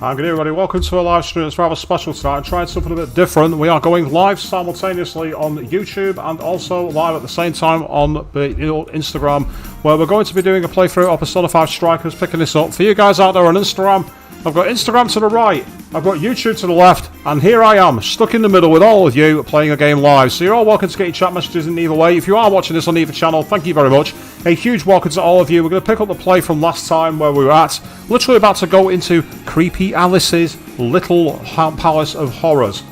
Hi, good evening, everybody. Welcome to a live stream. It's rather special tonight. I'm trying something a bit different. We are going live simultaneously on YouTube and also live at the same time on Instagram, where we're going to be doing a playthrough of Persona 5 Strikers, picking this up. For you guys out there on Instagram, I've got Instagram to the right, I've got YouTube to the left, and here I am, stuck in the middle with all of you playing a game live. So you're all welcome to get your chat messages in either way. If you are watching this on either channel, thank you very much. A huge welcome to all of you. We're going to pick up the play from last time where we were at. Literally about to go into Creepy Alice's Little Palace of Horrors.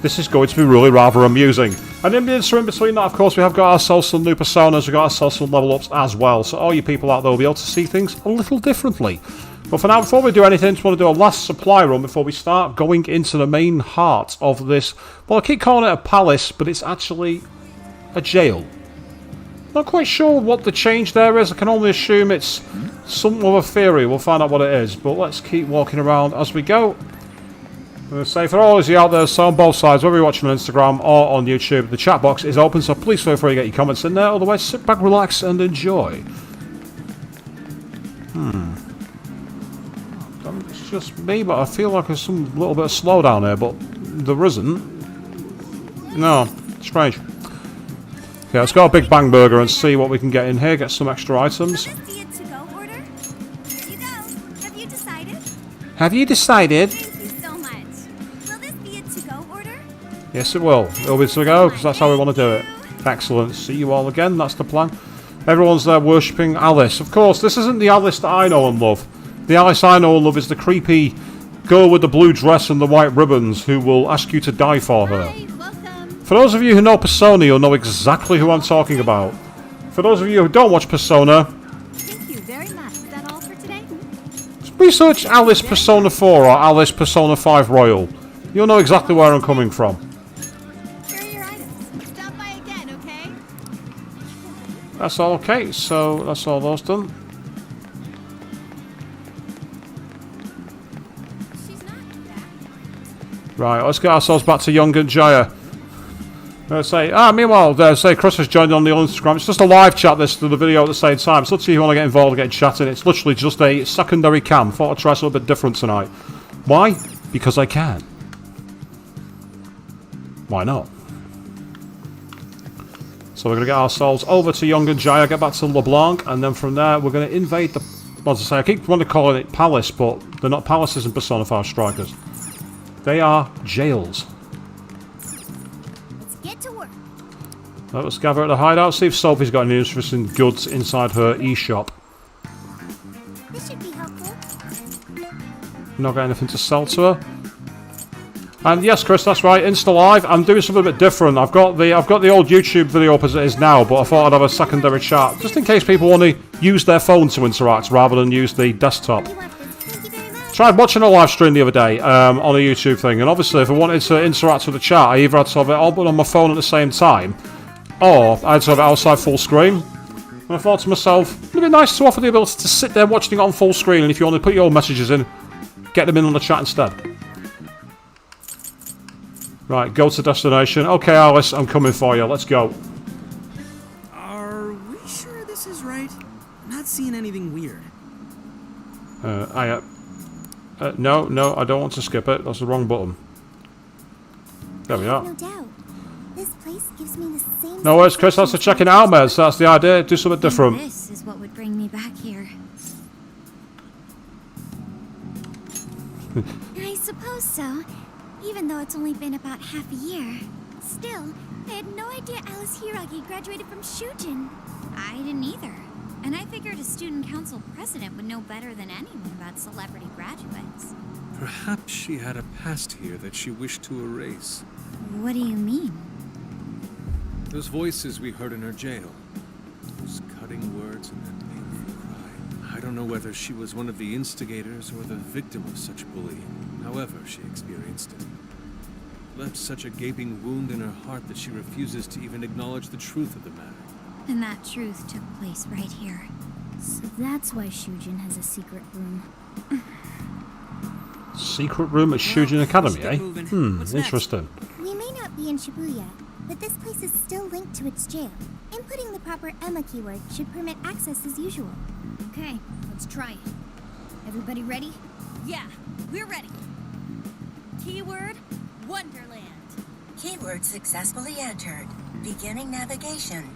This is going to be really rather amusing. And in between that, of course, we have got ourselves some new personas. We've got ourselves some level ups as well. So all you people out there will be able to see things a little differently. But for now, before we do anything, I just want to do a last supply run before we start going into the main heart of this. Well, I keep calling it a palace, but it's actually a jail. Not quite sure what the change there is. I can only assume it's some other theory. We'll find out what it is. But let's keep walking around as we go. I'm going to say for all of you out there, so on both sides, whether you're watching on Instagram or on YouTube, the chat box is open, so please feel free to get your comments in there. Otherwise, sit back, relax, and enjoy. It's just me, but I feel like there's some little bit of slowdown here, but there isn't. No, strange. Okay, let's go a Big Bang Burger and see what we can get in here. Get some extra items. Will this be a to-go order? Here you go. Have you decided? Have you decided? Thank you so much. Will this be a to-go order? Yes, it will. It'll be to go, because that's how we want to do it. Excellent. See you all again. That's the plan. Everyone's there worshipping Alice. Of course, this isn't the Alice that I know and love. The Alice I know and love is the creepy girl with the blue dress and the white ribbons who will ask you to die for her. Hi, welcome. For those of you who know Persona, you'll know exactly who I'm talking about. For those of you who don't watch Persona, Thank you very much. Is that all for today? research Alice Persona 4 or Alice Persona 5 Royal. You'll know exactly where I'm coming from. Here are your items. Stop by again, okay? That's all okay, so that's all those done. She's not back. Right, let's get ourselves back to Young and Jaya. Meanwhile, Chris has joined on the Instagram. It's just a live chat, this, to the video at the same time. So let's see if you want to get involved and get chatting. It's literally just a secondary cam. Thought I'd try something a bit different tonight. Why? Because I can. Why not? So we're going to get ourselves over to Young and Jaya, get back to LeBlanc, and then from there we're going to invade the... As I say, I keep wanting to call it palace, but they're not palaces in Persona 5 Strikers. They are jails. Let's get to work. Let's gather at the hideout, see if Sophie's got any interesting goods inside her e-shop. This should be helpful. Not got anything to sell to her. And yes, Chris, that's right. Insta Live. I'm doing something a bit different. I've got the old YouTube video up as it is now, but I thought I'd have a secondary chat just in case people want to use their phone to interact rather than use the desktop. You want this? Thank you very much. Tried watching a live stream the other day on a YouTube thing, and obviously if I wanted to interact with the chat, I either had to have it all but on my phone at the same time, or I had to have it outside full screen. And I thought to myself, it'd be nice to offer the ability to sit there watching it on full screen, and if you want to put your messages in, get them in on the chat instead. Right, go to destination. Okay, Alice, I'm coming for you. Let's go. Are we sure this is right? I'm not seeing anything weird. No, I don't want to skip it. That's the wrong button. There we are. No doubt. This place gives me the same... No worries, Chris. That's the checking it out, mate. That's the idea. Do something different. This is what would bring me back here. I suppose so. Even though it's only been about half a year. Still, I had no idea Alice Hiragi graduated from Shujin. I didn't either. And I figured a student council president would know better than anyone about celebrity graduates. Perhaps she had a past here that she wished to erase. What do you mean? Those voices we heard in her jail. Those cutting words and that painful cry. I don't know whether she was one of the instigators or the victim of such bullying. However she experienced it. Left such a gaping wound in her heart that she refuses to even acknowledge the truth of the matter. And that truth took place right here. So that's why Shujin has a secret room. Secret room at Shujin Academy, eh? What's next? Interesting. We may not be in Shibuya, but this place is still linked to its jail. Inputting the proper Emma keyword should permit access as usual. Okay, let's try it. Everybody ready? Yeah, we're ready. Keyword, Wonderland. Keyword successfully entered. Beginning navigation.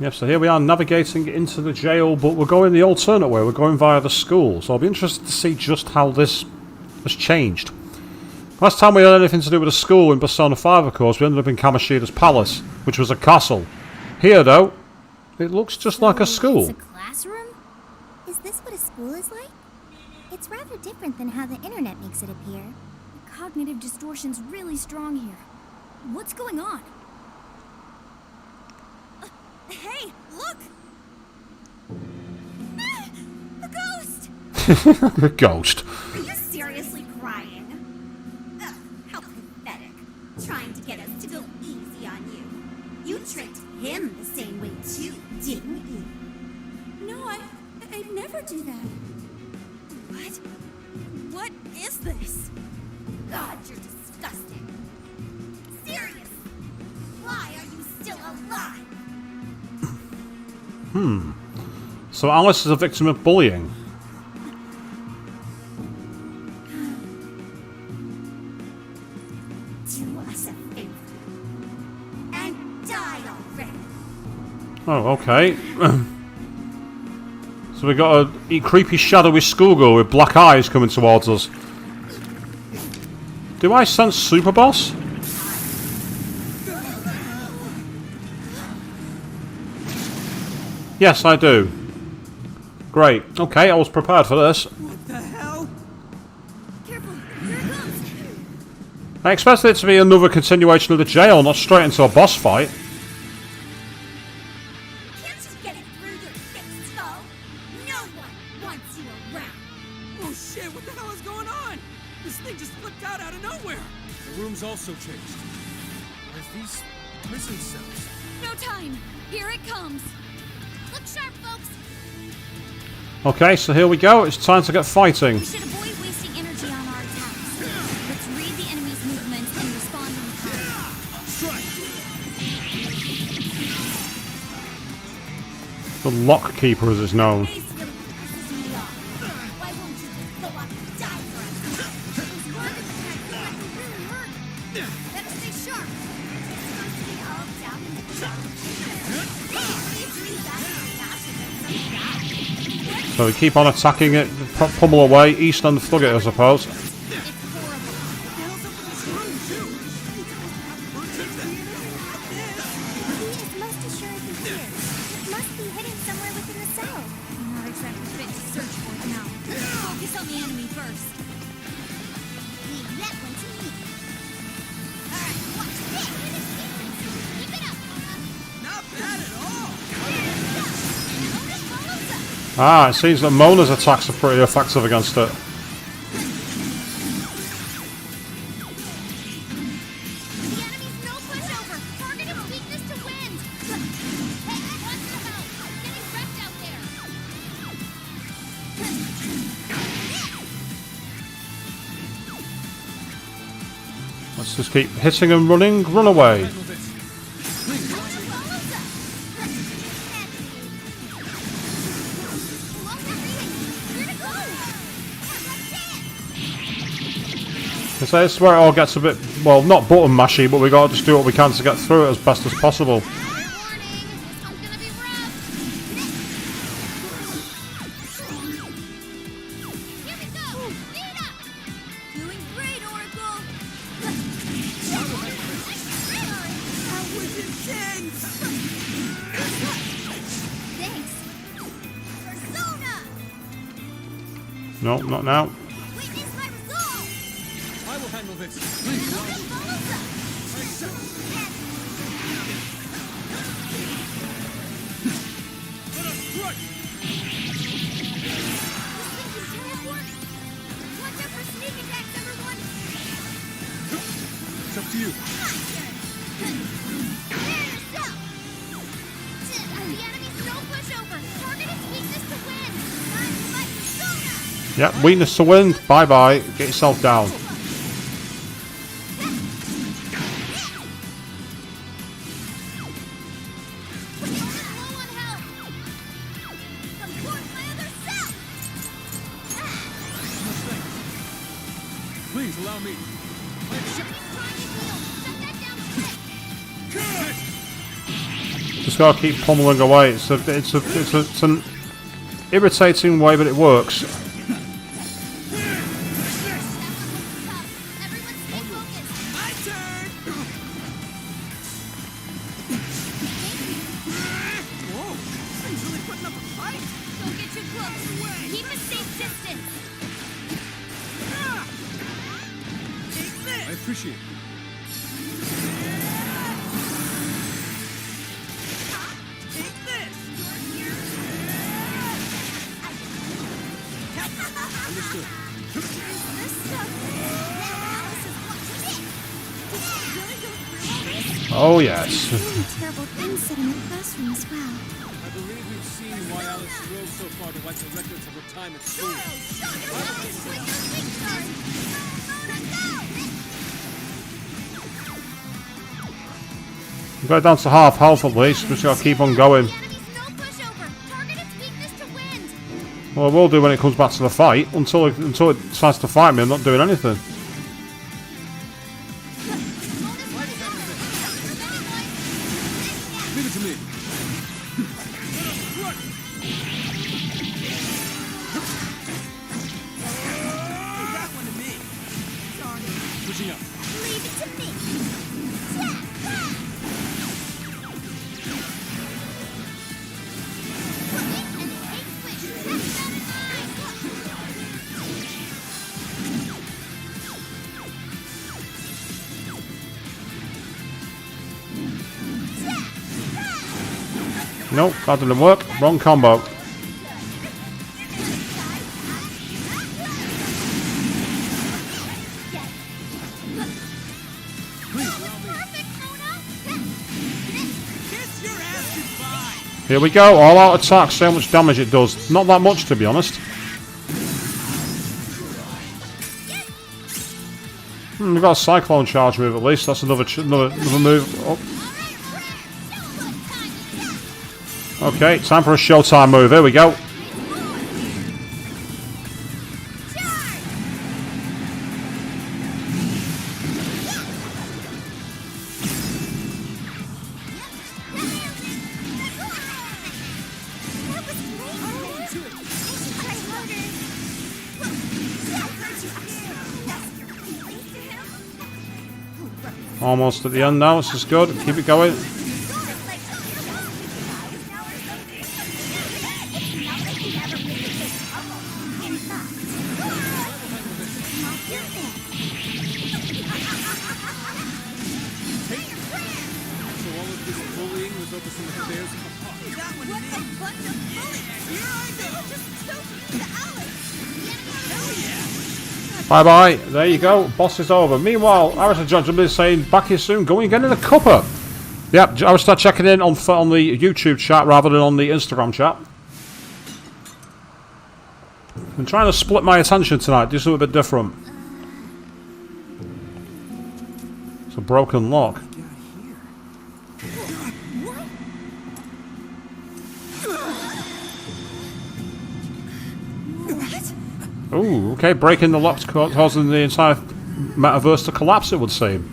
Yep, so here we are navigating into the jail, but we're going the alternate way. We're going via the school. So I'll be interested to see just how this has changed. Last time we had anything to do with a school in Persona 5, of course, we ended up in Kamoshida's palace, which was a castle. Here, though, it looks just like a school. It's a classroom? Is this what a school is like? It's rather different than how the internet makes it appear. Cognitive distortion's really strong here. What's going on? Hey, look! Ah, a ghost! A ghost. Are you seriously crying? Ugh, how pathetic. Trying to get us to go easy on you. You tricked him the same way too, didn't you? No, I'd never do that. What? What is this? God, you're disgusting. Serious? Why are you still alive? So Alice is a victim of bullying. Do us a favor and die already. Oh, okay. So we got a creepy shadowy schoolgirl with black eyes coming towards us. Do I sense Super Boss? Yes, I do. Great. Okay, I was prepared for this. What the hell? Careful, here it comes. I expected it to be another continuation of the jail, not straight into a boss fight. Can't you get it through your thick skull? No one wants you around. Oh shit, what the hell is going on? This thing just flipped out of nowhere. The room's also changed. Are these prison cells? No time. Here it comes. Look sharp, folks. Okay, so here we go. It's time to get fighting. We should avoid wasting energy on our attacks. Let's read the enemy's movements and respond in time. The Lock Keeper, as is known. Ace really pisses me off. Why won't you just go up and die for us? Those garbage attacks feel like they really hurt. Better stay sharp. It's supposed to be all down in the chest. So we keep on attacking it, pummel away, east and flood it, I suppose. It's horrible. What the hell's up with this room, too? He is most assuredly here. It must be hidden somewhere within the cell. I'm not exactly fit to search for it now. Focus on the enemy first. Leave that one to me. Alright, watch this. Keep it up. Not bad at all. Ah, it seems that Mona's attacks are pretty effective against it. The enemy's no pushover. Target its weakness to wind. Hey, wants your help. Getting wrecked out there. Let's just keep hitting and running. Run away. So this is where it all gets a bit, well, not button mashy, but we gotta just do what we can to get through it as best as possible. No, not now. I will handle this. It's up to you. The enemy's no pushover. Target its weakness to win. Time to fight Persona. Yep, weakness to wind. Bye bye. Get yourself down. allow me. Just gotta keep pummeling away. It's an irritating way, but it works. I appreciate it. Understood. Oh yes. Terrible things said in the classroom as well. I believe we've seen why Alice drove so far to wipe the records of her time at school. We got down to half health at least. We just gotta keep on going. Well, I will do when it comes back to the fight. Until it decides to fight me, I'm not doing anything. Leave it to me. That one to me. Sorry. Pushing up. Leave it to me. Nope, that didn't work. Wrong combo. Here we go, all out attack, see how much damage it does. Not that much, to be honest. We've got a cyclone charge move at least, that's another move. Oh. Okay, time for a showtime move, here we go. Almost at the end now, this is good. Keep it going. Bye-bye. There you go. Boss is over. Meanwhile, Iris and Judge have been saying, back here soon, going again in a cuppa. Yep, I will start checking in on the YouTube chat rather than on the Instagram chat. I'm trying to split my attention tonight, do something a bit different. It's a broken lock. Ooh, okay, breaking the lock causing the entire metaverse to collapse, it would seem.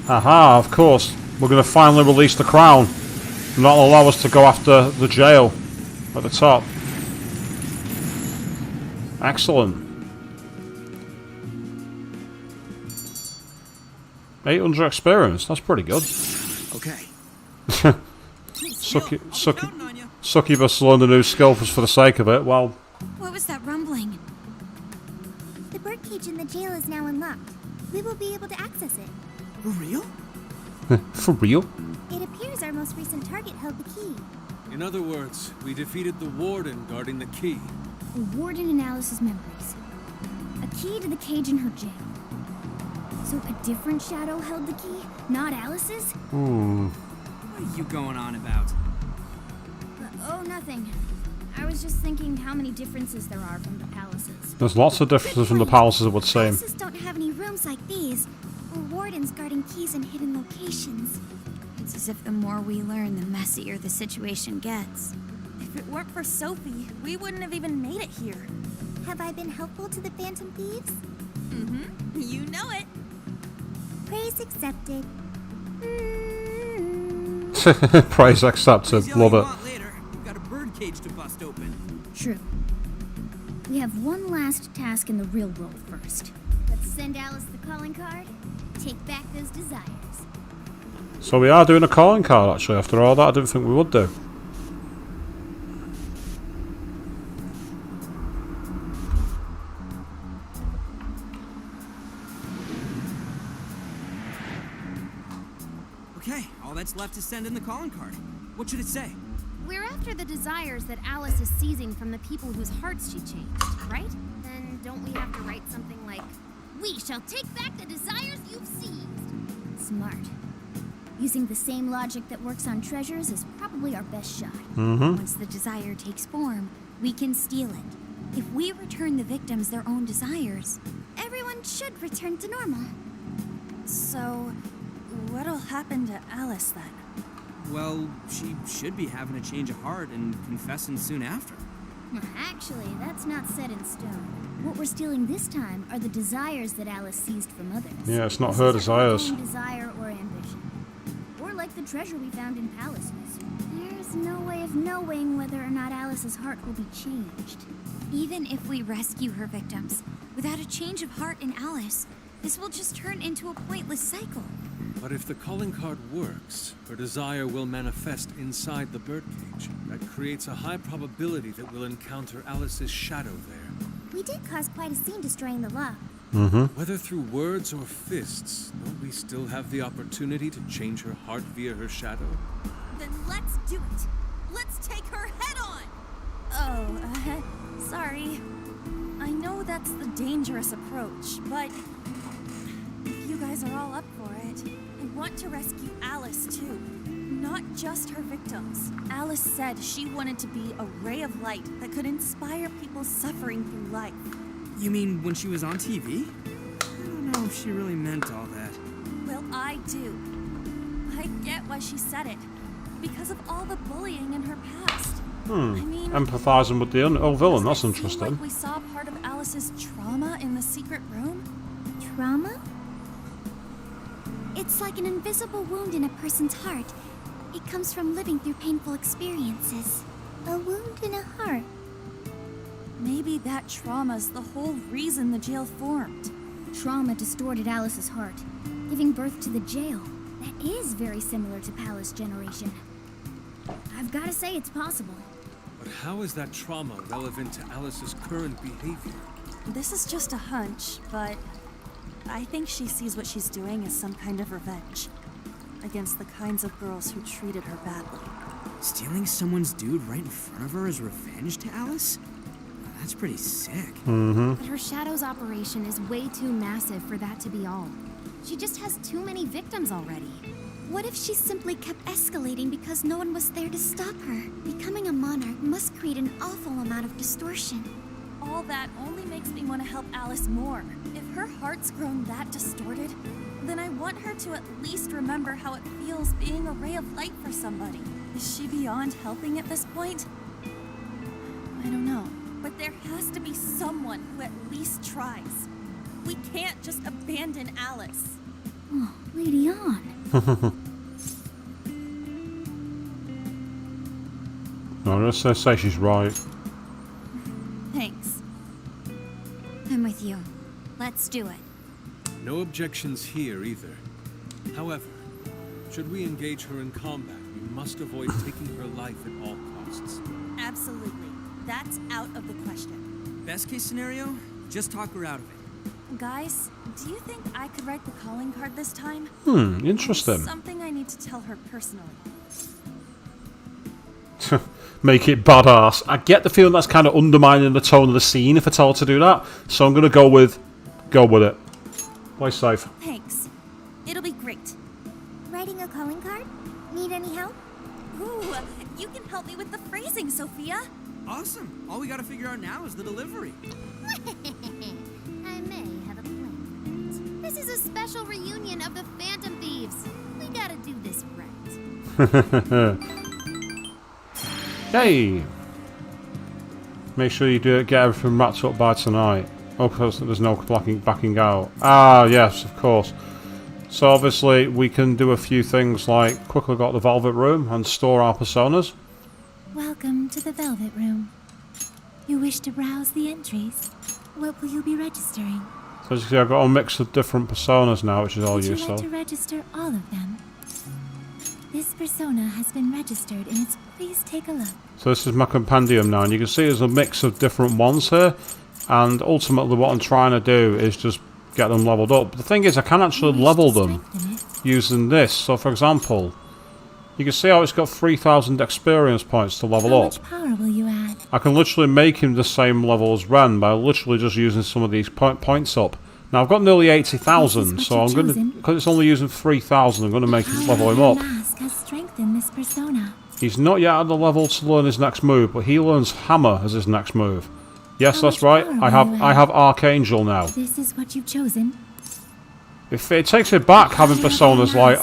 Aha, of course. We're going to finally release the crown. And that'll allow us to go after the jail at the top. Excellent. 800 experience, that's pretty good. Okay. Succubus learned a new skill for the sake of it. Well, What was that rumbling? The birdcage in the jail is now unlocked. We will be able to access it. For real? for real? It appears our most recent target held the key. In other words, we defeated the warden guarding the key. A warden in Alice's memories. A key to the cage in her jail. So a different shadow held the key, not Alice's? What are you going on about? Oh, nothing. I was just thinking how many differences there are from the palaces. There's lots of differences from the palaces, it would seem. Palaces don't have any rooms like these, or wardens guarding keys in hidden locations. It's as if the more we learn, the messier the situation gets. If it weren't for Sophie, we wouldn't have even made it here. Have I been helpful to the Phantom Thieves? Mm-hmm. You know it. Praise accepted. Praise accepted. Praise all Love you it. want later. We've got a birdcage to bust open. True. We have one last task in the real world first. Let's send Alice the calling card. Take back those desires. So we are doing a calling card actually. After all that, I didn't think we would do. Okay, all that's left is send in the calling card. What should it say? We're after the desires that Alice is seizing from the people whose hearts she changed, right? Then don't we have to write something like, We shall take back the desires you've seized. Smart. Using the same logic that works on treasures is probably our best shot. Once the desire takes form, we can steal it. If we return the victims their own desires, everyone should return to normal. So, what'll happen to Alice then? Well, she should be having a change of heart and confessing soon after. Actually, that's not set in stone. What we're stealing this time are the desires that Alice seized from others. Yeah, it's not This her isn't desires. own desire or ambition. Or like the treasure we found in palaces. There's no way of knowing whether or not Alice's heart will be changed. Even if we rescue her victims, without a change of heart in Alice, this will just turn into a pointless cycle. But if the calling card works, her desire will manifest inside the birdcage. That creates a high probability that we'll encounter Alice's shadow there. We did cause quite a scene destroying the lock. Whether through words or fists, don't we still have the opportunity to change her heart via her shadow? Then let's do it. Let's take her head on. Oh, sorry. I know that's the dangerous approach, but if you guys are all up for it, I want to rescue Alice too. Not just her victims. Alice said she wanted to be a ray of light that could inspire people suffering through life. You mean when she was on TV? I don't know if she really meant all that. Well, I do. I get why she said it. Because of all the bullying in her past. I mean, Empathizing with the old villain. That's doesn't it seem interesting. like we saw part of Alice's trauma in the secret room? Trauma? It's like an invisible wound in a person's heart. It comes from living through painful experiences. A wound in a heart. Maybe that trauma's the whole reason the jail formed. Trauma distorted Alice's heart, giving birth to the jail. That is very similar to Palace Generation. I've got to say it's possible. But how is that trauma relevant to Alice's current behavior? This is just a hunch, but I think she sees what she's doing as some kind of revenge against the kinds of girls who treated her badly. Stealing someone's dude right in front of her is revenge to Alice? That's pretty sick. but her shadow's operation is way too massive for that to be all. She just has too many victims already. What if she simply kept escalating because no one was there to stop her? Becoming a monarch must create an awful amount of distortion. All that only makes me want to help Alice more. If her heart's grown that distorted, then I want her to at least remember how it feels being a ray of light for somebody. Is she beyond helping at this point? I don't know. But there has to be someone who at least tries. We can't just abandon Alice. Oh, Lady On. No, let's say she's right. Thanks. I'm with you. Let's do it. No objections here either. However, should we engage her in combat, we must avoid taking her life at all costs. Absolutely. That's out of the question. Best case scenario, just talk her out of it. Guys, do you think I could write the calling card this time? Interesting. Something I need to tell her personally. Make it badass. I get the feeling that's kind of undermining the tone of the scene if it's all to do that. So I'm going to go with it. Play safe. Thanks. It'll be great. Writing a calling card? Need any help? Ooh, you can help me with the phrasing, Sophia. Awesome. All we gotta figure out now is the delivery. I may have a plan. This is a special reunion of the Phantom Thieves. We gotta do this right. Hey! Make sure you do get everything wrapped up by tonight. Oh, because there's no backing out. Ah, yes, of course. So obviously we can do a few things like quickly go to the Velvet Room and store our personas. Welcome to the Velvet Room. You wish to browse the entries? What will you be registering? So as you see, I've got a mix of different personas now, which is all Would you useful. like to register all of them? This persona has been registered and please take a look. So this is my compendium now, and you can see there's a mix of different ones here. And ultimately what I'm trying to do is just get them leveled up. But the thing is, I can actually level them using this. So for example, you can see how it's got 3,000 experience points to level up. How much power will you add? I can literally make him the same level as Ren by literally just using some of these points up. Now I've got nearly 80,000, so I'm going to, because it's only using 3,000, I'm going to make him level him up. Mask has strengthened this persona. He's not yet at the level to learn his next move, but he learns Hammer as his next move. Yes, How that's much right. power will you I add? have Archangel now. This is what you've chosen. If it takes it back having personas like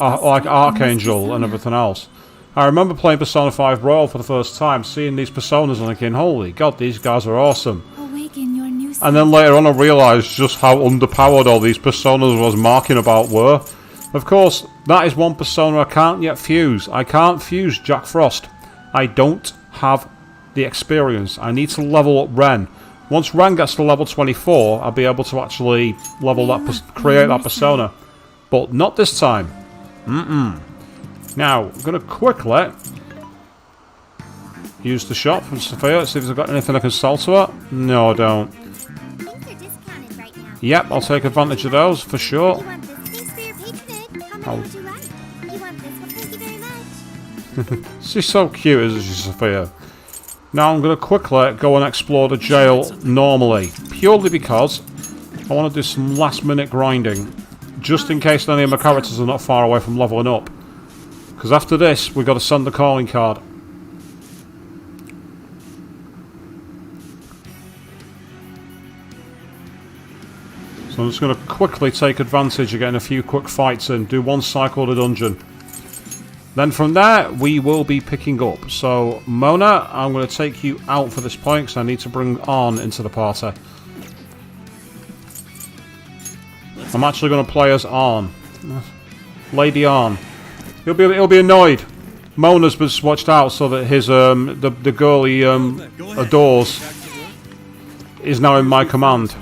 Archangel and everything else. I remember playing Persona 5 Royal for the first time, seeing these personas and thinking, holy god, these guys are awesome. Awaken your new And then later on I realised just how underpowered all these personas I was marking about were. Of course, that is one persona I can't yet fuse. I can't fuse Jack Frost. I don't have the experience. I need to level up Ren. Once Ren gets to level 24, I'll be able to actually level that, create that persona. But not this time. Now, I'm going to quickly use the shop from Sophia, see if there's got anything I can sell to her. No, I don't. Things are discounted right now. Yep, I'll take advantage of those for sure. You want this piece for your patronage? How many would you like? You want this? Well, thank you very much. She's so cute, isn't she, Sophia? Now I'm going to quickly go and explore the jail normally, purely because I want to do some last minute grinding, just in case any of my characters are not far away from leveling up. Because after this, we've got to send the calling card. So I'm just going to quickly take advantage of getting a few quick fights in, do one cycle of the dungeon. Then from there, we will be picking up. So, Mona, I'm going to take you out for this point because I need to bring Arn into the party. I'm actually going to play as Arn. Lady Arn. He'll be annoyed. Mona's been swatched out so that his the girl he adores is now in my command.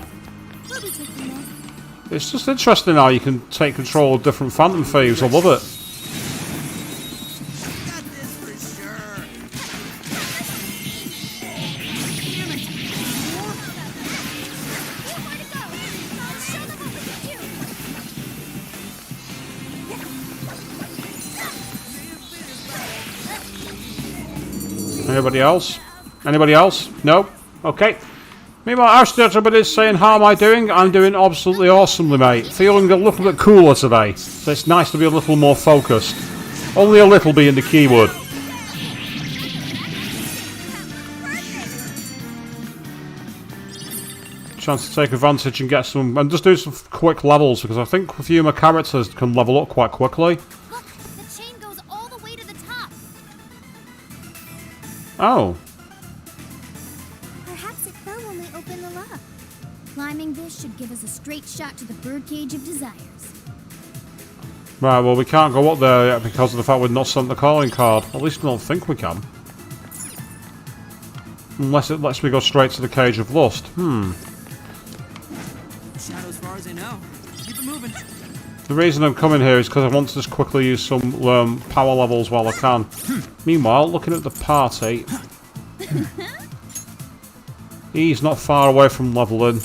It's just interesting how you can take control of different Phantom Thieves. I love it. Anybody else? Anybody else? No? Okay. Meanwhile, Ashton is saying, how am I doing? I'm doing absolutely awesomely, mate. Feeling a little bit cooler today. So it's nice to be a little more focused. Only a little being the keyword. Chance to take advantage and get some... and just do some quick levels, because I think a few of my characters can level up quite quickly. Look, the chain goes all the way to the top. Oh. Perhaps it fell when we opened the lock. Climbing this should give us a straight shot to the birdcage of desires. Right, well, we can't go up there yet because of the fact we've not sent the calling card. At least I don't think we can. Unless it lets me go straight to the Cage of Lust. Shadow as far as I know. Keep it moving. The reason I'm coming here is because I want to just quickly use some power levels while I can. Meanwhile, looking at the party... he's not far away from leveling.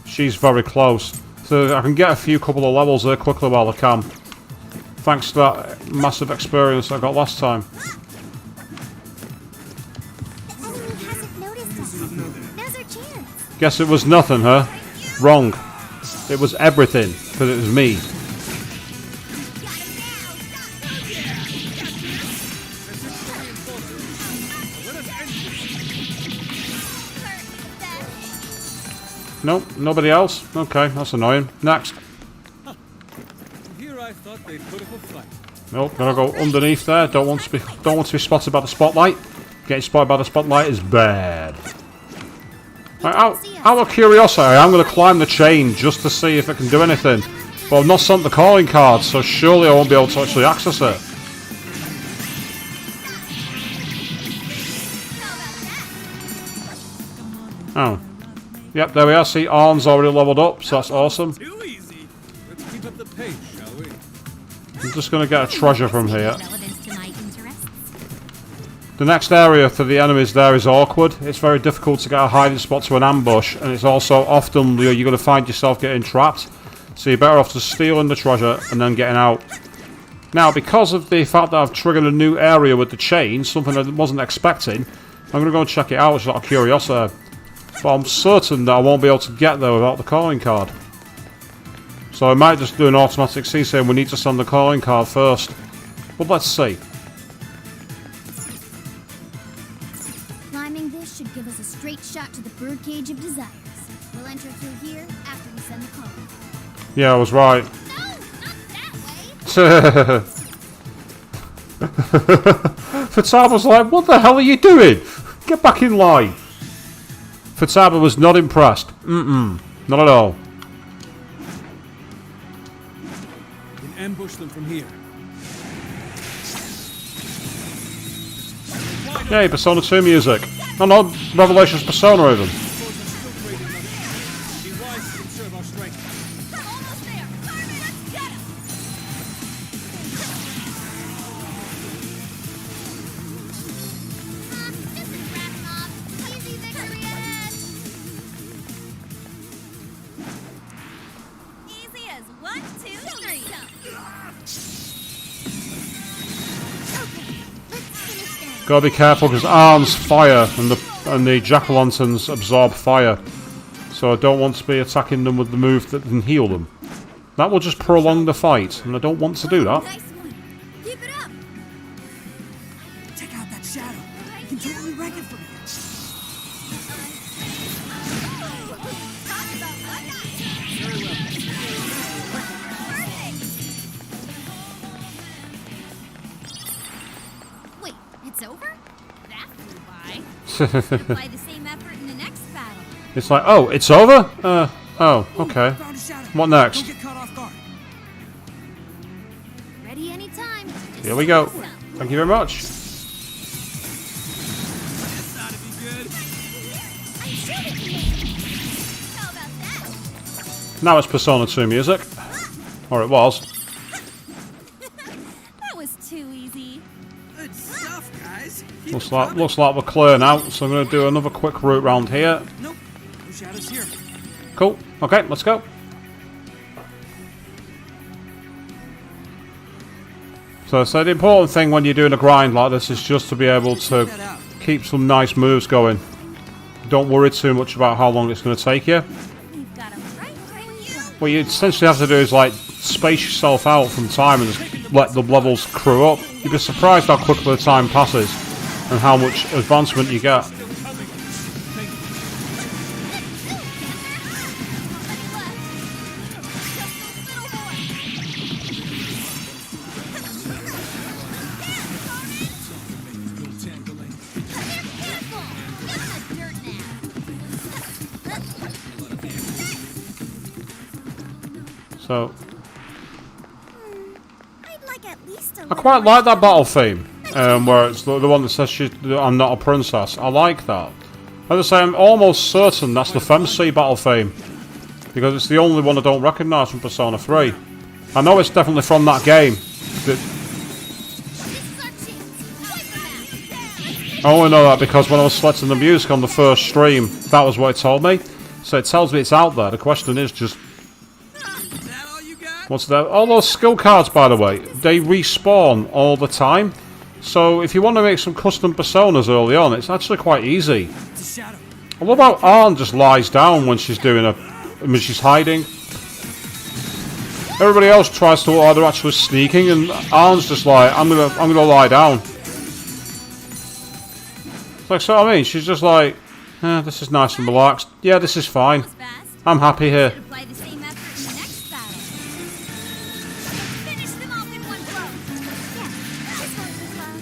She's very close. So I can get a few couple of levels there quickly while I can. Thanks to that massive experience I got last time. The enemy hasn't noticed us. Now's our chance. Guess it was nothing, huh? Wrong. It was everything, because it was me. Nope, nobody else? Okay, that's annoying. Next. Here I thought they'd put up a fight. Nope, gotta go underneath there. Don't want to be spotted by the spotlight. Getting spotted by the spotlight is bad. Out of curiosity, I'm going to climb the chain just to see if it can do anything. But I've not sent the calling card, so surely I won't be able to actually access it. Oh. Yep, there we are. See, Arn's already leveled up, so that's awesome. Too easy. Let's keep up the pace, shall we? I'm just going to get a treasure from here. The next area for the enemies there is awkward. It's very difficult to get a hiding spot to an ambush, and it's also often you're going to find yourself getting trapped. So you're better off just stealing the treasure and then getting out. Now, because of the fact that I've triggered a new area with the chain, something I wasn't expecting, I'm going to go and check it out just out of curiosity. But I'm certain that I won't be able to get there without the calling card. So I might just do an automatic C saying we need to send the calling card first. But let's see. Climbing this should give us a straight shot to the birdcage of desires. We'll enter through here after we send the call. Yeah, I was right. No, not that way. Futaba was like, what the hell are you doing? Get back in line. Futaba was not impressed. Not at all. We can ambush them from here. Yay, Persona 2 music. Oh no, Revelations Persona even. Be wise to conserve our strength. We're almost there. Carmen, let's get him. This is wrapping up. Easy victory ahead. Easy as 1, 2, 3. Gotta be careful because arms fire and the jack-o'-lanterns absorb fire. So I don't want to be attacking them with the move that can heal them. That will just prolong the fight, and I don't want to do that. Nice one. Keep it up. Check out that shadow. You can totally wreck it from here. Talk about luck. Wait, it's over? That flew by. Apply the same effort in the next battle. It's like, oh, it's over? Oh, okay. Found a shadow. What next? Don't get caught off guard. Ready anytime. Here we go. Thank you very much. This ought to be good. I'm sure we can make it. How about that? Now it's Persona 2 music. Or it was. That was too easy. Good stuff, guys. Keep Looks it like, coming. looks like we're clear now, so I'm going to do another quick route round here. Nope. No shadows here. Cool. Okay, let's go. So the important thing when you're doing a grind like this is just to be able to Check that out. keep some nice moves going. Don't worry too much about how long it's going to take you. We've got 'em right here. What you essentially have to do is like space yourself out from time and just let the levels crew up. You'd be surprised how quickly the time passes and how much advancement you get. So I'd like at least a I quite like that battle theme, where it's the one that says I'm not a princess. I like that. As I say, I'm almost certain that's the FemC battle theme, because it's the only one I don't recognise from Persona 3. I know it's definitely from that game. I only know that because when I was selecting the music on the first stream, that was what it told me. So it tells me it's out there. The question is just, Is that all you got? what's there? All those skill cards, by the way, they respawn all the time. So if you want to make some custom personas early on, it's actually quite easy. It's a shadow. I love how Arn just lies down when she's doing when she's hiding. Everybody else tries to, they're actually sneaking, and Arn's just like, I'm gonna lie down. It's like, so I mean, she's just like, this is nice and relaxed. Yeah, this is fine. fast. I'm happy here. Apply the same effort in the next battle. Finish them off in one blow. Yeah, this one's as well.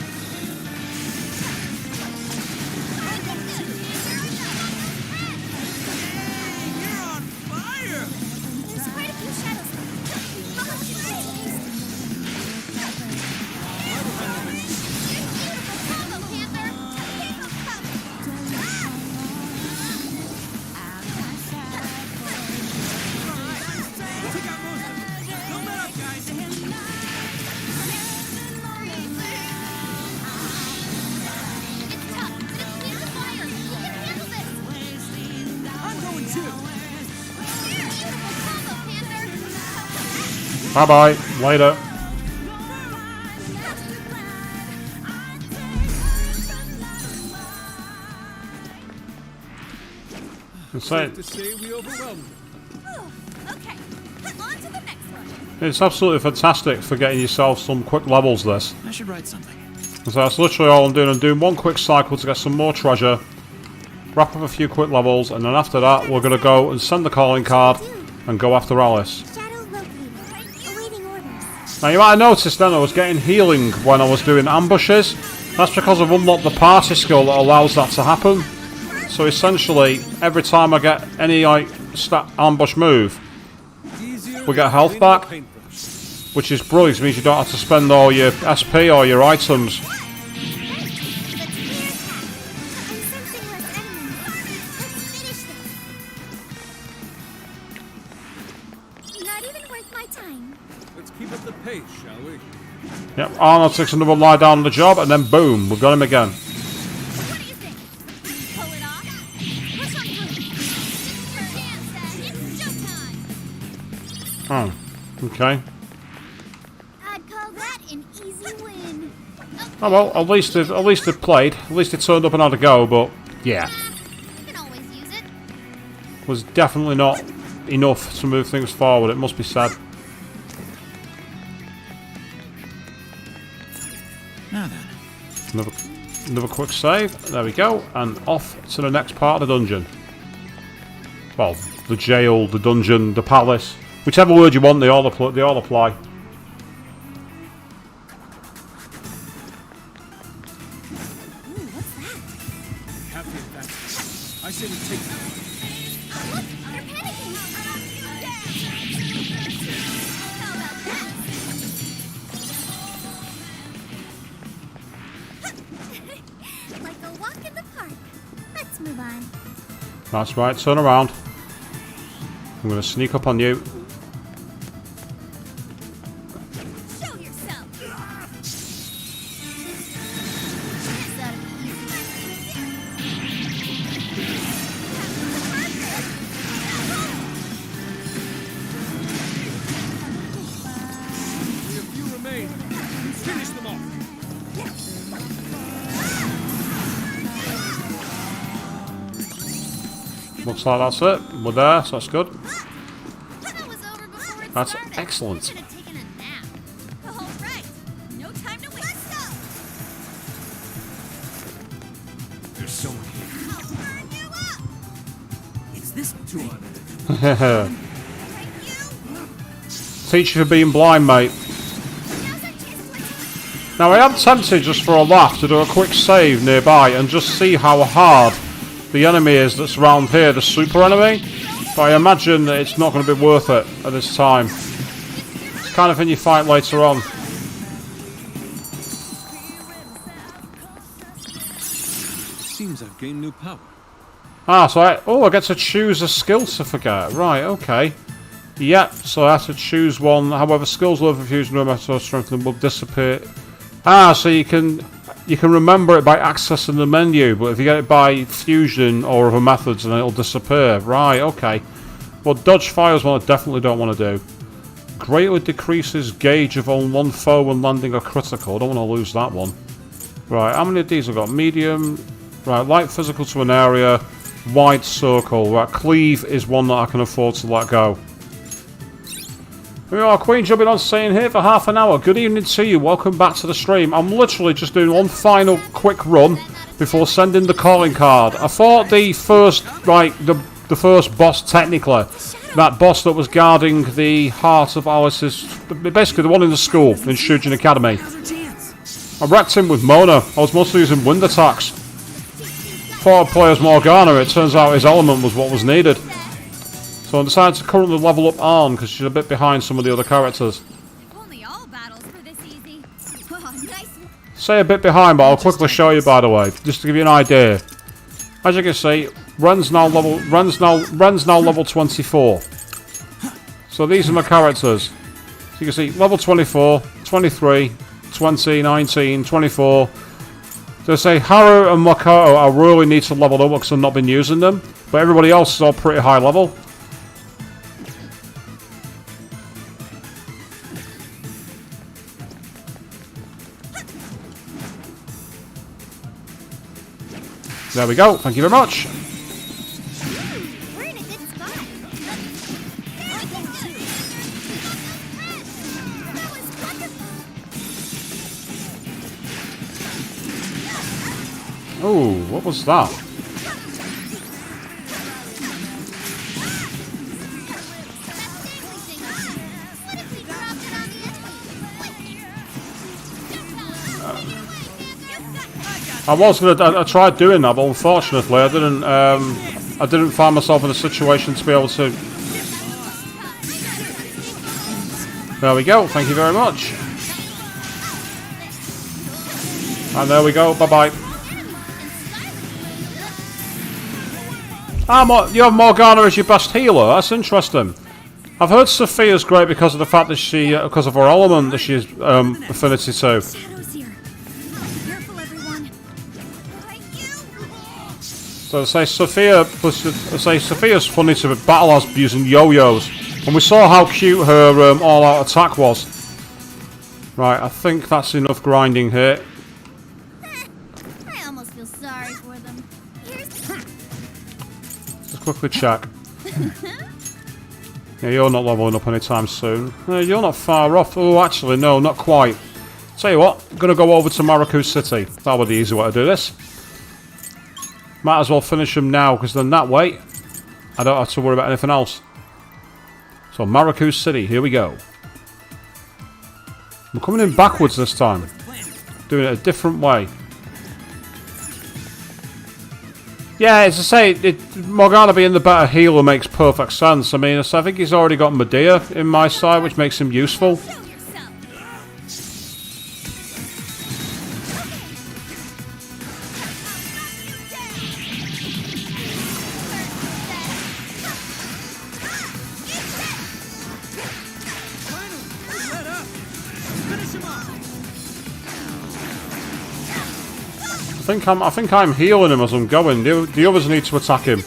Bye-bye. Later. Safe to say we overwhelmed them. Okay, on to the next one. It's absolutely fantastic for getting yourself some quick levels, this. I should write something. So that's literally all I'm doing. I'm doing one quick cycle to get some more treasure, wrap up a few quick levels, and then after that we're going to go and send the calling card and go after Alice. Shadow located. Awaiting orders. Now you might have noticed then I was getting healing when I was doing ambushes. That's because I've unlocked the party skill that allows that to happen. So essentially, every time I get any like ambush move, we get health back, which is brilliant. It means you don't have to spend all your SP or your items. I'm sensing less enemies. Let's finish this. Not even worth my time. Let's keep up the pace, shall we? Yep, Arnold takes another lie down on the job, and then boom, we've got him again. What do you think? Pull it off? Push on through. It's showtime. Oh, okay. I'd call that an easy win. Oh well, at least they've played. At least they turned up and had a go, but yeah. You can always use it. Was definitely not enough to move things forward, it must be said. Now then. Another quick save. There we go. And off to the next part of the dungeon. Well, the jail, the dungeon, the palace. Whichever word you want, they all apply. Ooh, what's that? Have the advantage. I say we take them. Look, they're panicking. How about that? Like a walk in the park. Let's move on. That's right, turn around. I'm going to sneak up on you. Show yourself. Only a few remain. Finish them off. Looks like that's it. We're there, so that's good. That was over before it That's started. excellent. Should have taken a nap. All right, no time to waste. Let's go. There's someone here. I'll burn you up. It's this one. Teach you for being blind, mate. Now I am tempted just for a laugh to do a quick save nearby and just see how hard the enemy is that's around here, the super enemy. But I imagine that it's not going to be worth it at this time. It's kind of thing you fight later on. Seems I've gained new power. Ah, so I get to choose a skill to forget. Right, okay. Yep, so I have to choose one. However, skills level fusion no matter strength will disappear. Ah, so you can remember it by accessing the menu, but if you get it by fusion or other methods, then it'll disappear. Right, okay. Well, dodge fire is one I definitely don't want to do. Greatly decreases gauge of on one foe when landing a critical. I don't want to lose that one. Right, how many of these I've got? Medium. Right, light physical to an area. Wide circle. Right, cleave is one that I can afford to let go. We are Queen jumping on staying here for half an hour. Good evening to you. Welcome back to the stream. I'm literally just doing one final quick run before sending the calling card. I thought the first, like, the first boss technically, that boss that was guarding the heart of Alice's, basically the one in the school in Shujin Academy. I wrecked him with Mona. I was mostly using wind attacks. Thought I'd play as Morgana. It turns out his element was what was needed. So I decided to currently level up Arn because she's a bit behind some of the other characters. If only all battles were this easy. Oh, nice. Say a bit behind, but I'll quickly show you, by the way, just to give you an idea. As you can see, Ren's now level 24. So these are my characters. So you can see level 24, 23, 20, 19, 24. So say Haru and Makoto I really need to level up because I've not been using them, but everybody else is all pretty high level. There we go. Thank you very much. We're in a good spot. That was wonderful. Oh, what was that? What if we dropped it on the I was gonna. I tried doing that, but unfortunately, I didn't. I didn't find myself in a situation to be able to. There we go. Thank you very much. And there we go. Bye bye. You have Morgana as your best healer. That's interesting. I've heard Sophia's great because of the fact that because of her element that she's affinity to. Shadows here. Careful, everyone. So Sophia's funny to battle as using yo-yos, and we saw how cute her all-out attack was. Right, I think that's enough grinding here. I almost feel sorry for them. Just quickly check. Yeah, you're not leveling up anytime soon. You're not far off. Oh, actually, no, not quite. Tell you what, I'm going to go over to Maracay City. That'll be the easy way to do this. Might as well finish them now, because then that way, I don't have to worry about anything else. So, Maracay City, here we go. I'm coming in backwards this time. Doing it a different way. Yeah, as I say, Morgana being the better healer makes perfect sense. I mean, I think he's already got Medea in my side, which makes him useful. I think I'm healing him as I'm going. The others need to attack him.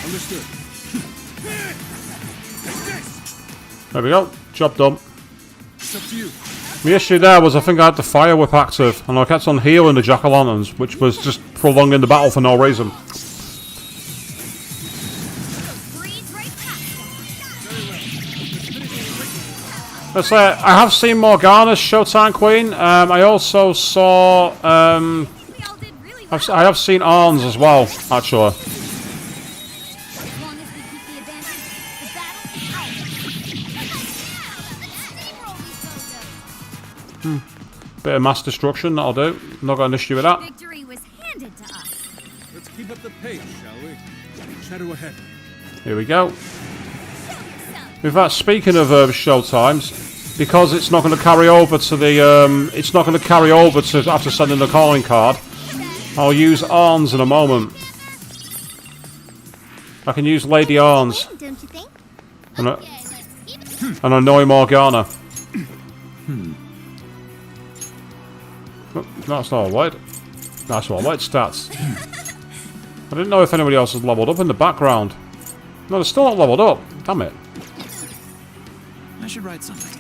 Understood. There we go. Job done. It's up to you. The issue there was I think I had the fire whip active, and I kept on healing the jack-o'-lanterns, which was just prolonging the battle for no reason. Let's say I have seen Morgana's Showtime Queen. I also saw. I have seen Arn's as well, actually. Bit of mass destruction, that'll do. Not got an issue with that. Victory was handed to us. Let's keep up the pace, shall we? Shadow ahead. Here we go. In fact, speaking of showtimes, because it's not going to carry over to the, it's not going to carry over to after sending the calling card. I'll use Arns in a moment. I can use Lady Arns Don't you think? and annoy Morgana. That's not a light. That's not light stats. I didn't know if anybody else had leveled up in the background. No, they're still not leveled up. Damn it. I should write something.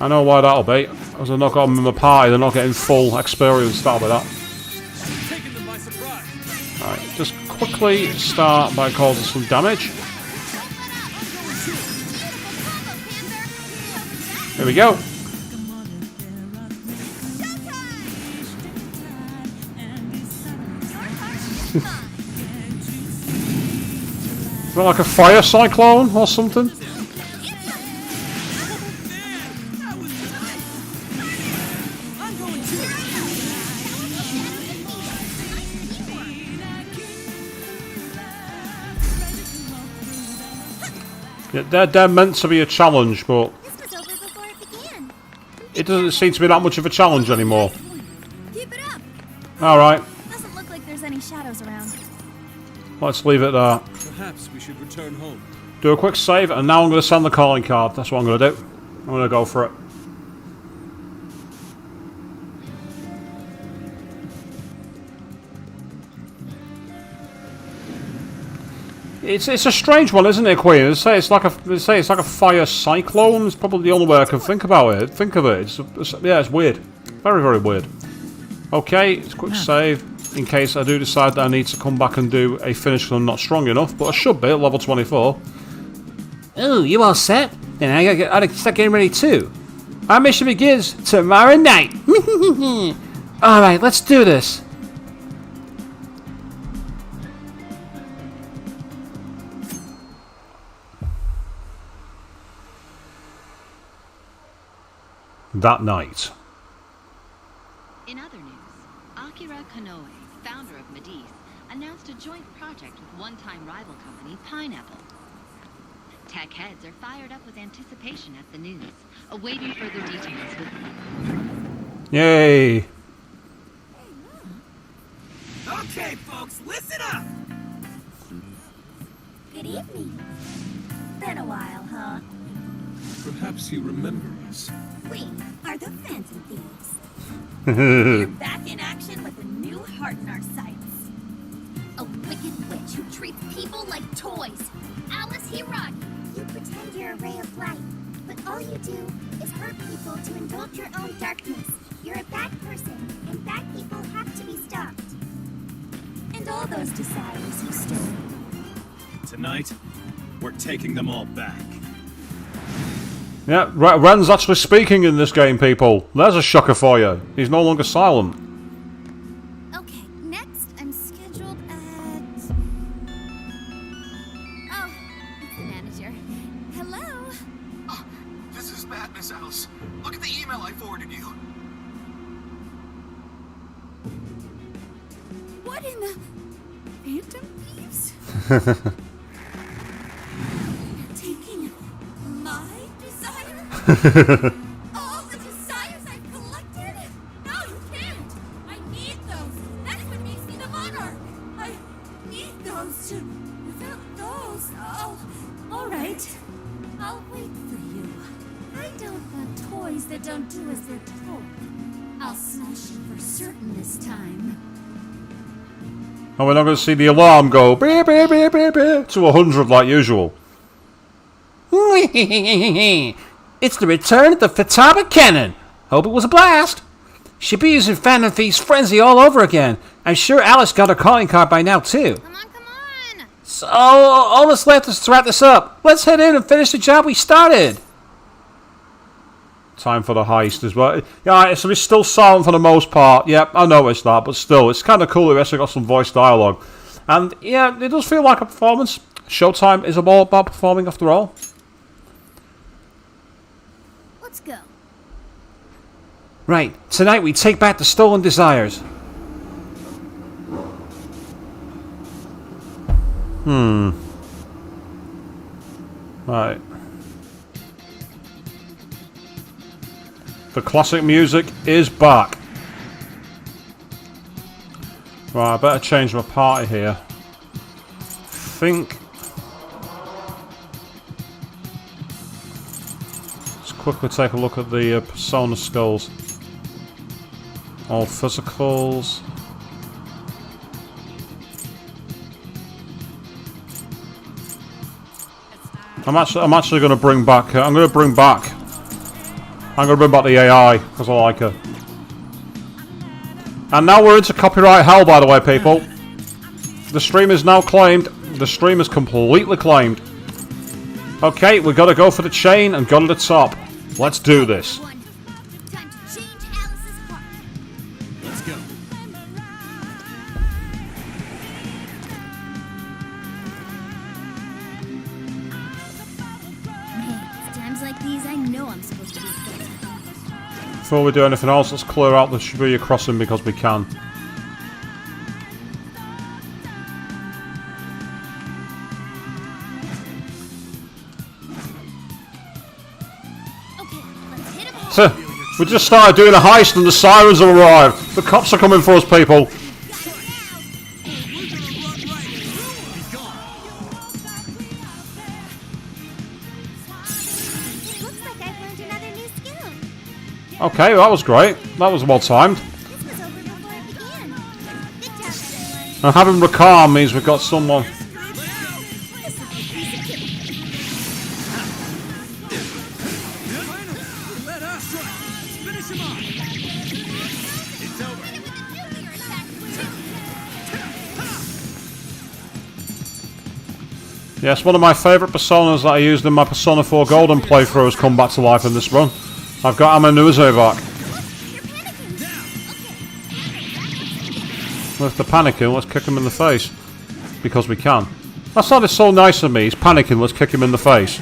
I know why that'll be. As I've not got them in my party, they're not getting full experience. That'll be that. Taking them by surprise. Alright, just quickly start by causing some damage. Here we go. Is that like a fire cyclone or something? Yeah, they're meant to be a challenge, but This was over before it began. it doesn't seem to be that much of a challenge anymore. Keep it up. Alright, Doesn't look like there's any shadows around. let's leave it there. Perhaps we should return home. Do a quick save, and now I'm going to send the calling card. That's what I'm going to do. I'm going to go for it. It's a strange one, isn't it, Queen? They say it's like a fire cyclone. It's probably the only way I can think about it. Think of it. Yeah, it's weird. Very, very weird. Okay, it's a quick save in case I do decide that I need to come back and do a finish because I'm not strong enough, but I should be at level 24. Oh, you all set? Then I gotta start getting ready too. Our mission begins tomorrow night. Alright, let's do this. That night. In other news, Akira Konoe, founder of Medice, announced a joint project with one-time rival company Pineapple. Tech heads are fired up with anticipation at the news, awaiting further details with... Yay! Okay, folks, listen up! Good evening. Been a while, huh? Perhaps you remember us. We are the Phantom Thieves. We're back in action with a new heart in our sights. A wicked witch who treats people like toys. Alice Hiragi. You pretend you're a ray of light, but all you do is hurt people to indulge your own darkness. You're a bad person, and bad people have to be stopped. And all those desires you stole. Tonight, we're taking them all back. Yeah, Ren's actually speaking in this game, people. There's a shocker for you. He's no longer silent. Okay, next I'm scheduled at... Oh, it's the manager. Hello? Oh, this is bad, Miss Alice. Look at the email I forwarded you. What in the... Phantom Thieves? Taking my desire? All the desires I've collected? No, you can't! I need those! That's what makes me the monarch! I need those to... Without those, alright. I'll wait for you. I don't want toys that don't do as they're told. I'll smash you for certain this time. And we're not going to see the alarm go beep, beep, beep, beep, beep, to 100 like usual. It's the return of the Futaba Cannon. Hope it was a blast. Shibuya's in Phantom Thieves frenzy all over again. I'm sure Alice got her calling card by now too. Come on! So all that's left is to wrap this up. Let's head in and finish the job we started. Time for the heist as well. Yeah, so it's still silent for the most part. Yep, I noticed that, but still, it's kind of cool that we actually got some voice dialogue. And yeah, it does feel like a performance. Showtime is all about performing after all. Let's go. Right, tonight we take back the stolen desires. Right. The classic music is back. Right, I better change my party here. Let's quickly take a look at the persona skulls. All physicals. I'm actually going to bring back. I'm going to bring back the AI because I like her. And now we're into copyright hell, by the way, people. The stream is now claimed. The stream is completely claimed. Okay, we've got to go for the chain and go to the top. Let's do this. Time to change Alice's heart. Let's go. Man, it's times like these I know I'm supposed to be fit. Before we do anything else, let's clear out the Shibuya crossing because we can. Okay, let's hit him all. We just started doing a heist and the sirens have arrived. The cops are coming for us, people. Looks like I've learned another new skill. Okay, that was great. That was well timed. This was over before it began. Good job, everyone. And having Rakam means we've got someone. Yes, one of my favourite personas that I used in my Persona 4 Golden playthrough has come back to life in this run. I've got Amanuzo back. Well, if they're panicking, let's kick him in the face. Because we can. That sounded so nice of me. He's panicking, let's kick him in the face.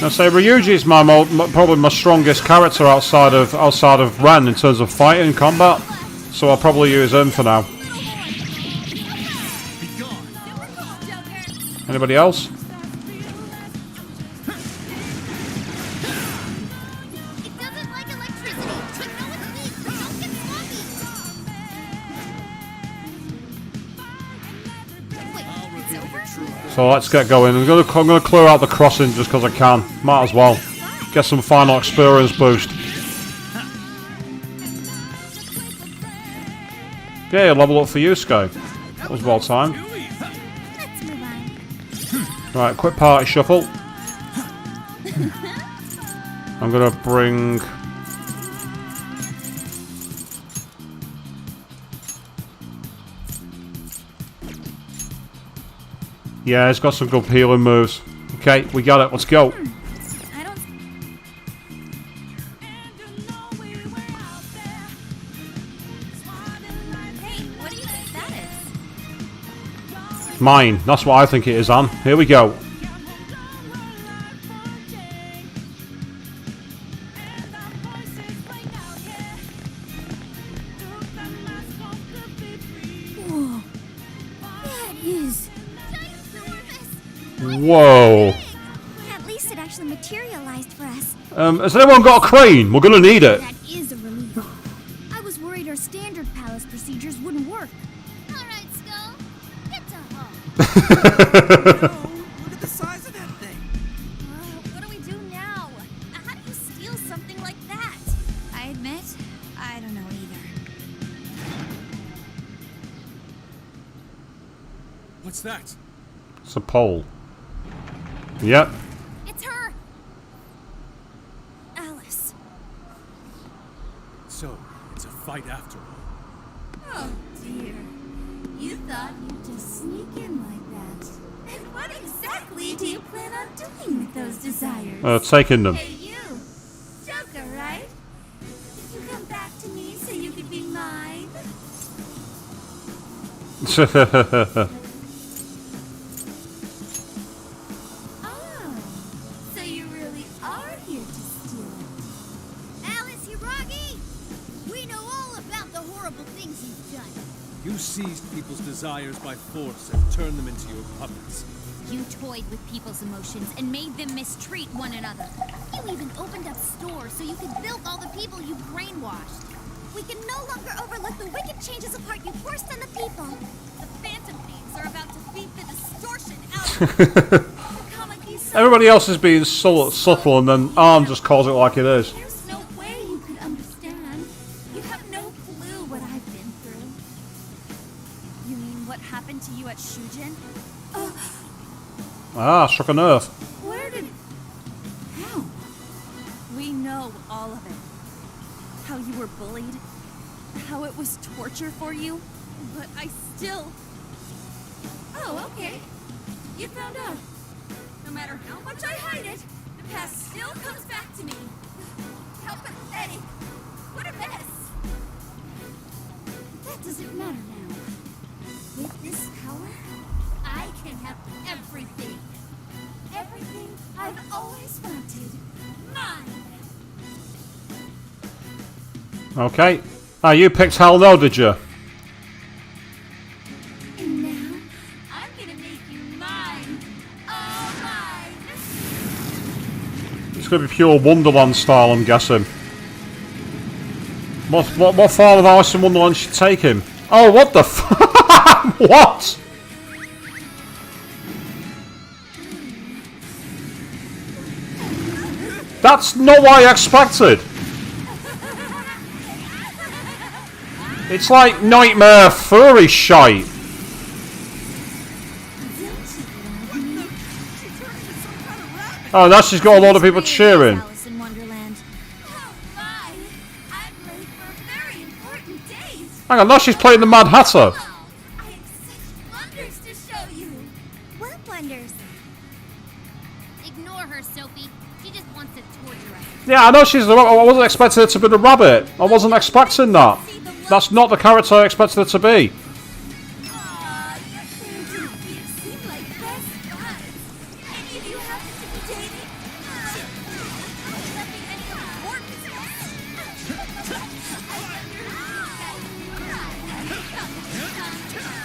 I say Ryuji is probably my strongest character outside of Ren in terms of fighting and combat. So I'll probably use him for now. Anybody else? So let's get going. I'm gonna clear out the crossing just because I can. Might as well. Get some final experience boost. Yeah, level up for you, Sky. That was well timed. Right, quick party shuffle. I'm gonna bring... Yeah, he's got some good healing moves. Okay, we got it. Let's go. Hey, what do you think that is? Mine. That's what I think it is, Anne. Here we go. Whoa. At least it actually materialized for us. Has anyone got a crane? We're gonna need it. That is a relief. I was worried our standard palace procedures wouldn't work. Alright, Skull. Get to home. Look at the size of that thing. What do we do now? How do you steal something like that? I admit, I don't know either. What's that? It's a pole. Yep. It's her! Alice. So, it's a fight after all. Oh dear. You thought you'd just sneak in like that. And what exactly do you plan on doing with those desires? Taking them. Hey you! Joker, right? Did you come back to me so you could be mine? So you really are here to steal it. Alice Hiragi! We know all about the horrible things you've done. You seized people's desires by force and turned them into your puppets. You toyed with people's emotions and made them mistreat one another. You even opened up stores so you could bilk all the people you brainwashed. We can no longer overlook the wicked changes of heart you forced on the people. The Phantom Thieves are about to beat the distortion out of Everybody else is being subtle and then Arm just calls it like it is. There's no way you could understand. You have no clue what I've been through. You mean what happened to you at Shujin? Ah, struck a nerve. Where did... How? We know all of it. How you were bullied. How it was torture for you. But I still... Oh, okay. You found out. No matter how much I hide it, the past still comes back to me. How pathetic. What a mess. That doesn't matter now. With this power, I can have everything. Everything I've always wanted. Mine. Okay. Ah, you picked Hell No, did you? And now, I'm gonna make you mine. All mine. It's going to be pure Wonderland style, I'm guessing. What form of Alice in Wonderland should take him? Oh, what the f... What? That's not what I expected. It's like nightmare furry shite. Oh, now she's got a lot of people cheering. Alice in Wonderland. Oh my! I'm ready for a very important date. Hang on, now she's playing the Mad Hatter. I have such wonders to show you. What wonders? Ignore her, Sophie. She just wants to torture us. Yeah, I know she's the. I wasn't expecting it to be the rabbit. I wasn't expecting that. That's not the character I expected it to be. Aw, you two seem like best buds. Any of you happen to be dating? Let me any of your business. I wonder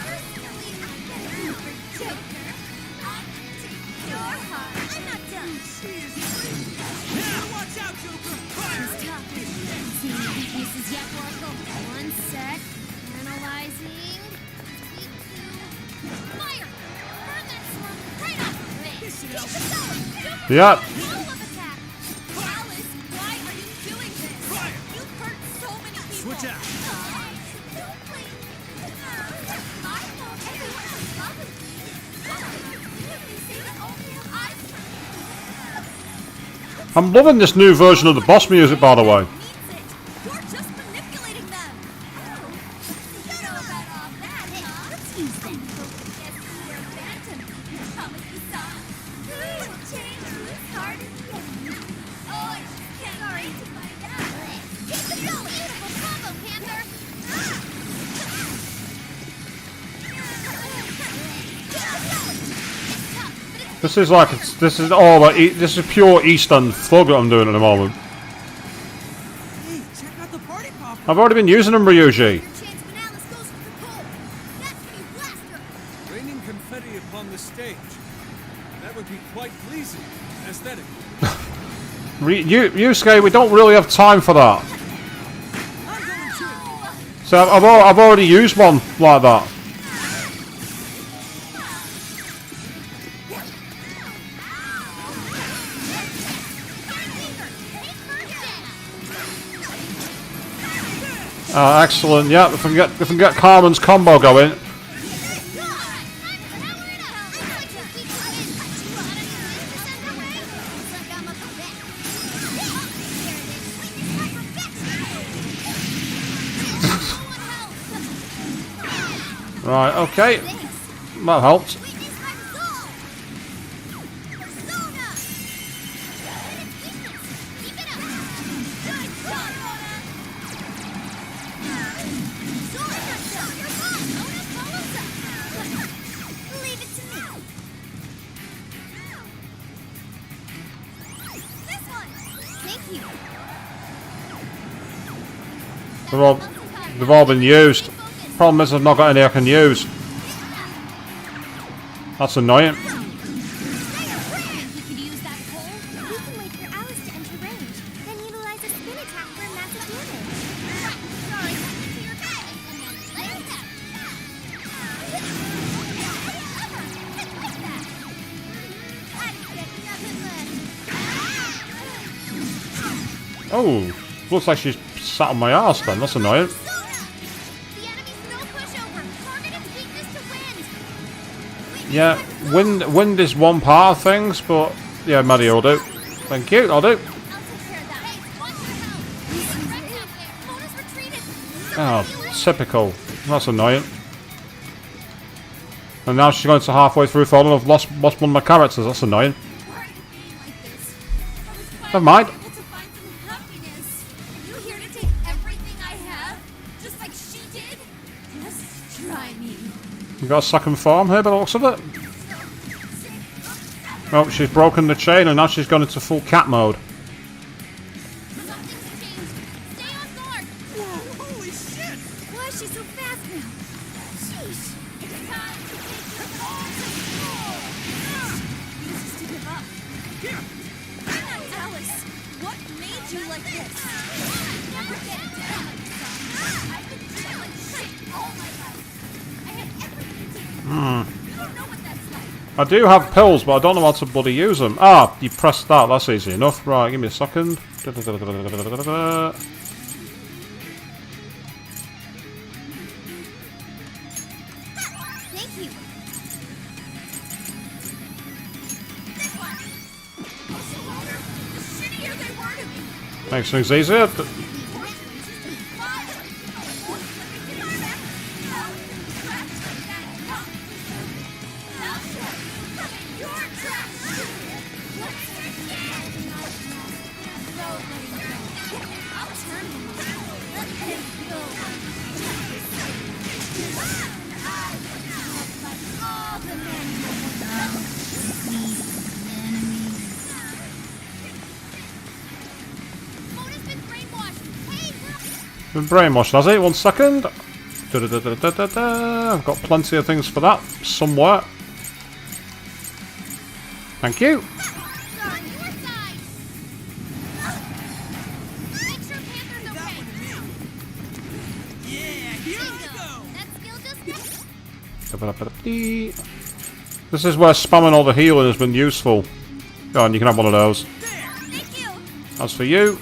personally, I get a feel for Joker. I'll take your heart. I'm not done. Watch out, Joker! Who's talking? Seeing the weaknesses yet, Oracle? One sec. Analyzing. Speak to fire. Burn that slump right off her face. Keep it going. Joker, Yeah. follow-up attack. Alice, why are you doing this? You've hurt so many people. Switch out. Don't blame me. I know everyone is in love with me. You say that only if I I'm loving this new version of the boss music, by the way. means it. You're just manipulating them. Oh, you know about all that, huh? Let's use them. Guess you're Phantom Thieves. Promise you saw. Who will change whose heart is in? Oh, I just can't wait to find out. Keep it going. Beautiful combo, Panther. This is like this is all like this is pure East End thug that I'm doing at the moment. Hey, check out the party popper. I've already been using them, Ryuji. Chance when Alice goes for the cold. That's when you blast her. Raining confetti upon the stage. That would be quite pleasing, aesthetically. Yusuke, we don't really have time for that. So I've already used one like that. Excellent. Yeah, if we can get Carmen's combo going. Right. Okay. That helped. Leave it to me. This one. Thank you. They've all been used. Problem is I've not got any I can use. That's annoying. We can wait for Alice to enter range, then utilize a spin attack for massive damage. Sorry, to your head. Oh, looks like she's sat on my ass then. That's annoying. The enemy's no pushover. Target its weakness to wind. Yeah, wind is one part of things, but yeah, Maddie will do. Thank you, I'll do. I'll take care of that. Hey, watch your help. Bonus retreated. Oh, typical. That's annoying. And now she's going to halfway through falling. I've lost one of my characters. That's annoying. Why are you being like this? I was Never mind. able to find some happiness. Are you here to take everything I have? Just like she did? Just try me. You got a second form here by the looks of it. Oh, she's broken the chain and now she's gone into full cat mode. Something's changed. Stay on guard. Whoa, holy shit! Why is she so fast now? Sheesh. It's time to take your all to school. Uses to give up. Here! Alice, what made you like this? Never get down, son. I've been doing shit all my life. I had everything to do. You don't know what that's like. I do have pills, but I don't know how to bloody use them. Ah, you press that. That's easy enough. Right, give me a second. Thank you. This one. Also louder. The shittier they were to me. Makes things easier. Been brainwashed, has it? 1 second. I've got plenty of things for that somewhere. Thank you. This is where spamming all the healing has been useful. Go on, you can have one of those. As for you,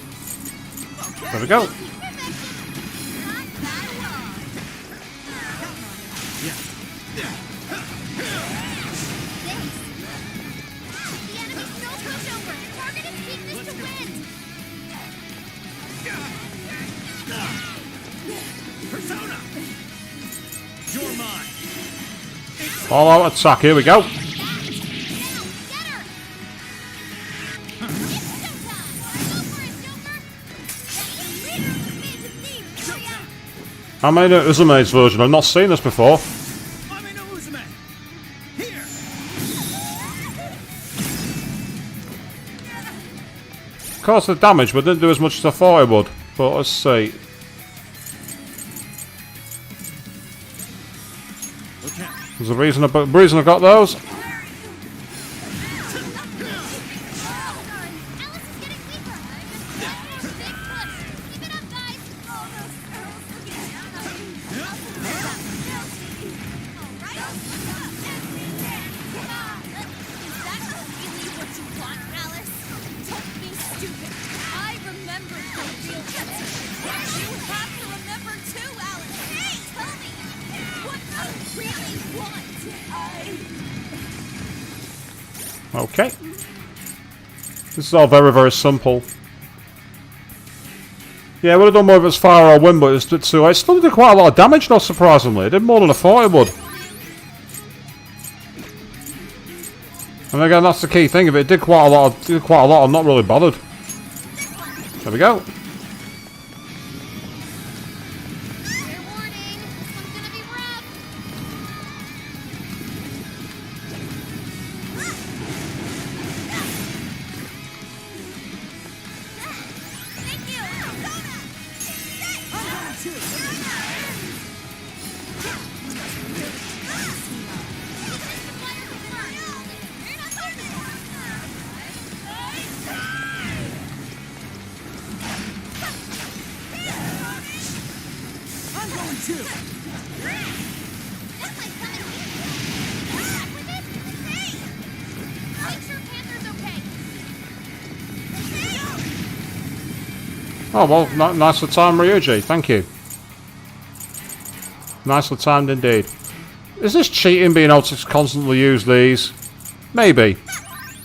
there we go. All out attack, here we go. I made an Uzume's version, I've not seen this before. Caused the damage, but didn't do as much as I thought it would. But let's see. There's a reason I got those. Okay. This is all very, very simple. Yeah, I would have done more if it was fire or wind, but it's too late. It still did quite a lot of damage, not surprisingly. It did more than I thought it would. And again, that's the key thing. If it did quite a lot, I'm not really bothered. There we go. Oh, well, nicely timed, Ryuji. Thank you. Nicely timed indeed. Is this cheating, being able to constantly use these? Maybe.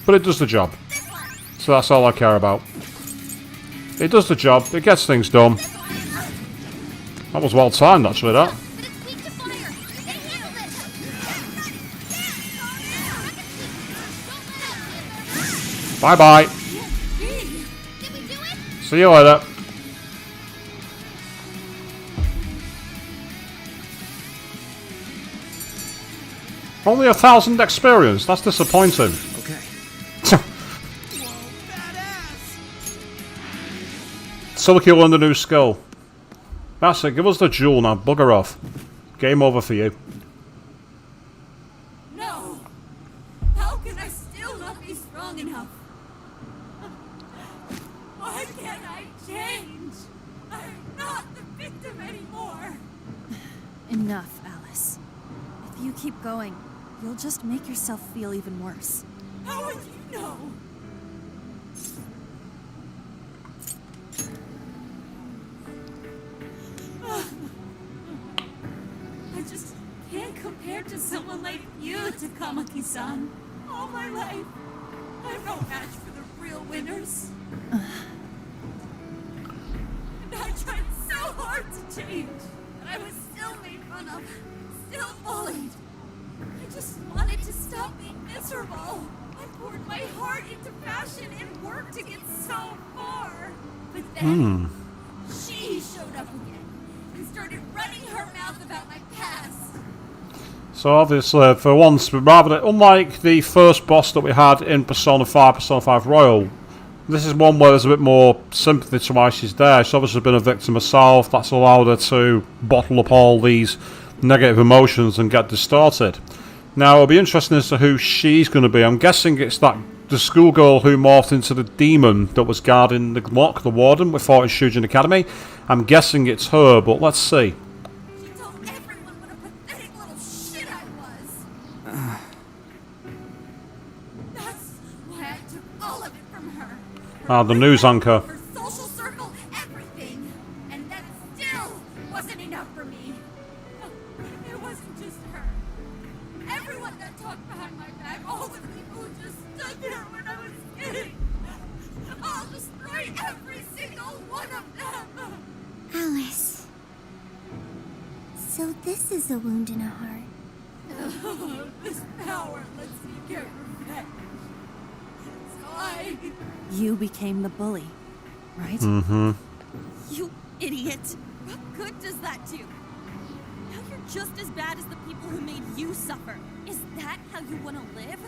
But it does the job. So that's all I care about. It does the job. It gets things done. That was well timed, actually, that. Bye-bye. See you later. Only 1,000 experience. That's disappointing. Okay. Silky learned a new skill. That's it. Give us the jewel now. Bugger off. Game over for you. No! How can I still not be strong enough? Why can't I change? I'm not the victim anymore. Enough, Alice. If you keep going, you'll just make yourself feel even worse. How would you know? I just can't compare to someone like you, Takamaki-san. All my life, I'm no match for the real winners. And I tried so hard to change, but I was still made fun of, still bullied. I just wanted to stop being miserable. I poured my heart into fashion and worked to get so far. But then, she showed up again and started running her mouth about my past. So obviously, for once, rather than, unlike the first boss that we had in Persona 5 Royal, This is one where there's a bit more sympathy to why she's there. She's obviously been a victim herself. That's allowed her to bottle up all these negative emotions and get distorted. Now, it'll be interesting as to who she's going to be. I'm guessing it's the schoolgirl who morphed into the demon that was guarding the lock, the warden, we fought in Shujin Academy. I'm guessing it's her, but let's see. She told everyone what a pathetic little shit I was. That's why I took all of it from her. The news anchor. Her social circle, everything. And that still wasn't enough for me. It wasn't just her. Everyone that talked behind my back, all the people who just stood there when I was kidding. I'll destroy every single one of them. Alice. So this is a wound in a heart. This power lets me get revenge. So You became the bully, right? Mm-hmm. You idiot! What good does that do? Now you're just as bad as the people who made you suffer. Is that how you want to live?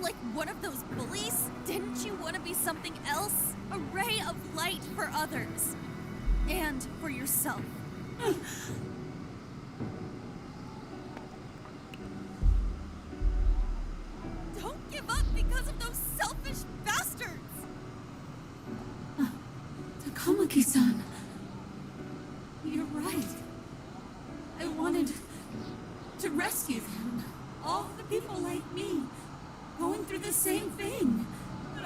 Like one of those bullies? Didn't you want to be something else? A ray of light for others. And for yourself. Don't give up because of those selfish bastards! Takamaki-san. You're right. I wanted to rescue them. All the people like me, going through the same thing. But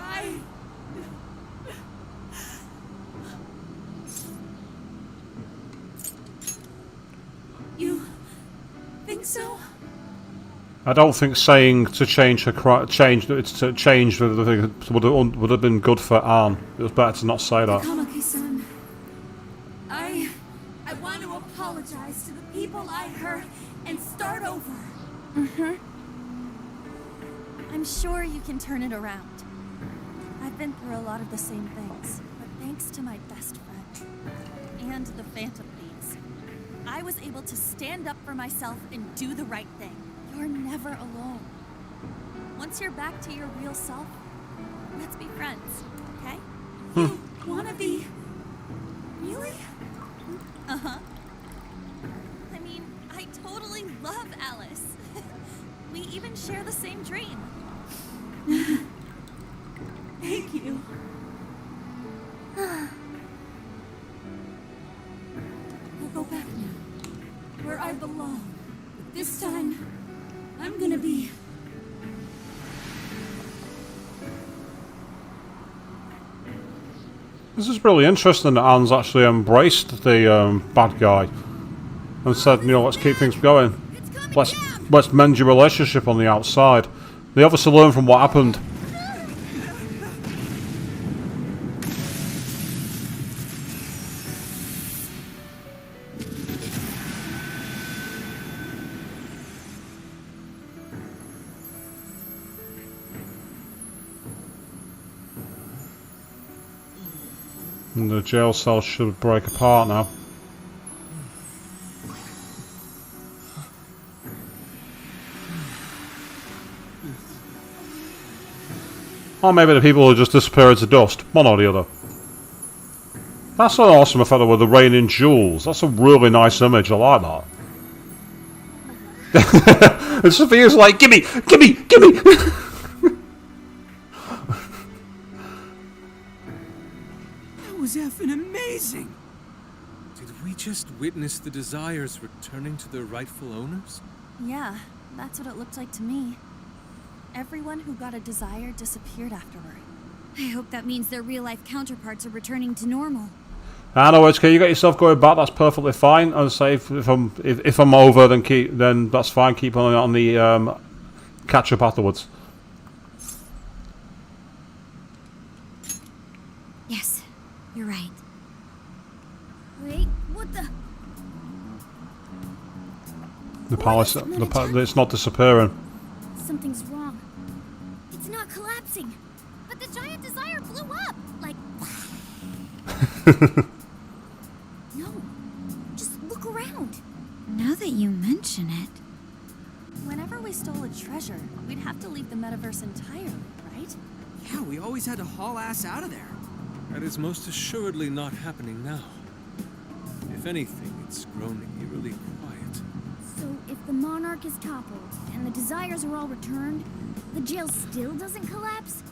You think so? I don't think saying to change her change would have been good for Anne. It was better to not say that. Takamaki-san. I want to apologize to the people I hurt and start over. Mm-hmm. I'm sure you can turn it around. I've been through a lot of the same things, but thanks to my best friend and the Phantom Thieves, I was able to stand up for myself and do the right thing. You're never alone. Once you're back to your real self, let's be friends, okay? You wanna be... Really? Uh-huh. I mean, I totally love Alice. We even share the same dream. Thank you. I'll go back now, where I belong. But this time, I'm gonna be... This is really interesting that Anne's actually embraced the bad guy and said, you know, let's keep things going. Let's mend your relationship on the outside. They obviously learned from what happened. And the jail cell should break apart now. Or maybe the people will just disappear into dust. One or the other. That's an awesome effect with the raining jewels. That's a really nice image. I like that. And Sophia's like, gimme, gimme, gimme! That was effing amazing! Did we just witness the desires returning to their rightful owners? Yeah, that's what it looked like to me. Everyone who got a desire disappeared afterward. I hope that means their real-life counterparts are returning to normal. I know, HK, you get yourself going back, that's perfectly fine. I'd say if I'm over, then that's fine. Keep on the catch up afterwards. Yes, you're right. Wait, what the? The palace, it's not disappearing. Something's wrong. It's not collapsing. But the giant desire blew up. Like... No. Just look around. Now that you mention it... Whenever we stole a treasure, we'd have to leave the metaverse entirely, right? Yeah, we always had to haul ass out of there. That is most assuredly not happening now. If anything, it's grown eerily quiet. So if the Monarch is toppled and the Desires are all returned, the jail still doesn't collapse?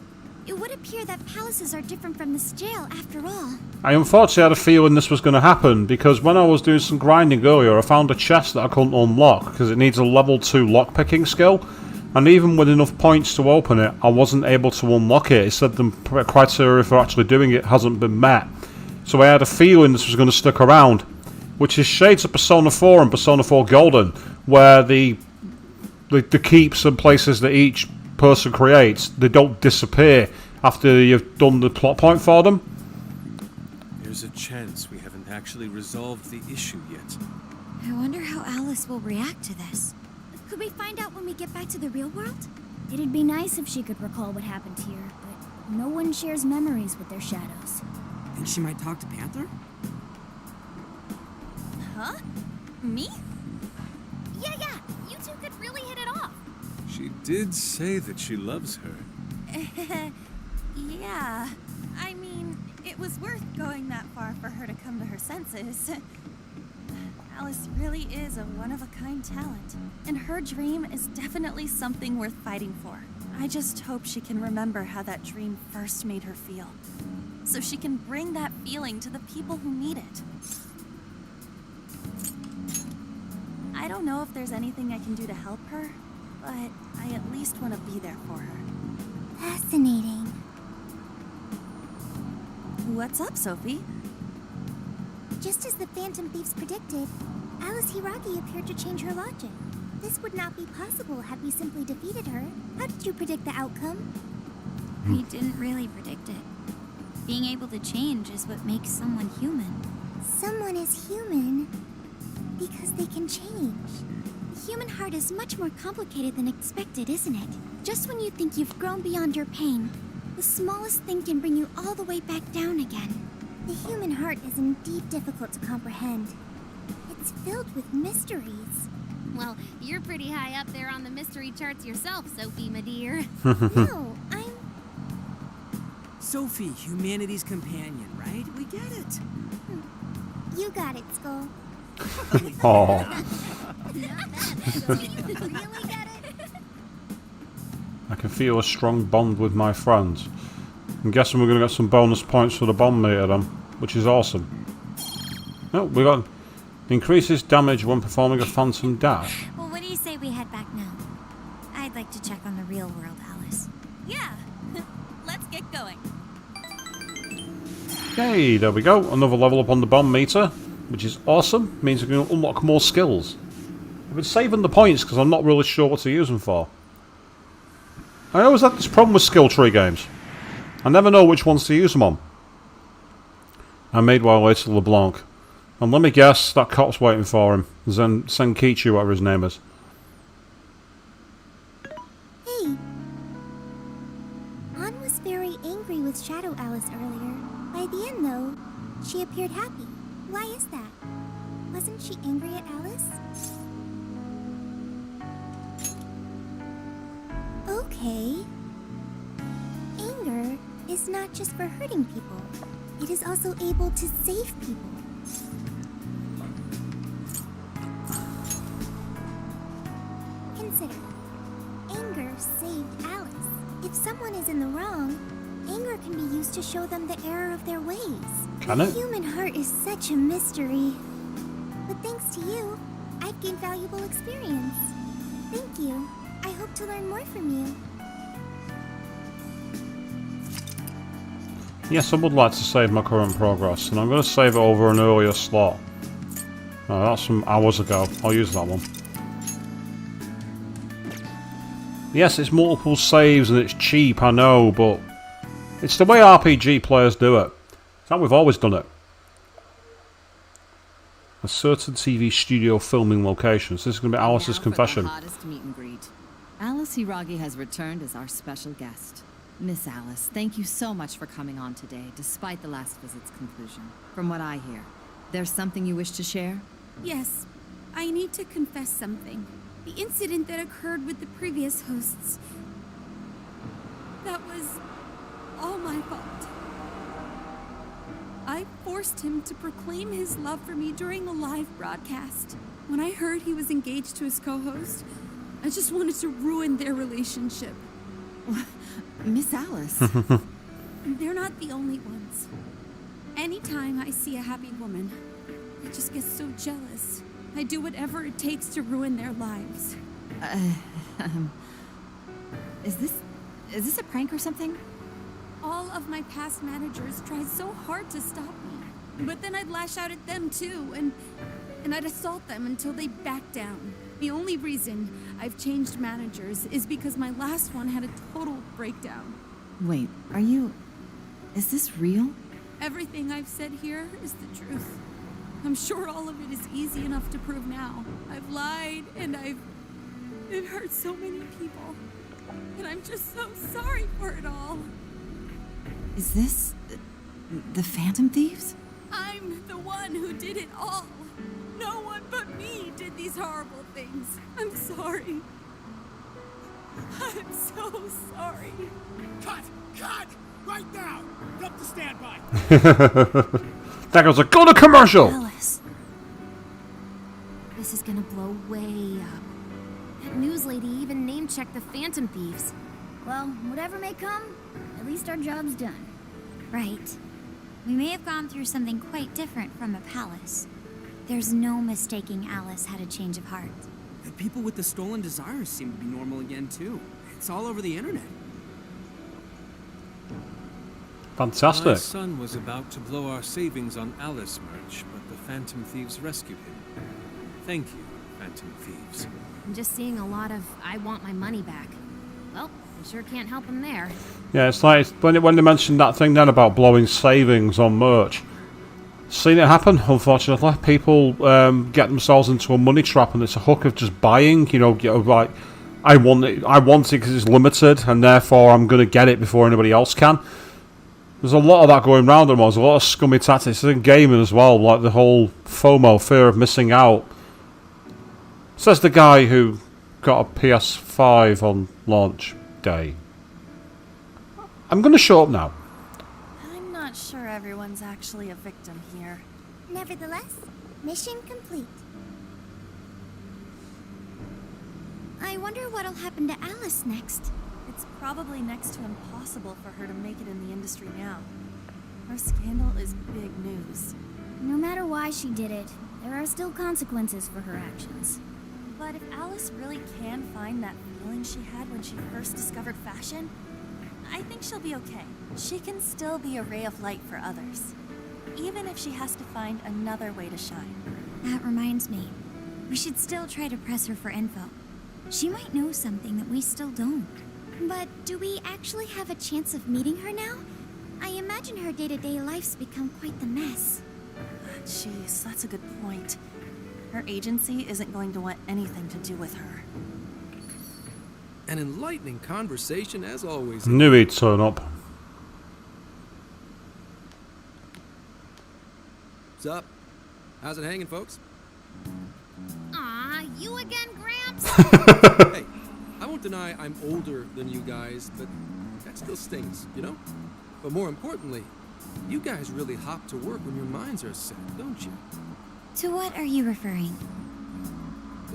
It would appear that palaces are different from this jail after all. I unfortunately had a feeling this was going to happen, because when I was doing some grinding earlier, I found a chest that I couldn't unlock, because it needs a level 2 lockpicking skill, and even with enough points to open it, I wasn't able to unlock it. It said the criteria for actually doing it hasn't been met. So I had a feeling this was going to stick around, which is shades of Persona 4 and Persona 4 Golden, where the keeps and places that each person creates, they don't disappear after you've done the plot point for them. There's a chance we haven't actually resolved the issue yet. I wonder how Alice will react to this. Could we find out when we get back to the real world? It'd be nice if she could recall what happened here, but no one shares memories with their shadows. Think she might talk to Panther? Huh? Me? Yeah, you two could really hit it off. She did say that she loves her. Yeah. I mean, it was worth going that far for her to come to her senses. Alice really is a one-of-a-kind talent, and her dream is definitely something worth fighting for. I just hope she can remember how that dream first made her feel, so she can bring that feeling to the people who need it. I don't know if there's anything I can do to help her, but I at least want to be there for her. Fascinating. What's up, Sophie? Just as the Phantom Thieves predicted, Alice Hiragi appeared to change her logic. This would not be possible had we simply defeated her. How did you predict the outcome? We didn't really predict it. Being able to change is what makes someone human. Someone is human because they can change. The human heart is much more complicated than expected, isn't it? Just when you think you've grown beyond your pain, the smallest thing can bring you all the way back down again. The human heart is indeed difficult to comprehend. It's filled with mysteries. Well, you're pretty high up there on the mystery charts yourself, Sophie, my dear. No, I'm... Sophie, humanity's companion, right? We get it. You got it, Skull. Oh. Do you really get it? I can feel a strong bond with my friends. I'm guessing we're going to get some bonus points for the bomb meter then, which is awesome. Oh, we got increases damage when performing a phantom dash. Well, what do you say we head back now? I'd like to check on the real world, Alice. Yeah, let's get going. Okay, there we go. Another level up on the bomb meter, which is awesome. Means we can unlock more skills. I've been saving the points because I'm not really sure what to use them for. I always had this problem with skill tree games. I never know which ones to use them on. I made my way to LeBlanc. And let me guess, that cop's waiting for him. Senkichi, whatever his name is. Hey. Ann was very angry with Shadow Alice earlier. By the end, though, she appeared happy. Why is that? Wasn't she angry at Alice? Okay. Anger is not just for hurting people. It is also able to save people. Consider. Anger saved Alice. If someone is in the wrong, anger can be used to show them the error of their ways. Can The it? human heart is such a mystery. But thanks to you, I've gained valuable experience. Thank you. I hope to learn more from you. Yes, I would like to save my current progress, and I'm going to save it over an earlier slot. That's from hours ago. I'll use that one. Yes, it's multiple saves and it's cheap, I know, but it's the way RPG players do it. It's how we've always done it. A certain TV studio filming locations. This is going to be Alice's confession. For the hottest meet and greet. Alice Hiragi has returned as our special guest. Miss Alice, thank you so much for coming on today, despite the last visit's conclusion. From what I hear, there's something you wish to share? Yes, I need to confess something. The incident that occurred with the previous hosts. That was all my fault. I forced him to proclaim his love for me during a live broadcast. When I heard he was engaged to his co-host, I just wanted to ruin their relationship. Miss Alice. They're not the only ones. Anytime I see a happy woman, I just get so jealous. I do whatever it takes to ruin their lives. Is this a prank or something? All of my past managers tried so hard to stop me. But then I'd lash out at them too, and I'd assault them until they backed down. The only reason I've changed managers is because my last one had a total breakdown. Wait, is this real? Everything I've said here is the truth. I'm sure all of it is easy enough to prove now. I've lied, and it hurt so many people. And I'm just so sorry for it all. Is this the Phantom Thieves? I'm the one who did it all. No one but me did these horrible things. I'm sorry. I'm so sorry. Cut! Cut! Right now! Up to standby! That goes a go to commercial! Alice. This is gonna blow way up. That news lady even name-checked the Phantom Thieves. Well, whatever may come, at least our job's done. Right. We may have gone through something quite different from a palace. There's no mistaking Alice had a change of heart. The people with the stolen desires seem to be normal again, too. It's all over the internet. Fantastic. My son was about to blow our savings on Alice merch, but the Phantom Thieves rescued him. Thank you, Phantom Thieves. I'm just seeing a lot of I want my money back. Well, I sure can't help him there. Yeah, it's like when they mentioned that thing then about blowing savings on merch. Seen it happen, unfortunately. People get themselves into a money trap, and it's a hook of just buying. Like I want it because it's limited, and therefore I'm going to get it before anybody else can. There's a lot of that going round at the moment. There's a lot of scummy tactics in gaming as well, like the whole FOMO, fear of missing out. Says the guy who got a PS5 on launch day. I'm going to shut up now. I'm not sure everyone's actually a victim here. Nevertheless, mission complete. I wonder what'll happen to Alice next. It's probably next to impossible for her to make it in the industry now. Her scandal is big news. No matter why she did it, there are still consequences for her actions. But if Alice really can find that feeling she had when she first discovered fashion, I think she'll be okay. She can still be a ray of light for others, even if she has to find another way to shine. That reminds me. We should still try to press her for info. She might know something that we still don't. But do we actually have a chance of meeting her now? I imagine her day-to-day life's become quite the mess. Jeez, that's a good point. Her agency isn't going to want anything to do with her. An enlightening conversation as always. Knew he'd turn up. What's up? How's it hanging, folks? Aw, you again, Gramps? Hey, I won't deny I'm older than you guys, but that still stings, you know? But more importantly, you guys really hop to work when your minds are set, don't you? To what are you referring?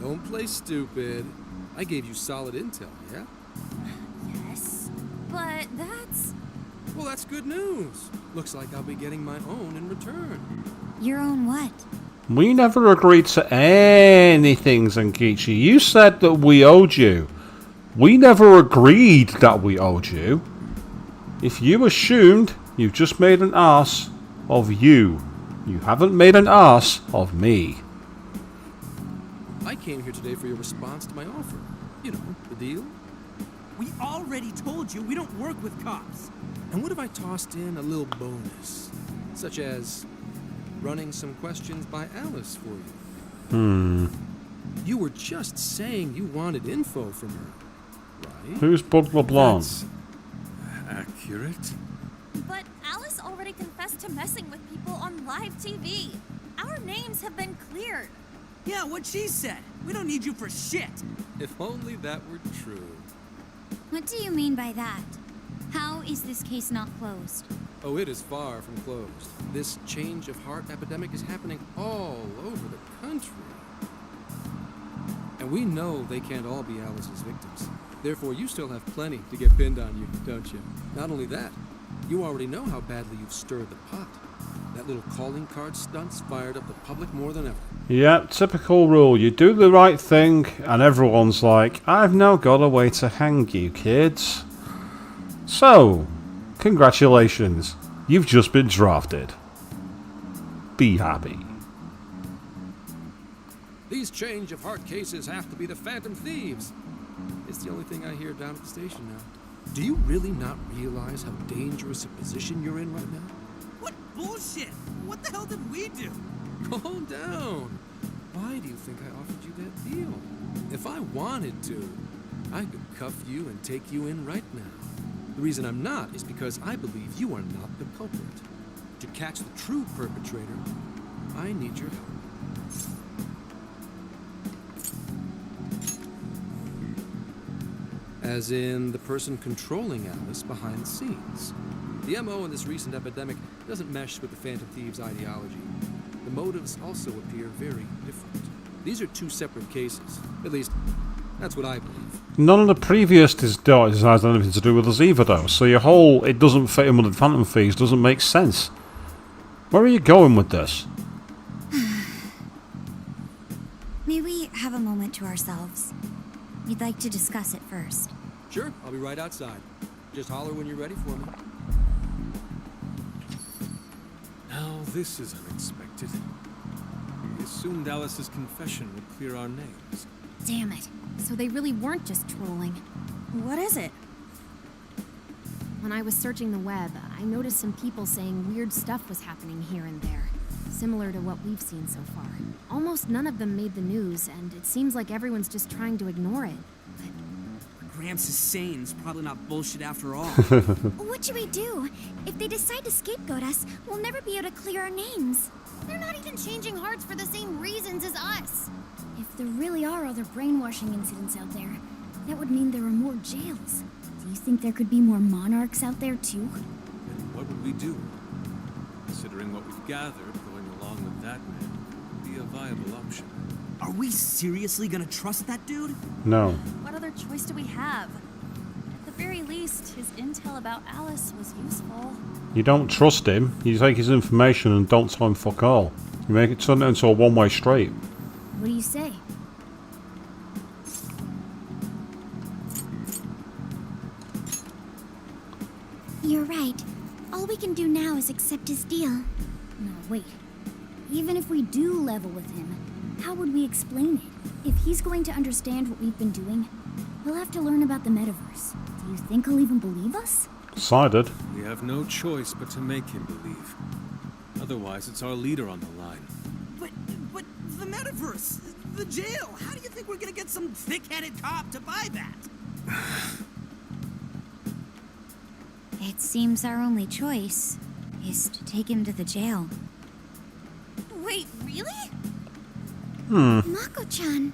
Don't play stupid. I gave you solid intel, yeah? Yes, but that's... Well, that's good news. Looks like I'll be getting my own in return. Your own what? We never agreed to anything, Zankichi. You said that we owed you. We never agreed that we owed you. If you assumed, you've just made an ass of you. You haven't made an ass of me. I came here today for your response to my offer. You know, the deal. We already told you we don't work with cops. And what if I tossed in a little bonus? Such as running some questions by Alice for you. You were just saying you wanted info from her, right? Who's Bug LeBlanc? That's accurate. But Alice already confessed to messing with people on live TV. Our names have been cleared. Yeah, what she said. We don't need you for shit. If only that were true. What do you mean by that? How is this case not closed? Oh, it is far from closed. This change of heart epidemic is happening all over the country. And we know they can't all be Alice's victims. Therefore, you still have plenty to get pinned on you, don't you? Not only that, you already know how badly you've stirred the pot. That little calling card stunt's fired up the public more than ever. Yeah, typical rule. You do the right thing, and everyone's like, I've now got a way to hang you, kids. So, congratulations. You've just been drafted. Be happy. These change of heart cases have to be the Phantom Thieves. It's the only thing I hear down at the station now. Do you really not realize how dangerous a position you're in right now? What bullshit! What the hell did we do? Calm down. Why do you think I offered you that deal? If I wanted to, I could cuff you and take you in right now. The reason I'm not is because I believe you are not the culprit. To catch the true perpetrator, I need your help. As in the person controlling Alice behind the scenes. The MO in this recent epidemic doesn't mesh with the Phantom Thieves' ideology. The motives also appear very different. These are two separate cases. At least, that's what I believe. None of the previous designs had anything to do with us either, though. So your whole, it doesn't fit in with the Phantom Thieves, doesn't make sense. Where are you going with this? May we have a moment to ourselves? We'd like to discuss it first. Sure, I'll be right outside. Just holler when you're ready for me. Now this is unexpected. We assumed Alice's confession would clear our names. Damn it. So they really weren't just trolling. What is it? When I was searching the web, I noticed some people saying weird stuff was happening here and there. Similar to what we've seen so far. Almost none of them made the news, and it seems like everyone's just trying to ignore it. Gramps is sane. It's probably not bullshit after all. What should we do? If they decide to scapegoat us, we'll never be able to clear our names. They're not even changing hearts for the same reasons as us. If there really are other brainwashing incidents out there, that would mean there are more jails. Do you think there could be more monarchs out there too? And what would we do? Considering what we've gathered, going along with that man would be a viable option. Are we seriously gonna trust that dude? No. What other choice do we have? At the very least, his intel about Alice was useful. You don't trust him. You take his information and don't tell him fuck all. You make it turn it into a one-way street. What do you say? You're right. All we can do now is accept his deal. No, wait. Even if we do level with him, how would we explain it? If he's going to understand what we've been doing, he'll have to learn about the metaverse. Do you think he'll even believe us? Decided. We have no choice but to make him believe. Otherwise, it's our leader on the line. But the metaverse, the jail. How do you think we're gonna get some thick-headed cop to buy that? It seems our only choice is to take him to the jail. Wait, really? Mako-chan.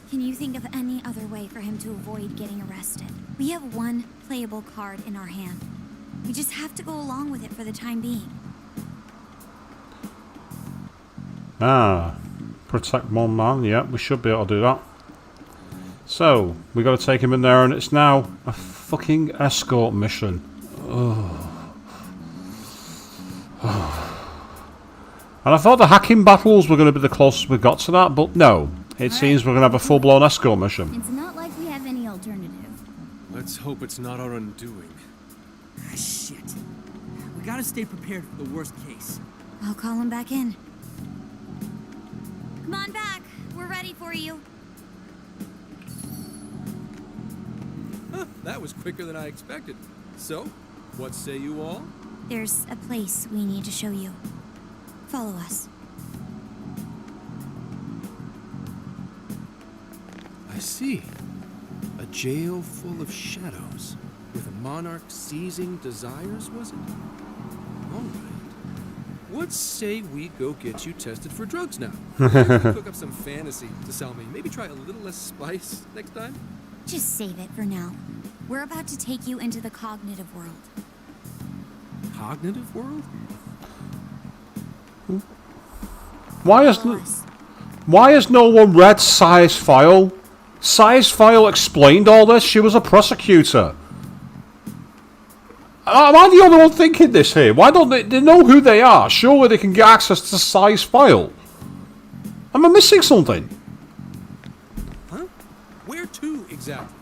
Can you think of any other way for him to avoid getting arrested? We have one playable card in our hand. We just have to go along with it for the time being. Protect one man. Yeah, we should be able to do that. So, we got to take him in there, and it's now a fucking escort mission. And I thought the hacking battles were going to be the closest we got to that, but no. It seems we're going to have a full-blown escort mission. It's not like we have any alternative. Let's hope it's not our undoing. Ah, shit. We gotta stay prepared for the worst case. I'll call him back in. Come on back. We're ready for you. Huh, that was quicker than I expected. So, what say you all? There's a place we need to show you. Follow us. I see. A jail full of shadows. With a monarch seizing desires, was it? All right. What say we go get you tested for drugs now? Cook up some fantasy to sell me. Maybe try a little less spice next time? Just save it for now. We're about to take you into the cognitive world. Cognitive world? Why has no one read Si's file? Si's file explained all this. She was a prosecutor. Am I the only one thinking this here? Why don't they know who they are? Surely they can get access to Si's file. Am I missing something? Huh? Where to exactly?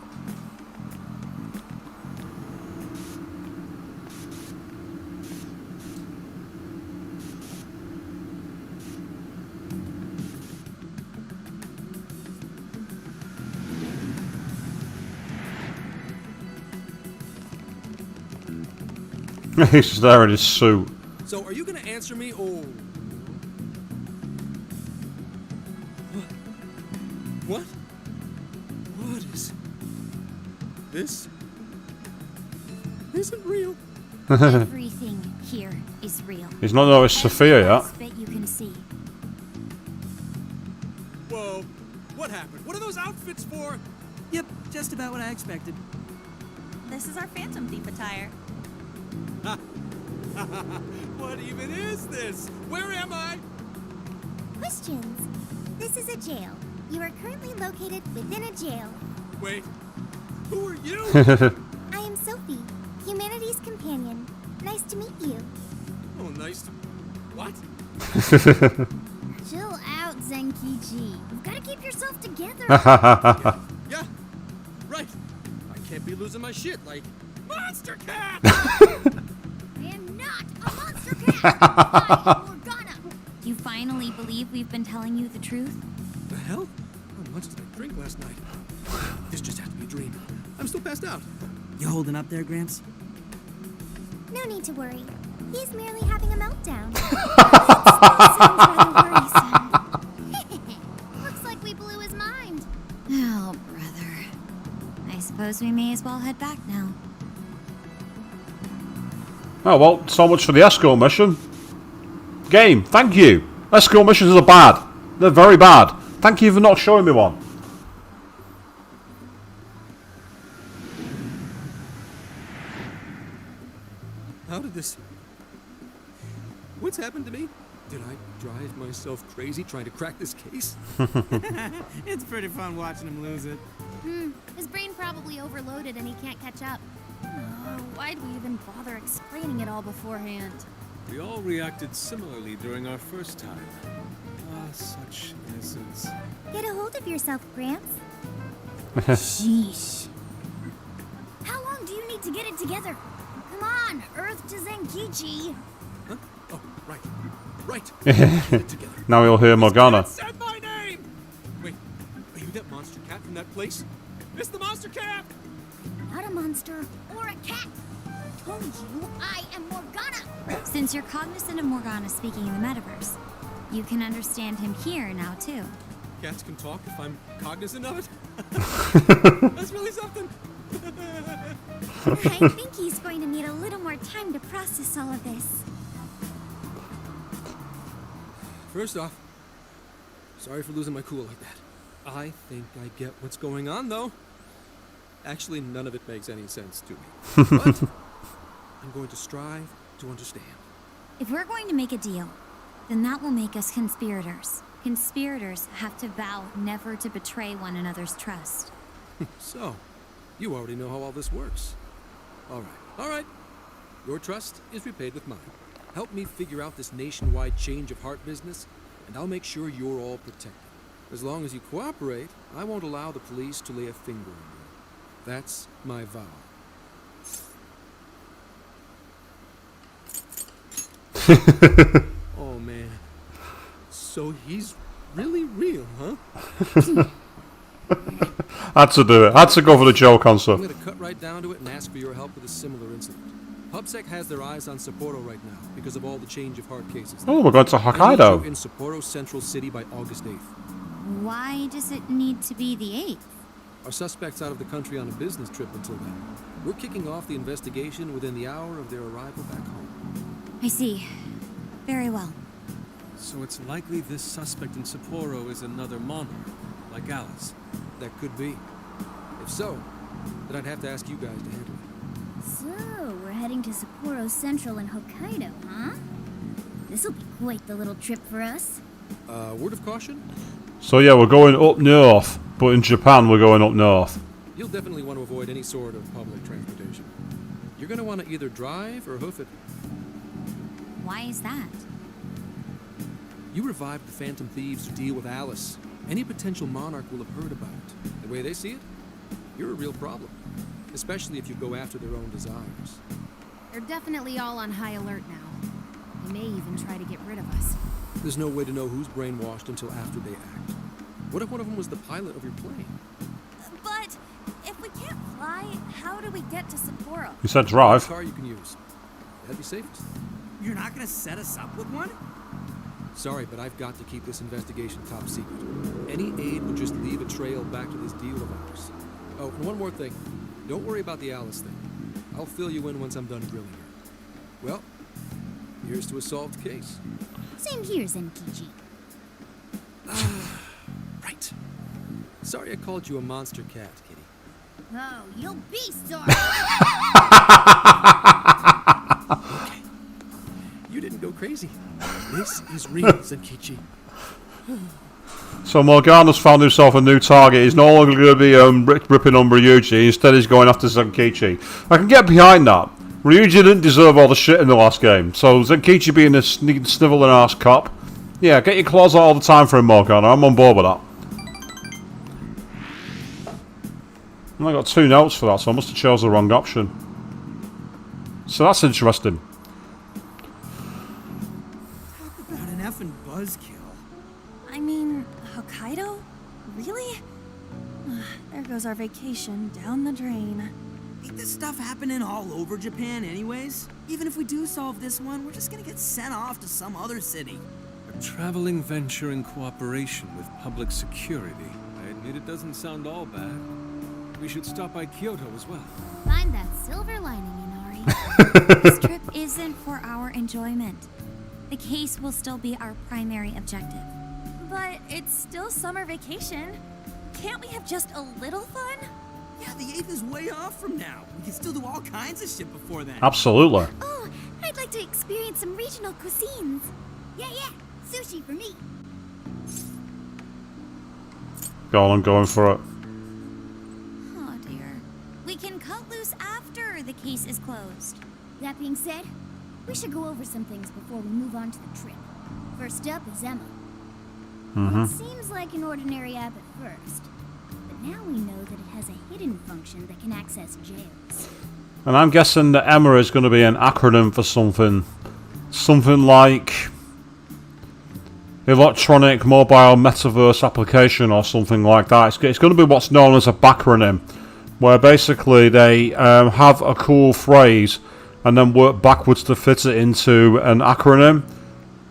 He's there in his suit. So, are you gonna answer me, or... What? What is... This... isn't real. Everything here is real. He's not noticed Sophia yet. That you can see. Whoa. What happened? What are those outfits for? Yep, just about what I expected. This is our Phantom Thief attire. What even is this? Where am I? Questions. This is a jail. You are currently located within a jail. Wait. Who are you? I am Sophie, humanity's companion. Nice to meet you. Oh, nice to... What? Chill out, Zenkichi. You've got to keep yourself together. Yeah, right. I can't be losing my shit like... Monster Cat! I am not a monster cat. I am Morgana. Do you finally believe we've been telling you the truth? The hell? How much did I drink last night? This just had to be a dream. I'm still passed out. You holding up there, Gramps? No need to worry. He's merely having a meltdown. That sounds rather worrisome. Looks like we blew his mind. Oh, brother. I suppose we may as well head back now. Oh well, so much for the escort mission. Game, thank you. Escort missions are bad. They're very bad. Thank you for not showing me one. How did this... What's happened to me? Did I drive myself crazy trying to crack this case? It's pretty fun watching him lose it. His brain probably overloaded and he can't catch up. Why'd we even bother explaining it all beforehand? We all reacted similarly during our first time. Ah, such innocence. Get a hold of yourself, Gramps. Sheesh. How long do you need to get it together? Come on, Earth to Zenkichi. Huh? Oh, right. Right. Get it together. Now we'll hear Morgana. Said my name! Wait, are you that monster cat from that place? It's the monster cat! Not a monster or a cat. Told you I am Morgana. Since you're cognizant of Morgana speaking in the metaverse, you can understand him here now too. Cats can talk if I'm cognizant of it? That's really something. I think he's going to need a little more time to process all of this. First off, sorry for losing my cool like that. I think I get what's going on, though. Actually, none of it makes any sense to me. But I'm going to strive to understand. If we're going to make a deal, then that will make us conspirators. Conspirators have to vow never to betray one another's trust. So, you already know how all this works. All right. Your trust is repaid with mine. Help me figure out this nationwide change of heart business, and I'll make sure you're all protected. As long as you cooperate, I won't allow the police to lay a finger on you. That's my vow. Oh, man. So he's really real, huh? Had to do it. Had to go for the joke answer. I'm going to cut right down to it and ask for your help with a similar incident. PubSec has their eyes on Sapporo right now because of all the change of heart cases. Oh, we're going to Hokkaido. In Sapporo Central City by August 8th. Why does it need to be the 8th? Our suspect's out of the country on a business trip until then. We're kicking off the investigation within the hour of their arrival back home. I see. Very well. So it's likely this suspect in Sapporo is another monarch, like Alice. That could be. If so, then I'd have to ask you guys to handle it. So, we're heading to Sapporo Central in Hokkaido, huh? This'll be quite the little trip for us. Word of caution? So yeah, we're going up north, but in Japan we're going up north. You'll definitely want to avoid any sort of public transportation. You're going to want to either drive or hoof it. Why is that? You revived the Phantom Thieves to deal with Alice. Any potential monarch will have heard about it. The way they see it, you're a real problem. Especially if you go after their own desires. They're definitely all on high alert now. They may even try to get rid of us. There's no way to know who's brainwashed until after they act. What if one of them was the pilot of your plane? But if we can't fly, how do we get to Sapporo? You said drive. Car you can use. That'd be safest. You're not gonna set us up with one? Sorry, but I've got to keep this investigation top secret. Any aid would just leave a trail back to this deal of ours. Oh, and one more thing. Don't worry about the Alice thing. I'll fill you in once I'm done grilling her. Well, here's to a solved case. Same here, Zenkichi. Right. Sorry I called you a monster cat, kitty. Oh, you'll be sorry. Okay. You didn't go crazy. This is real, Zenkichi. So Morgana's found himself a new target. He's no longer going to be ripping on Ryuji. Instead, he's going after Zenkichi. I can get behind that. Ryuji didn't deserve all the shit in the last game. So Zenkichi being a sniveling ass cop. Yeah, get your claws out all the time for him, Morgana. I'm on board with that. I got 2 notes for that, so I must have chose the wrong option. So that's interesting. About an effing buzzkill. I mean, Hokkaido? Really? There goes our vacation down the drain. Ain't this stuff happening all over Japan anyways? Even if we do solve this one, we're just gonna get sent off to some other city. A traveling venture in cooperation with public security. I admit it doesn't sound all bad. We should stop by Kyoto as well. Find that silver lining, Inari. This trip isn't for our enjoyment. The case will still be our primary objective. But it's still summer vacation. Can't we have just a little fun? Yeah, the 8th is way off from now. We can still do all kinds of shit before then. Absolutely. Oh, I'd like to experience some regional cuisines. Yeah, sushi for me. Go on, I'm going for it. Oh dear. We can cut loose after the case is closed. That being said, we should go over some things before we move on to the trip. First up is Emma. It seems like an ordinary app at first, but now we know that it has a hidden function that can access jails. And I'm guessing that Emma is going to be an acronym for something. Something like Electronic Mobile Metaverse Application or something like that. It's going to be what's known as a backronym, where basically they have a cool phrase and then work backwards to fit it into an acronym.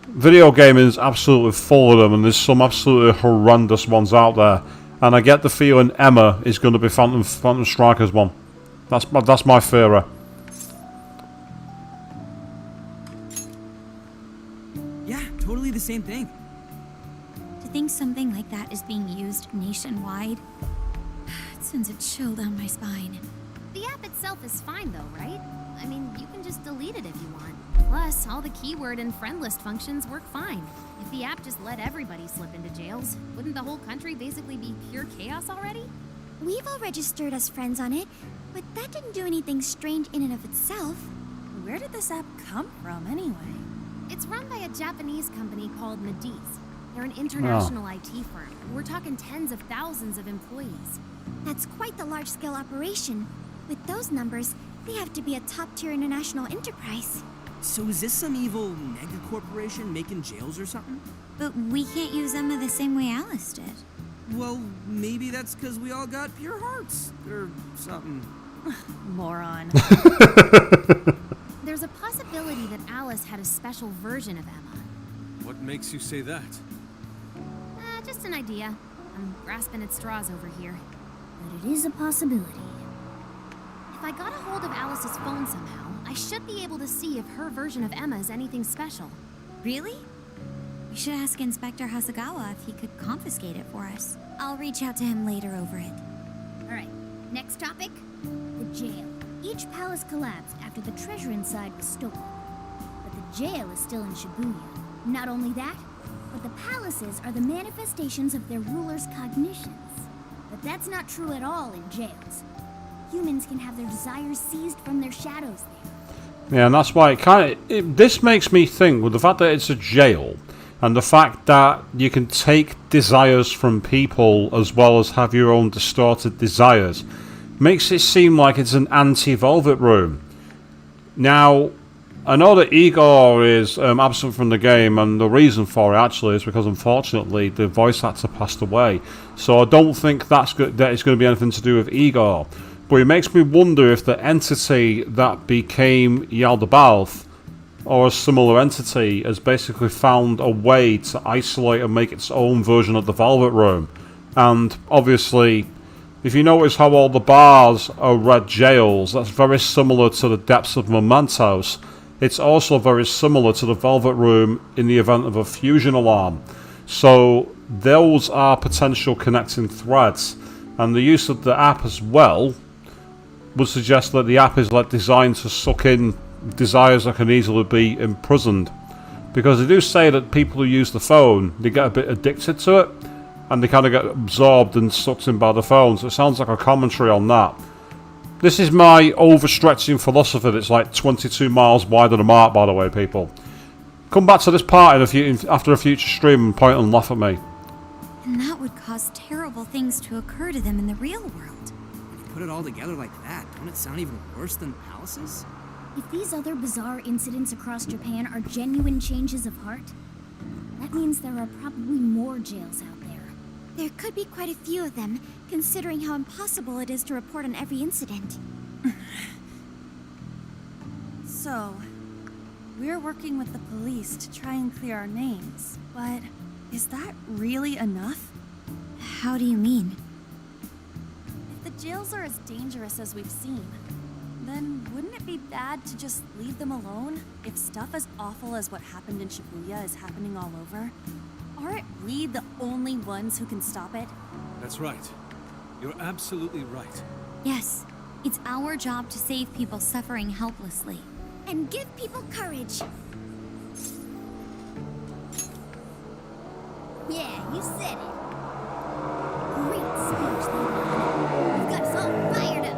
Video gaming is absolutely full of them, and there's some absolutely horrendous ones out there. And I get the feeling Emma is going to be Phantom Strikers one. That's my theory. Yeah, totally the same thing. To think something like that is being used nationwide, it sends a chill down my spine. The app itself is fine though, right? I mean, you can just delete it if you want. Plus, all the keyword and friend list functions work fine. If the app just let everybody slip into jails, wouldn't the whole country basically be pure chaos already? We've all registered as friends on it, but that didn't do anything strange in and of itself. Where did this app come from anyway? It's run by a Japanese company called Medice. They're an international IT firm. We're talking tens of thousands of employees. That's quite the large-scale operation. With those numbers, they have to be a top-tier international enterprise. So is this some evil mega corporation making jails or something? But we can't use Emma the same way Alice did. Well, maybe that's because we all got pure hearts or something. Moron. There's a possibility that Alice had a special version of Emma. What makes you say that? Just an idea. I'm grasping at straws over here. But it is a possibility. If I got a hold of Alice's phone somehow, I should be able to see if her version of Emma is anything special. Really? You should ask Inspector Hasagawa if he could confiscate it for us. I'll reach out to him later over it. Alright, Next topic, the jail. Each palace collapsed after the treasure inside was stolen. But the jail is still in Shibuya. Not only that, but the palaces are the manifestations of their rulers' cognitions. But that's not true at all in jails. Humans can have their desires seized from their shadows there. Yeah, and that's why this makes me think, with the fact that it's a jail, and the fact that you can take desires from people as well as have your own distorted desires, makes it seem like it's an anti-Velvet Room. Now, I know that Igor is absent from the game, and the reason for it actually is because unfortunately the voice actor passed away. So I don't think that it's going to be anything to do with Igor. But it makes me wonder if the entity that became Yaldabaoth, or a similar entity, has basically found a way to isolate and make its own version of the Velvet Room. And obviously, if you notice how all the bars are red jails, that's very similar to the depths of Mementos. It's also very similar to the Velvet Room in the event of a fusion alarm. So those are potential connecting threads. And the use of the app as well would suggest that the app is like designed to suck in desires that can easily be imprisoned. Because they do say that people who use the phone, they get a bit addicted to it, and they kind of get absorbed and sucked in by the phone. So it sounds like a commentary on that. This is my overstretching philosophy that's like 22 miles wide of the mark, by the way, people. Come back to this part after a future stream and point and laugh at me. And that would cause terrible things to occur to them in the real world. If you put it all together like that, don't it sound even worse than palaces? If these other bizarre incidents across Japan are genuine changes of heart, that means there are probably more jails out there. There could be quite a few of them, considering how impossible it is to report on every incident. So, we're working with the police to try and clear our names, but is that really enough? How do you mean? If the jails are as dangerous as we've seen, then wouldn't it be bad to just leave them alone if stuff as awful as what happened in Shibuya is happening all over? Aren't we the only ones who can stop it? That's right. You're absolutely right. Yes, it's our job to save people suffering helplessly. And give people courage. Yeah, you said it. Great speech, Leon. You've got us all fired up.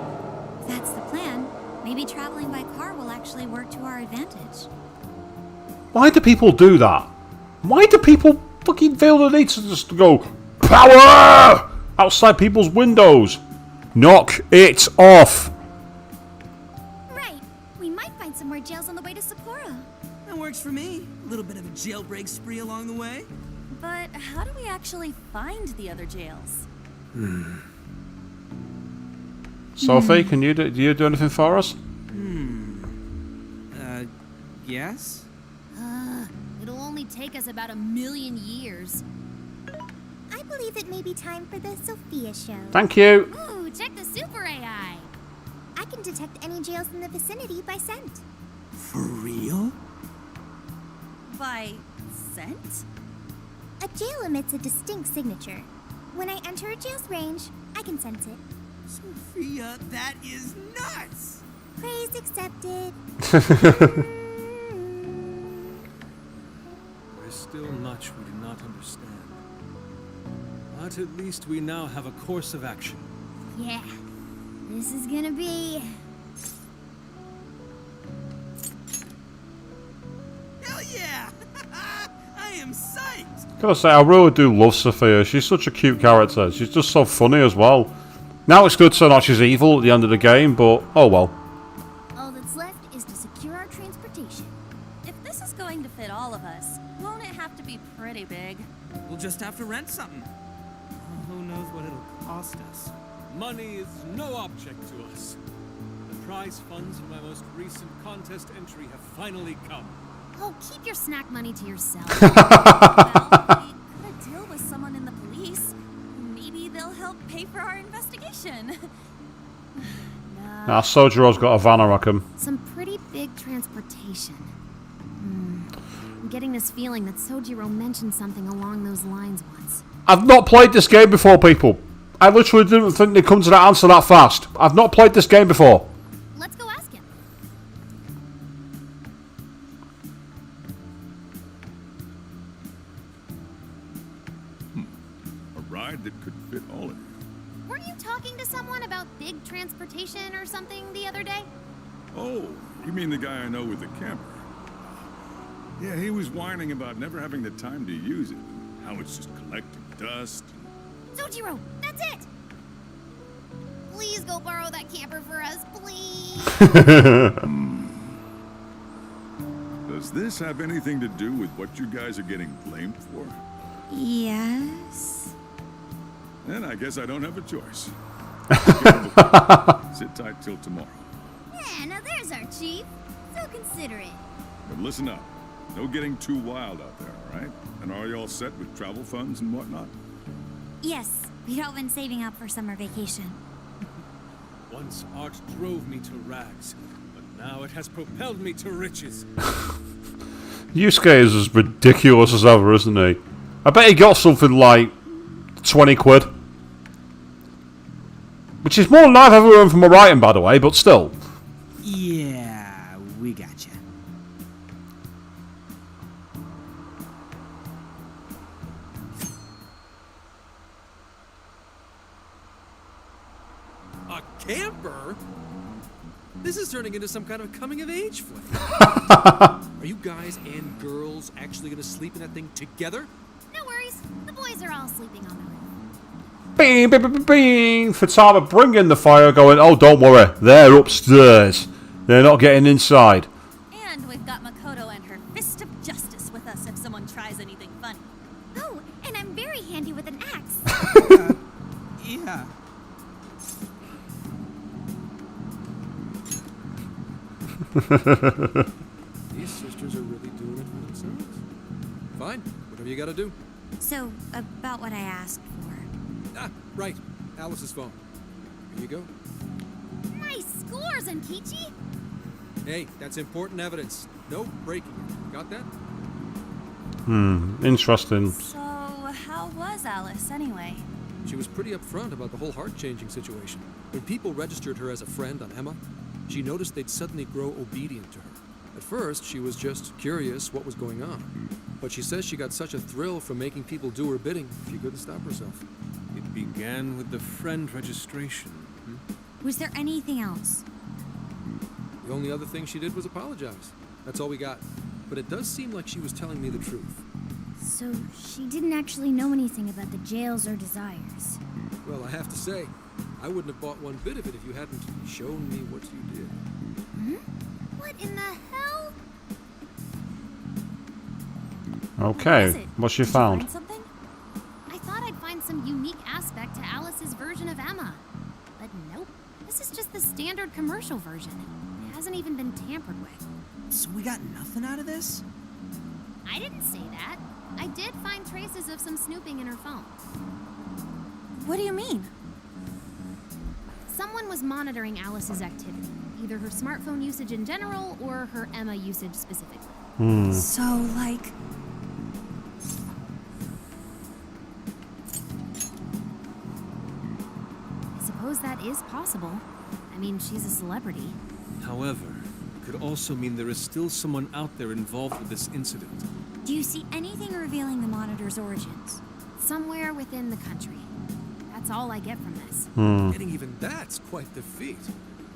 If that's the plan, maybe traveling by car will actually work to our advantage. Why do people do that? Why do people fucking feel the need to just go power outside people's windows? Knock it off. Right. We might find some more jails on the way to Sapporo. That works for me. A little bit of a jailbreak spree along the way. But how do we actually find the other jails? Sophie, can you do anything for us? Yes? It'll only take us about 1,000,000 years. I believe it may be time for the Sophia show. Thank you. Ooh, check the super AI. I can detect any jails in the vicinity by scent. For real? By scent? A jail emits a distinct signature. When I enter a jail's range, I can sense it. Sophia, that is nuts! Praise accepted. There's still much we do not understand. But at least we now have a course of action. Yeah, this is gonna be... Hell yeah! I am psyched! Gotta say, I really do love Sophia. She's such a cute character. She's just so funny as well. Now it's good to know she's evil at the end of the game, but oh well. All that's left is to secure our transportation. If this is going to fit all of us, won't it have to be pretty big? We'll just have to rent something. Who knows what it'll cost us? Money is no object to us. The prize funds for my most recent contest entry have finally come. Oh, keep your snack money to yourself. Well, we could deal with someone in the police. Maybe they'll help pay for our investigation. Now Sojiro's got a van, I reckon. Some pretty big transportation. I'm getting this feeling that Sojiro mentioned something along those lines once. I've not played this game before, people. I literally didn't think they'd come to that answer that fast. I've not played this game before. Let's go ask him. A ride that could fit all of you. Weren't you talking to someone about big transportation or something the other day? Oh, you mean the guy I know with the camper? Yeah, he was whining about never having the time to use it. How it's just collecting dust. Sojiro, that's it! Please go borrow that camper for us, please! Does this have anything to do with what you guys are getting blamed for? Yes. Then I guess I don't have a choice. Sit tight till tomorrow. Yeah, now there's our chief. So considerate. But listen up. No getting too wild out there, all right? And are you all set with travel funds and whatnot? Yes, we'd all been saving up for summer vacation. Once art drove me to rags, but now it has propelled me to riches. Yusuke is as ridiculous as ever, isn't he? I bet he got something like 20 quid. Which is more than I've ever earned from my writing, by the way, but still. Yeah, we gotcha. A camper? This is turning into some kind of coming-of-age flick. Are you guys and girls actually gonna sleep in that thing together? No worries, the boys are all sleeping on the roof. Bing, bing, bing, bing. Futaba bringing the fire, going, oh, don't worry, they're upstairs. They're not getting inside. And we've got Makoto and her fist of justice with us if someone tries anything funny. Oh, and I'm very handy with an axe. Yeah. These sisters are really doing it for themselves. Fine, whatever you gotta do. So, about what I asked for. Ah, right. Alice's phone. Here you go. Nice scores, Ankichi! Hey, that's important evidence. No breaking it. Got that? Interesting. So, how was Alice anyway? She was pretty upfront about the whole heart-changing situation. When people registered her as a friend on Emma, she noticed they'd suddenly grow obedient to her. At first, she was just curious what was going on. But she says she got such a thrill from making people do her bidding, she couldn't stop herself. It began with the friend registration. Was there anything else? The only other thing she did was apologize. That's all we got. But it does seem like she was telling me the truth. So, she didn't actually know anything about the jails or desires. Well, I have to say, I wouldn't have bought one bit of it if you hadn't shown me what you did. What in the hell? Okay, what's you found? Find something? I thought I'd find some unique aspect to Alice's version of Emma. But nope, this is just the standard commercial version. It hasn't even been tampered with. So we got nothing out of this? I didn't say that. I did find traces of some snooping in her phone. What do you mean? Someone was monitoring Alice's activity, either her smartphone usage in general or her Emma usage specifically. So, like... I suppose that is possible. I mean, she's a celebrity. However, it could also mean there is still someone out there involved with this incident. Do you see anything revealing the monitor's origins? Somewhere within the country. That's all I get from this. Getting even that's quite the feat.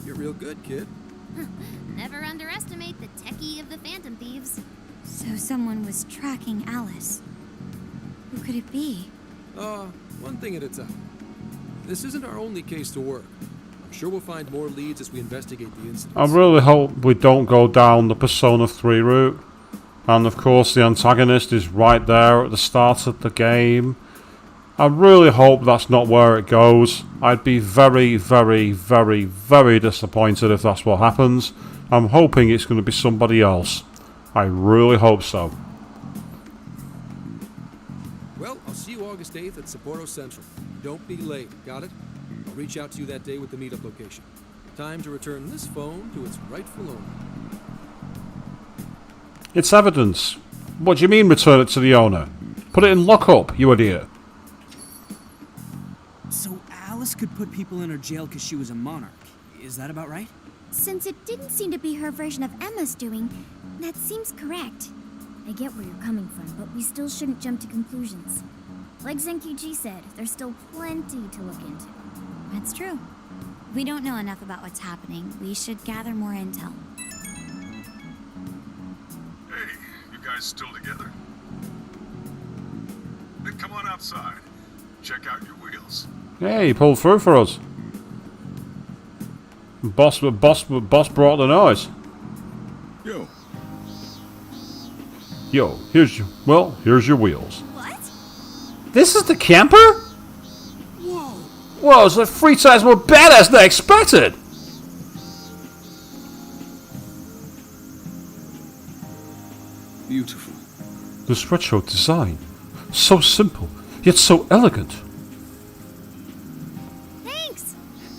You're real good, kid. Never underestimate the techie of the Phantom Thieves. So someone was tracking Alice. Who could it be? One thing at a time. This isn't our only case to work. I'm sure we'll find more leads as we investigate the incident. I really hope we don't go down the Persona 3 route. And of course the antagonist is right there at the start of the game. I really hope that's not where it goes. I'd be very, very, very, very disappointed if that's what happens. I'm hoping it's going to be somebody else. I really hope so. Well, I'll see you August 8th at Sapporo Central. Don't be late, got it? I'll reach out to you that day with the meetup location. Time to return this phone to its rightful owner. It's evidence. What do you mean return it to the owner? Put it in lockup, you idiot. So Alice could put people in her jail because she was a monarch. Is that about right? Since it didn't seem to be her version of Emma's doing, that seems correct. I get where you're coming from, but we still shouldn't jump to conclusions. Like Zenki-ji said, there's still plenty to look into. That's true. We don't know enough about what's happening. We should gather more intel. Hey, you guys still together? Then come on outside. Check out your wheels. Hey, he pulled through for us. Boss brought the noise. Yo. Yo, here's your wheels. What? This is the camper? Whoa! Whoa, it's like 3 times more badass than I expected! Beautiful. This retro design. So simple, yet so elegant. Thanks!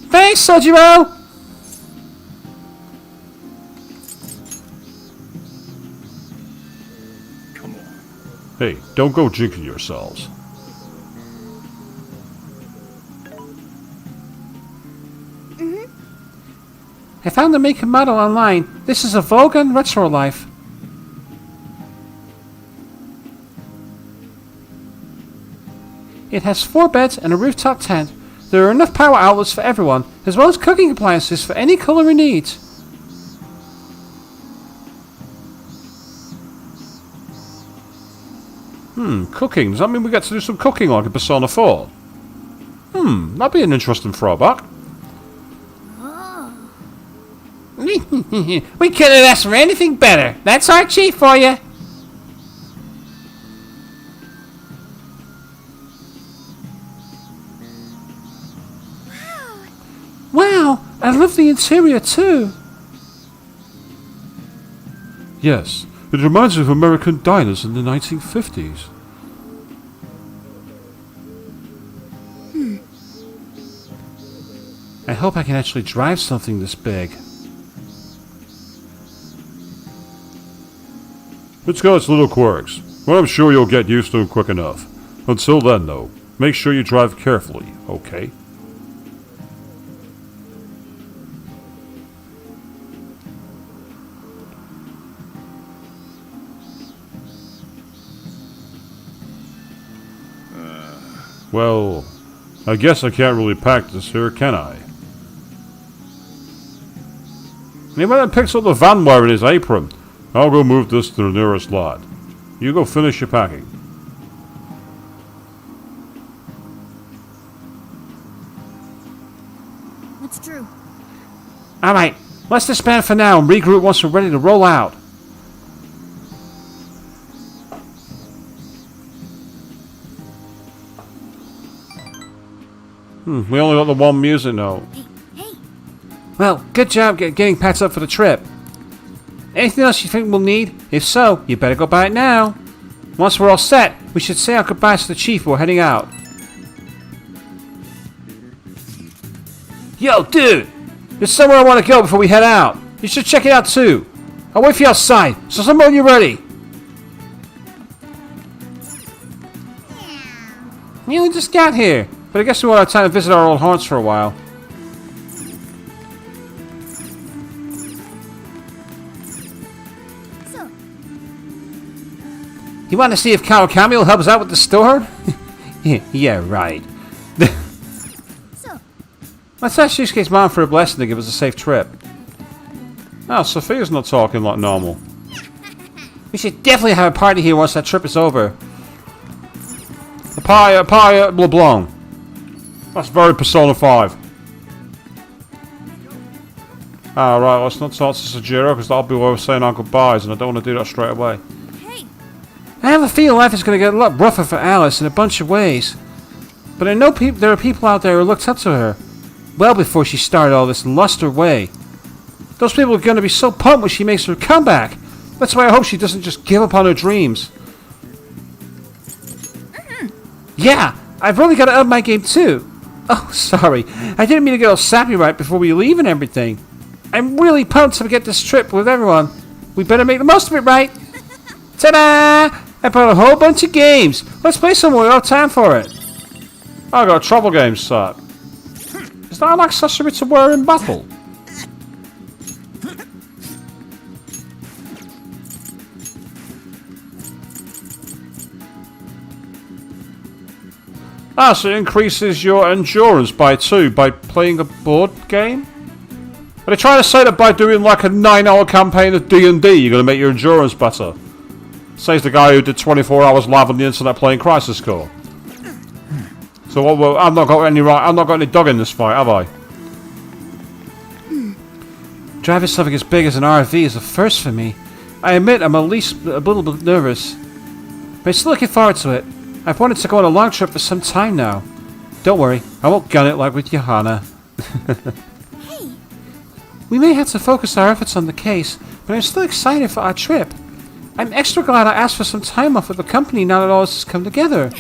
Thanks, Sojiro! Come on. Hey, don't go jinxing yourselves. I found the make and model online. This is a Vogan Retro Life. It has 4 beds and a rooftop tent. There are enough power outlets for everyone, as well as cooking appliances for any culinary needs. Cooking. Does that mean we get to do some cooking like in Persona 4? That'd be an interesting throwback. We couldn't have asked for anything better. That's our chief for you. Wow, I love the interior too. Yes, it reminds me of American diners in the 1950s. I hope I can actually drive something this big. It's got its little quirks, but I'm sure you'll get used to them quick enough. Until then, though, make sure you drive carefully, okay? Well, I guess I can't really pack this here, can I? He went and picks up the vanware in his apron. I'll go move this to the nearest lot. You go finish your packing. It's true. Alright, let's disband for now and regroup once we're ready to roll out. We only got the one music note. Hey, Well, good job getting packed up for the trip. Anything else you think we'll need? If so, you better go buy it now. Once we're all set, we should say our goodbyes to the chief before heading out. Yo, dude! There's somewhere I want to go before we head out. You should check it out too. I'll wait for you outside, so somewhere when you're ready. We only just got here, but I guess we want to time to visit our old haunts for a while. so, You want to see if Kawakami will help us out with the store? Yeah, right. so, Let's ask Shusuke's mom for a blessing to give us a safe trip. Ah, Sophia's not talking like normal. We should definitely have a party here once that trip is over. A pie, LeBlanc. That's very Persona 5. Alright, let's not talk to Sojiro because that'll be where we're saying our goodbyes and I don't want to do that straight away. Hey, I have a feeling life is going to get a lot rougher for Alice in a bunch of ways. But I know there are people out there who looked up to her well before she started all this and lost her way. Those people are going to be so pumped when she makes her comeback. That's why I hope she doesn't just give up on her dreams. Yeah, I've really got to up my game too. Oh, sorry. I didn't mean to get all sappy right before we leave and everything. I'm really pumped to get this trip with everyone. We better make the most of it, right? Ta-da! I brought a whole bunch of games. Let's play some more. We have time for it. I got a travel game set. Is that an accessory to wear in battle? Ah, so it increases your endurance by 2 by playing a board game? Are they trying to say that by doing like a 9-hour campaign of D&D, you're going to make your endurance better? Says the guy who did 24 hours live on the internet playing Crisis Core. So well, I've not got any dog in this fight, have I? Driving something as big as an RV is a first for me. I admit I'm at least a little bit nervous. But I'm still looking forward to it. I've wanted to go on a long trip for some time now. Don't worry, I won't gun it like with Johanna. Hey! We may have to focus our efforts on the case, but I'm still excited for our trip. I'm extra glad I asked for some time off with the company now that all this has come together.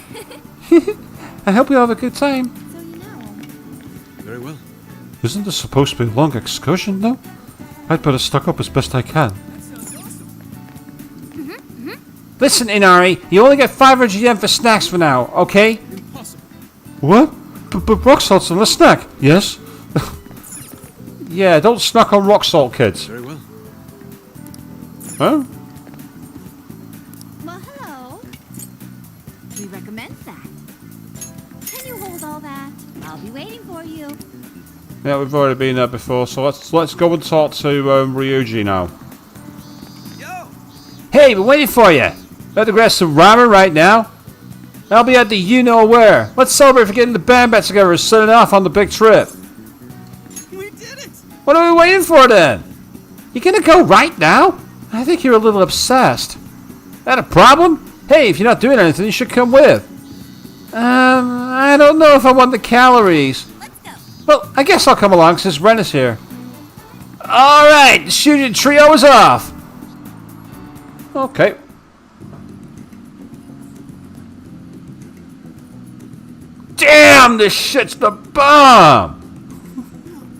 I hope we all have a good time. So you know. Very well. Isn't this supposed to be a long excursion, though? I'd better stock up as best I can. Listen, Inari, you only get 500 yen for snacks for now, okay? Impossible. What? But rock salt's on a snack, yes? Yeah, don't snack on rock salt, kids. Very well. Huh? Well, hello. We recommend that. Can you hold all that? I'll be waiting for you. Yeah, we've already been there before, so let's go and talk to Ryuji now. Yo! Hey, we're waiting for you. Better grab some ramen right now. I'll be at the you-know-where. Let's celebrate for getting the band back together and setting off on the big trip. We did it! What are we waiting for then? You gonna go right now? I think you're a little obsessed. That a problem? Hey, if you're not doing anything, you should come with. I don't know if I want the calories. Let's go. Well, I guess I'll come along since Ren is here. Alright, the shooting trio is off. Okay. Damn, this shit's the bomb!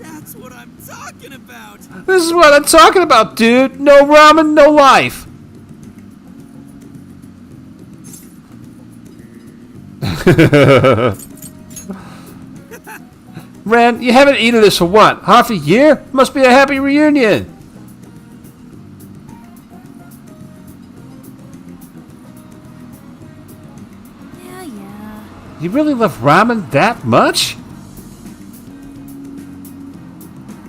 That's what I'm talking about! This is what I'm talking about, dude. No ramen, no life. Ren, you haven't eaten this for what? Half a year? Must be a happy reunion. Yeah. You really love ramen that much?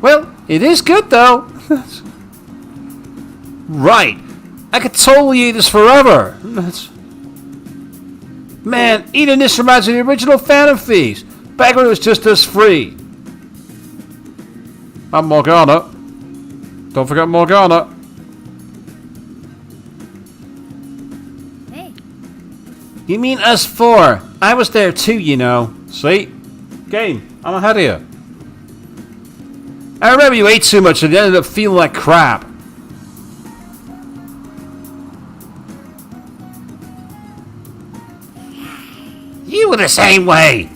Well, it is good though. Right. I could totally eat this forever. Man, eating this reminds me of the original Phantom Thieves. Back when it was just us free. And Morgana. Don't forget Morgana. Hey. You mean us four? I was there too, you know. See? Game. I'm ahead of you. I remember you ate too much and you ended up feeling like crap. You were the same way.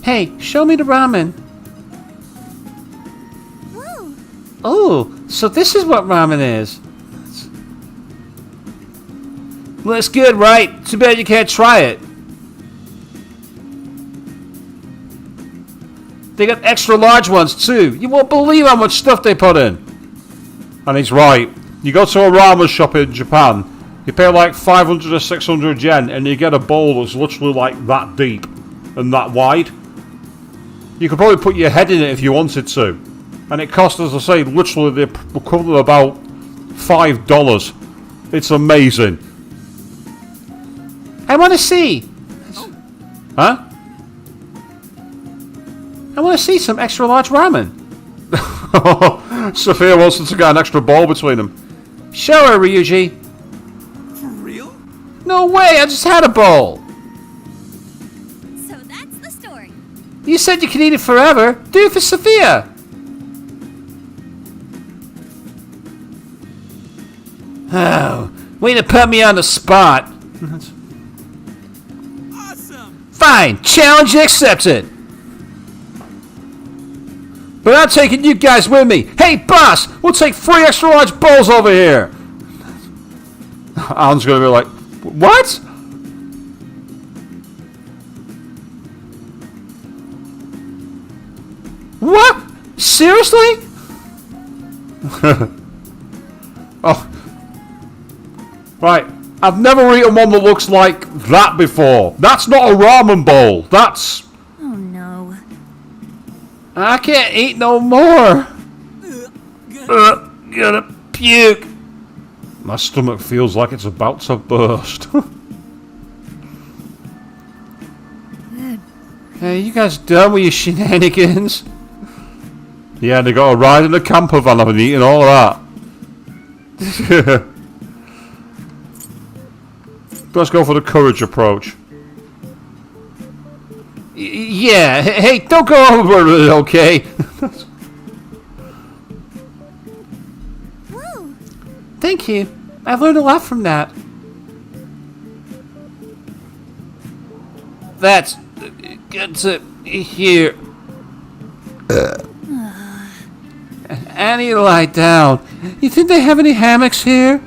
Hey, show me the ramen. Whoa. Oh, so this is what ramen is. Looks good, right? Too bad you can't try it. They got extra large ones too. You won't believe how much stuff they put in. And he's right. You go to a ramen shop in Japan, you pay like 500 or 600 yen, and you get a bowl that's literally like that deep and that wide. You could probably put your head in it if you wanted to. And it costs, as I say, literally the equivalent of about $5. It's amazing. I want to see. Huh? I want to see some extra large ramen. Sophia wants to get an extra bowl between them. Show her, Ryuji. For real? No way, I just had a bowl. So that's the story. You said you could eat it forever. Do it for Sophia. Oh, way to put me on the spot. Awesome! Fine, challenge accepted. But I'm taking you guys with me. Hey, boss, we'll take 3 extra large bowls over here. Alan's gonna be like, what? What? Seriously? Oh. Right. I've never eaten one that looks like that before. That's not a ramen bowl. That's... Oh no. I can't eat no more. Gonna puke. My stomach feels like it's about to burst. Hey, you guys done with your shenanigans? Yeah, they got a ride in a camper van. I've been eating all of that. Let's go for the courage approach. Yeah, hey, don't go over it, okay? Whoa! Thank you. I've learned a lot from that. That's good to hear. I need to lie down. You think they have any hammocks here?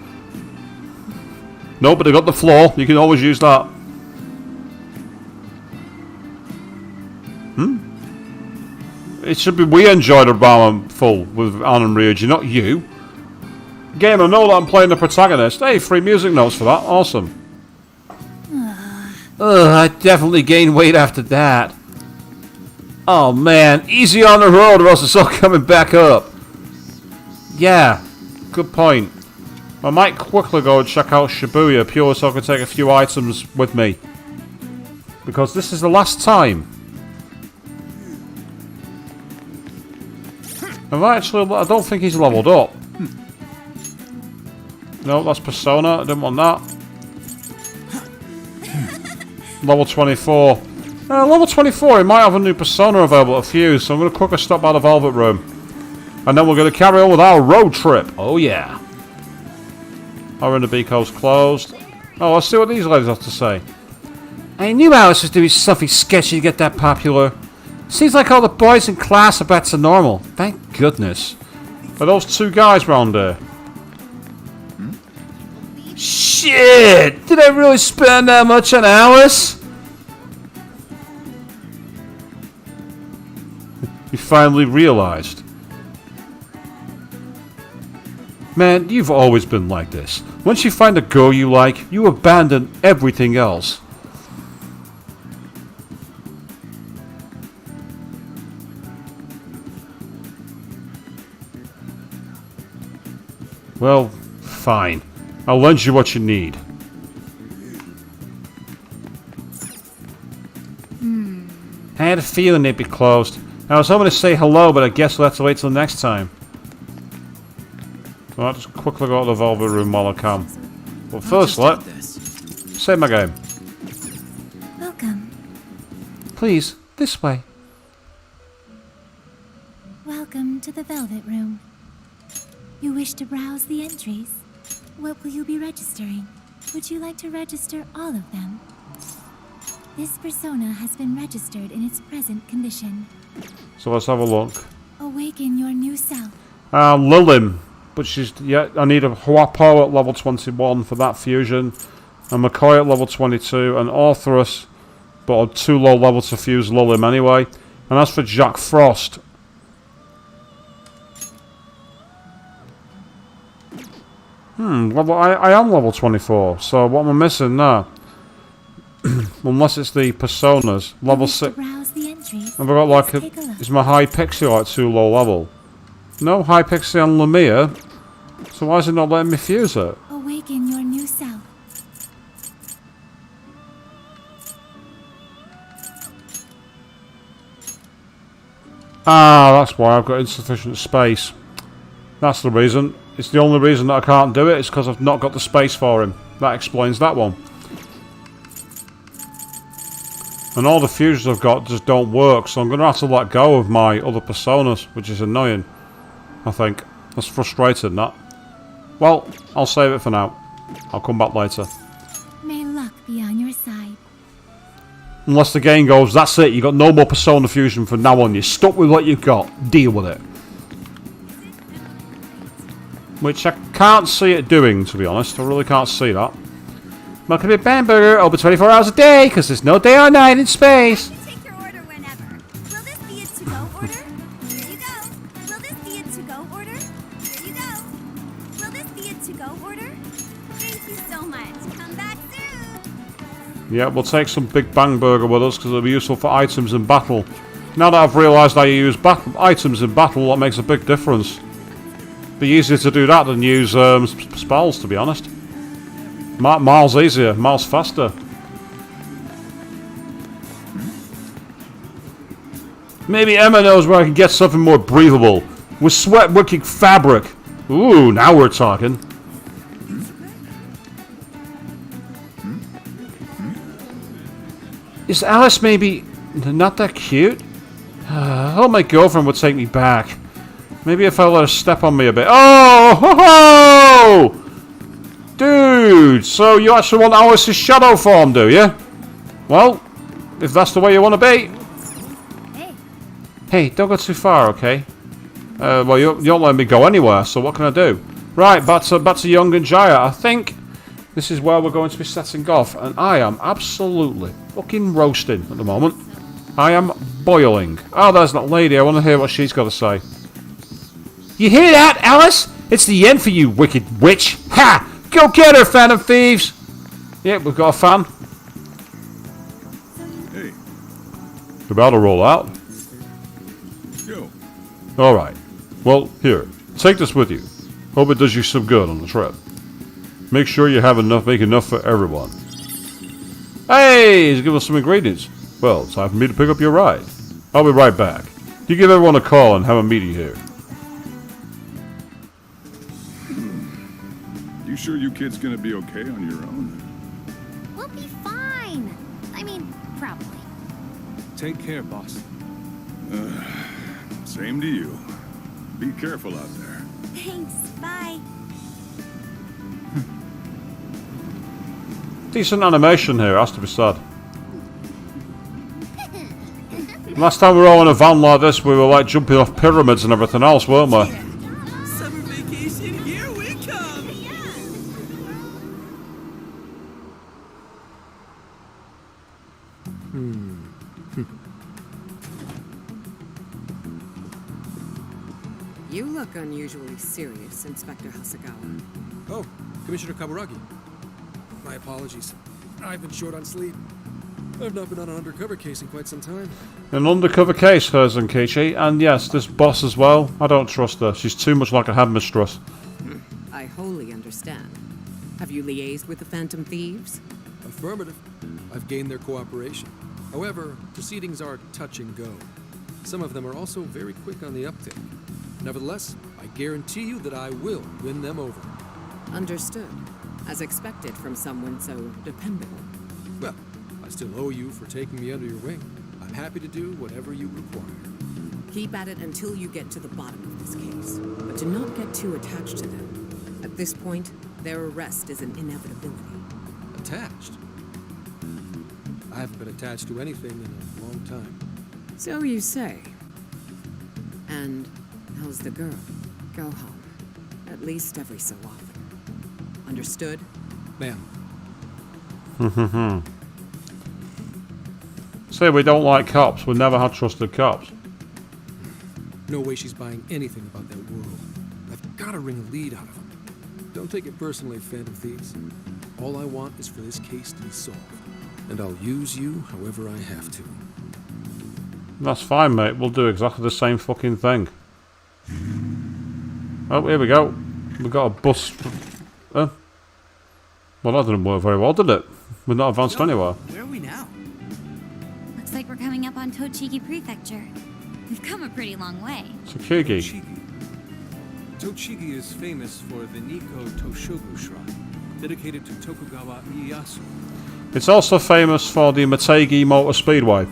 No, but they got the floor. You can always use that. It should be we enjoyed a ramen full with Anne and Ryuji, not you. Game, I know that I'm playing the protagonist. Hey, free music notes for that. Awesome. Ugh, I definitely gained weight after that. Oh man, easy on the road or else it's all coming back up. Yeah, good point. I might quickly go and check out Shibuya purely so I can take a few items with me. Because this is the last time. I don't think he's leveled up. No, that's Persona. I didn't want that. Level 24. Level 24, he might have a new Persona available at Fuse, so I'm going to quickly stop by the Velvet Room. And then we're going to carry on with our road trip. Oh yeah. Our Biko's closed. Oh, let's see what these ladies have to say. I knew Alice was doing something sketchy to get that popular. Seems like all the boys in class are back to normal. Thank goodness. Are those two guys round there? Shit! Did I really spend that much on Alice? You finally realized. Man, you've always been like this. Once you find a girl you like, you abandon everything else. Well, fine. I'll lend you what you need. I had a feeling they'd be closed. I was hoping to say hello, but I guess we'll have to wait till next time. Well, I'll just quickly go to the Velvet Room while I can. But first, save my game. Welcome. Please, this way. Welcome to the Velvet Room. You wish to browse the entries? What will you be registering? Would you like to register all of them? This persona has been registered in its present condition. So let's have a look. Awaken your new self. Lilim. But she's... Yeah, I need a Huapo at level 21 for that fusion. And McCoy at level 22. And Orthrus. But I'm too low level to fuse Lilim anyway. And as for Jack Frost... I am level 24. So what am I missing now? Unless it's the personas. Level 6. Have I got like a... Is my High Pixie like too low level? No High Pixie on Lemire. So why is it not letting me fuse it? Awaken your new self. Ah, that's why I've got insufficient space. That's the reason. It's the only reason that I can't do it. It's because I've not got the space for him. That explains that one. And all the fusions I've got just don't work, so I'm going to have to let go of my other personas, which is annoying, I think. That's frustrating, that. Well, I'll save it for now. I'll come back later. May luck be on your side. Unless the game goes, that's it, you got no more persona fusion from now on, you're stuck with what you've got. Deal with it. which I can't see it doing, to be honest. I really can't see that. Welcome to Bamberger, open 24 hours a day, because there's no day or night in space. Take your order whenever. Will this be a to-go order? Here you go. Will this be a to-go order? Here you go. Will this be a to-go order? Thank you so much. Come back soon. Yeah, we'll take some Big Bang Burger with us, because it'll be useful for items in battle. Now that I've realised how you use items in battle, that makes a big difference. Be easier to do that than use spells, to be honest. Miles easier, miles faster. Maybe Emma knows where I can get something more breathable. With sweat-wicking fabric. Ooh, now we're talking. Is Alice maybe not that cute? I hope my girlfriend would take me back. Maybe if I let her step on me a bit. Oh! Ho, ho! Dude, so you actually want Alice's shadow form, do you? Well, if that's the way you want to be. Hey, don't go too far, okay? Well, you don't let me go anywhere, so what can I do? Right, back to Young and Jaya. I think this is where we're going to be setting off, and I am absolutely fucking roasting at the moment. I am boiling. Oh, there's that lady. I want to hear what she's got to say. You hear that, Alice? It's the end for you, wicked witch. Ha! Go get her, Phantom Thieves! Yeah, we've got a fan. Hey. About to roll out. Yo. Alright. Well, here. Take this with you. Hope it does you some good on the trip. Make sure you have enough, make enough for everyone. Hey, he's given us some ingredients. Well, it's time for me to pick up your ride. I'll be right back. You give everyone a call and have a meeting here. You sure you kids gonna be okay on your own? We'll be fine. I mean, probably. Take care, boss. Same to you. Be careful out there. Thanks. Bye. Decent animation here, has to be said. Last time we were all in a van like this, we were like jumping off pyramids and everything else, weren't we? Summer vacation, here we come! You look unusually serious, Inspector Hasagawa. Oh, Commissioner Kaburagi. My apologies. I've been short on sleep. I've not been on an undercover case in quite some time. An undercover case, Zenkichi, and yes, this boss as well. I don't trust her. She's too much like a headmistress. I wholly understand. Have you liaised with the Phantom Thieves? Affirmative. I've gained their cooperation. However, proceedings are touch and go. Some of them are also very quick on the uptake. Nevertheless, I guarantee you that I will win them over. Understood. As expected from someone so dependable. Well, I still owe you for taking me under your wing. I'm happy to do whatever you require. Keep at it until you get to the bottom of this case. But do not get too attached to them. At this point, their arrest is an inevitability. Attached? I haven't been attached to anything in a long time. So you say. And how's the girl? Go home. At least every so often. Understood? Ma'am. Say we don't like cops. We've never had trusted cops. No way she's buying anything about that world. I've got to wring a lead out of them. Don't take it personally, Phantom Thieves. All I want is for this case to be solved. And I'll use you however I have to. That's fine, mate. We'll do exactly the same fucking thing. Oh, here we go. We got a bus. Well, that didn't work very well, did it? We're not advanced anywhere. Where are we now? Looks like we're coming up on Tochigi Prefecture. We've come a pretty long way. Tochigi. Tochigi is famous for the Nikko Toshogu Shrine, dedicated to Tokugawa Ieyasu. It's also famous for the Mategi Motor Speedway.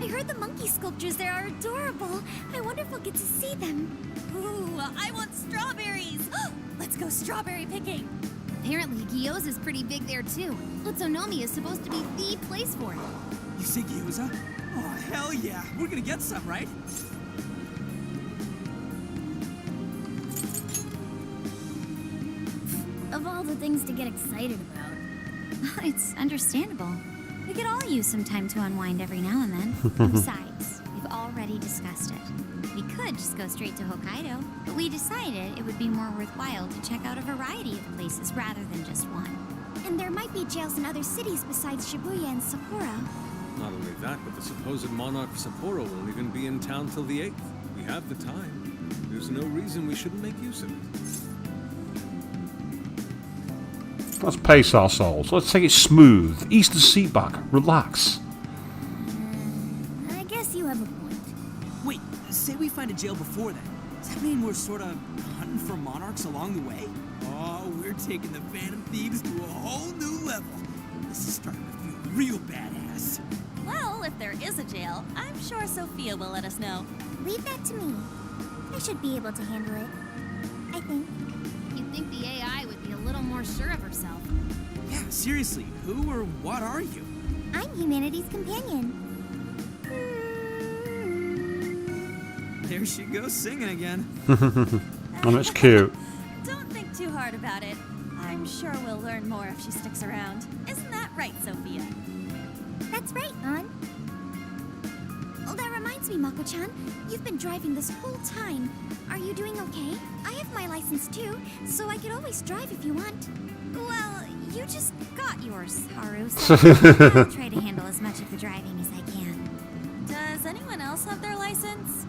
I heard the monkey sculptures there are adorable. I wonder if we'll get to see them. Ooh, I want strawberries! Let's go strawberry picking! Apparently, Gyoza's pretty big there too. Utsunomiya is supposed to be the place for it. You say gyoza? Oh, hell yeah. We're gonna get some, right? Of all the things to get excited about. It's understandable. We could all use some time to unwind every now and then. Besides, we've already discussed it. We could just go straight to Hokkaido, but we decided it would be more worthwhile to check out a variety of places rather than just one. And there might be jails in other cities besides Shibuya and Sapporo. Not only that, but the supposed monarch of Sapporo won't even be in town till the 8th. We have the time. There's no reason we shouldn't make use of it. Let's pace ourselves. Let's take it smooth. Ease the seat back. Relax. I guess you have a point. Wait, say we find a jail before that. Does that mean we're sort of hunting for monarchs along the way? Oh, we're taking the Phantom Thieves to a whole new level. This is starting to feel real badass. Well, if there is a jail, I'm sure Sophia will let us know. Leave that to me. I should be able to handle it. I think. You'd think the AI would be a little more sure of herself. Yeah, seriously, who or what are you? I'm humanity's companion. There she goes singing again. And it's cute. Don't think too hard about it. I'm sure we'll learn more if she sticks around. Isn't that right, Sophia? That's right, An. Oh, that reminds me, Mako-chan. You've been driving this whole time. Are you doing okay? I have my license too, so I could always drive if you want. Well, you just got yours, Haru, so I'll try to handle as much of the driving as I can. Does anyone else have their license?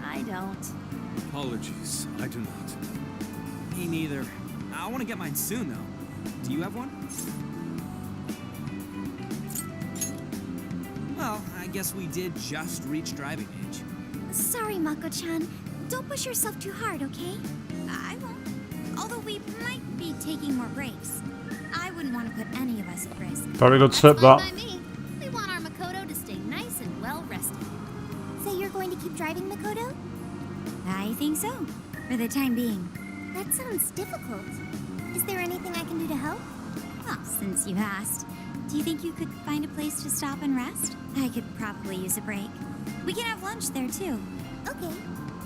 I don't. Apologies, I do not. Me neither. I want to get mine soon, though. Do you have one? Well, I guess we did just reach driving age. Sorry, Mako-chan. Don't push yourself too hard, okay? I won't. Although we might be taking more breaks. I wouldn't want to put any of us at risk. Very good tip, Fine that. by me. We want our Makoto to stay nice and well rested. So you're going to keep driving, Makoto? I think so, for the time being. That sounds difficult. Is there anything I can do to help? Well, since you asked, do you think you could find a place to stop and rest? I could probably use a break. We can have lunch there, too. Okay,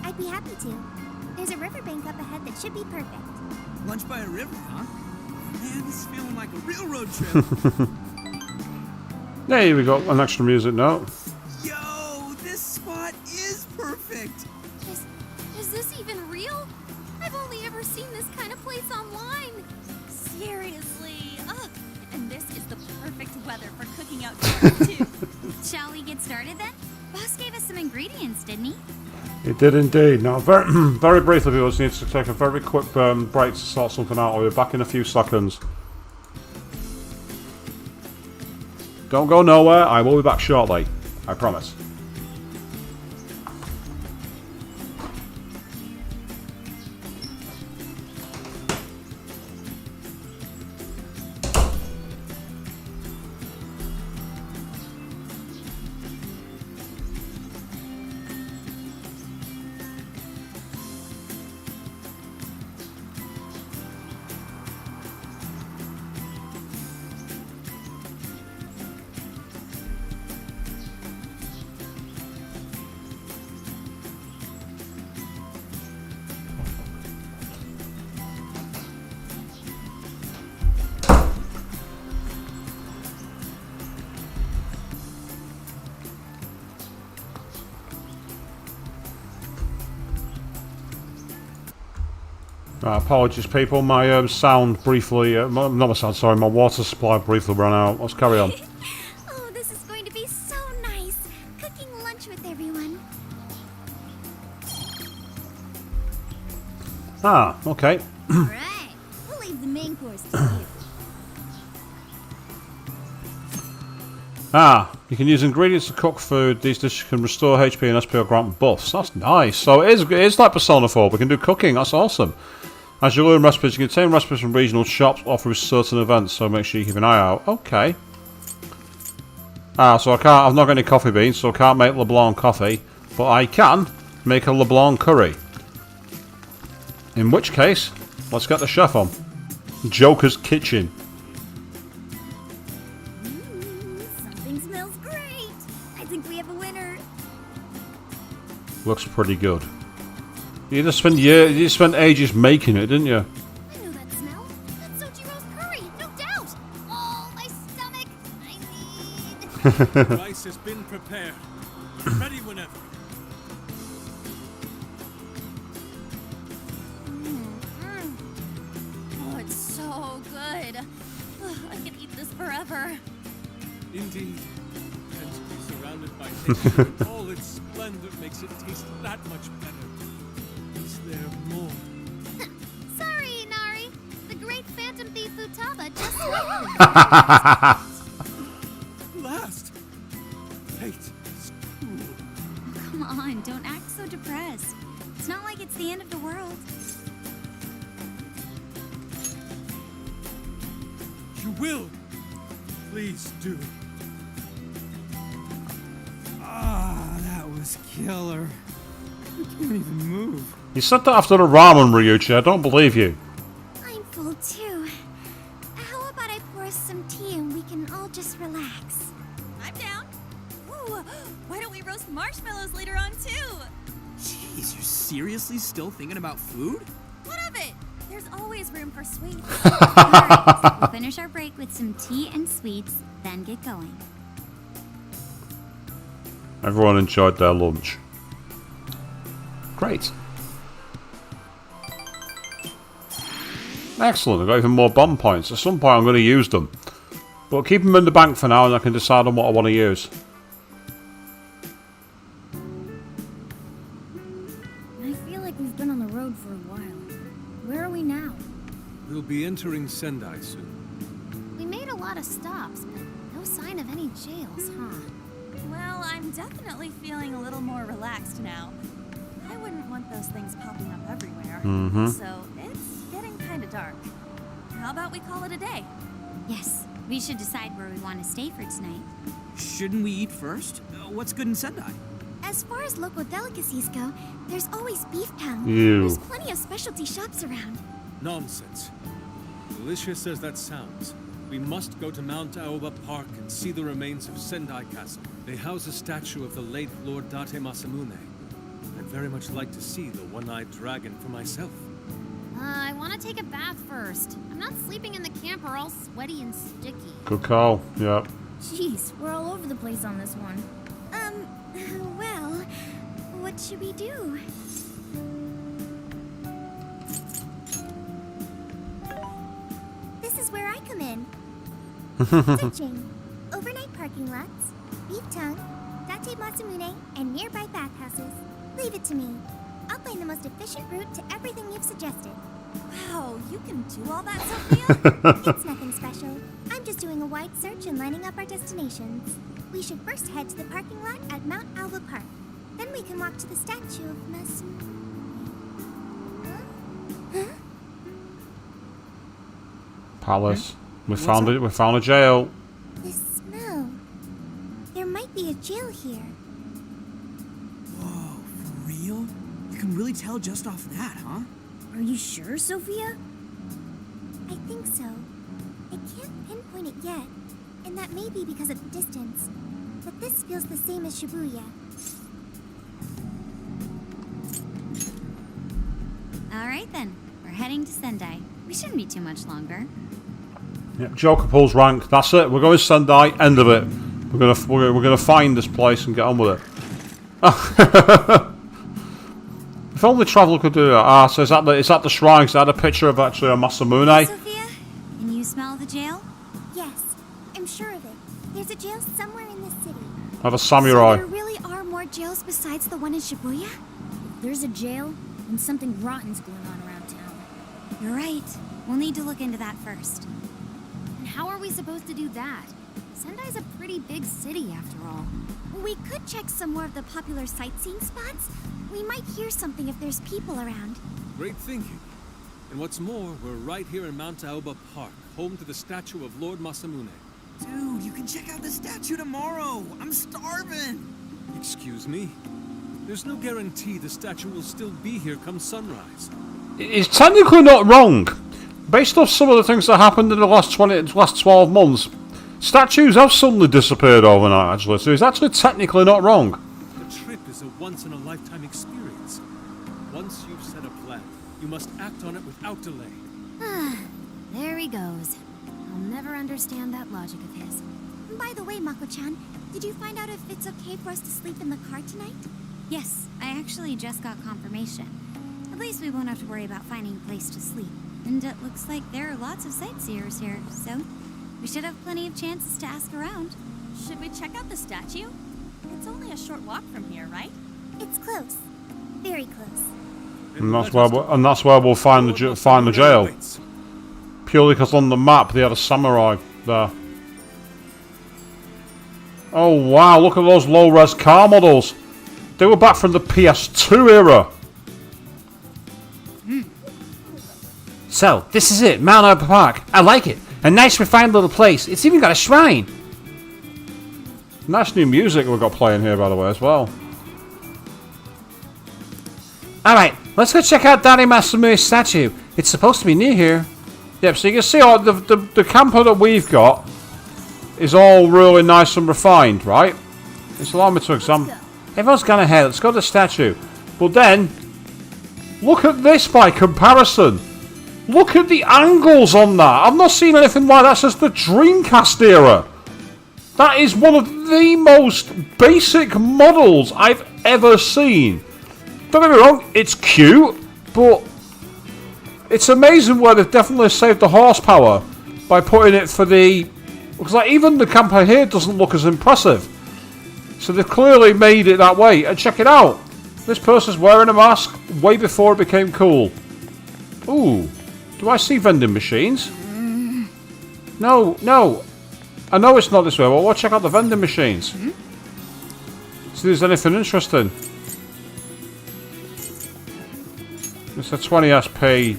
I'd be happy to. There's a riverbank up ahead that should be perfect. Lunch by a river, huh? Man, this is feeling like a real road trip. There we go, an extra music note. Yo, this spot is perfect. Is this even real? I've only ever seen this kind of place online. Seriously. Ugh. And this is the perfect weather for cooking outdoors, too. Shall we get started then? Boss gave us some ingredients, didn't he? It did indeed. Now, very briefly, we just need to take a very quick break to sort something out. We'll be back in a few seconds. Don't go nowhere. I will be back shortly. I promise. Apologies, people. My sound briefly, not my sound, sorry, my water supply briefly ran out. Let's carry on. Oh, this is going to be so nice. Cooking lunch with everyone. Ah, okay. Alright, we'll leave the main course to you. You can use ingredients to cook food. These dishes can restore HP and SP or grant buffs. That's nice. So it is like Persona 4. We can do cooking. That's awesome. As you learn recipes, you can obtain recipes from regional shops or through certain events, so make sure you keep an eye out. Okay. So I've not got any coffee beans, so I can't make LeBlanc coffee, but I can make a LeBlanc curry. In which case, let's get the chef on. Joker's Kitchen. Something smells great. I think we have a winner. Looks pretty good. You just spent ages making it, didn't you? I know that smell. Rice has been prepared. Ready whenever. Oh, it's so good. I could eat this forever. Indeed. And to be surrounded by nature in all its splendor makes it taste that much better. Is there more? Sorry, Inari. The great Phantom Thief Futaba just left. Last. Fate is cruel. Come on, don't act so depressed. It's not like it's the end of the world. You will. Please do. Ah, that was killer. I can't even move. You said that after the ramen, Ryuichi. I don't believe you. I'm full too. How about I pour us some tea and we can all just relax? I'm down. Ooh, why don't we roast marshmallows later on too? Jeez, you're seriously still thinking about food? What of it? There's always room for sweets. Alright, we'll finish our break with some tea and sweets, then get going. Everyone enjoyed their lunch. Great. Excellent, I've got even more bomb points. At some point I'm going to use them. But keep them in the bank for now and I can decide on what I want to use. I feel like we've been on the road for a while. Where are we now? We'll be entering Sendai soon. We made a lot of stops, but no sign of any jails, huh? Well, I'm definitely feeling a little more relaxed now. I wouldn't want those things popping up everywhere. So it's getting kind of dark. How about we call it a day? Yes, we should decide where we want to stay for tonight. Shouldn't we eat first? What's good in Sendai? As far as local delicacies go, there's always Beef Town. Ew. There's plenty of specialty shops around. Nonsense. Delicious as that sounds, we must go to Mount Aoba Park and see the remains of Sendai Castle. They house a statue of the late Lord Date Masamune. I'd very much like to see the one-eyed dragon for myself. I want to take a bath first. I'm not sleeping in the camper all sweaty and sticky. Good call, yep. Jeez, we're all over the place on this one. Well, what should we do? This is where I come in. Searching. Overnight parking lots, Beef Town, Date Masamune, and nearby bathhouses. Leave it to me. I'll find the most efficient route to everything you've suggested. Wow, you can do all that, Sophia? It's nothing special. I'm just doing a wide search and lining up our destinations. We should first head to the parking lot at Mount Alva Park. Then we can walk to the statue of Masamune. Huh? Palace. We found it. We found a jail. The smell. There might be a jail here. Whoa, for real? You can really tell just off that, huh? Are you sure, Sophia? I think so. I can't pinpoint it yet, and that may be because of the distance. But this feels the same as Shibuya. Alright then, we're heading to Sendai. We shouldn't be too much longer. Yep, Joker pulls rank. That's it. We're going to Sendai. End of it. We're gonna find this place and get on with it. If only travel could do that. So is that the shrine? Is that a picture of actually a Masamune? Sophia, can you smell the jail? Yes, I'm sure of it. There's a jail somewhere in this city. I have a samurai. So there really are more jails besides the one in Shibuya? If there's a jail, then something rotten's going on around town. You're right. We'll need to look into that first. And how are we supposed to do that? Sendai's a pretty big city, after all. We could check some more of the popular sightseeing spots. We might hear something if there's people around. Great thinking. And what's more, we're right here in Mount Aoba Park, home to the statue of Lord Masamune. Dude, you can check out the statue tomorrow. I'm starving. Excuse me? There's no guarantee the statue will still be here come sunrise. It's technically not wrong. Based off some of the things that happened in the last 12 months, statues have suddenly disappeared overnight, actually, so it's actually technically not wrong. The trip is a once-in-a-lifetime experience. Once you've set a plan, you must act on it without delay. There he goes. I'll never understand that logic of his. By the way, Mako-chan, did you find out if it's okay for us to sleep in the car tonight? Yes, I actually just got confirmation. At least we won't have to worry about finding a place to sleep. And it looks like there are lots of sightseers here, so we should have plenty of chances to ask around. Should we check out the statue? It's only a short walk from here, right? It's close. Very close. And that's where we'll find the jail. Purely because on the map they had a samurai there. Oh wow! Look at those low-res car models. They were back from the PS2 era. So, this is it, Mount Arbor Park. I like it. A nice refined little place. It's even got a shrine. Nice new music we've got playing here, by the way, as well. Alright, let's go check out Daddy Masamune's statue. It's supposed to be near here. Yep, so you can see the camper that we've got is all really nice and refined, right? It's allowing me to examine. Everyone's gone ahead. Let's go to the statue. But then, look at this by comparison. Look at the angles on that. I've not seen anything like that since the Dreamcast era. That is one of the most basic models I've ever seen. Don't get me wrong, it's cute, but it's amazing where they've definitely saved the horsepower by putting it for the... Because like, even the camper here doesn't look as impressive. So they've clearly made it that way. And check it out. This person's wearing a mask way before it became cool. Ooh. Do I see vending machines? No, no. I know it's not this way, but we'll check out the vending machines. See if there's anything interesting. It's a 20 SP.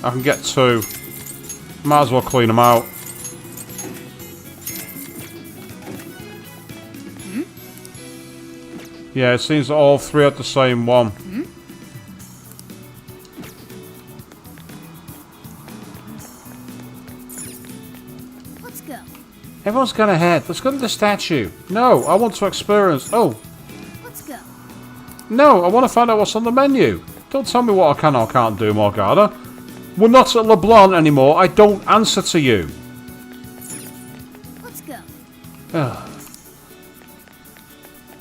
I can get 2. Might as well clean them out. Yeah, it seems that all 3 had the same one. Let's go. Everyone's gone ahead. Let's go to the statue. No, I want to experience... Oh. Let's go. No, I want to find out what's on the menu. Don't tell me what I can or can't do, Morgana. We're not at LeBlanc anymore. I don't answer to you. Let's go.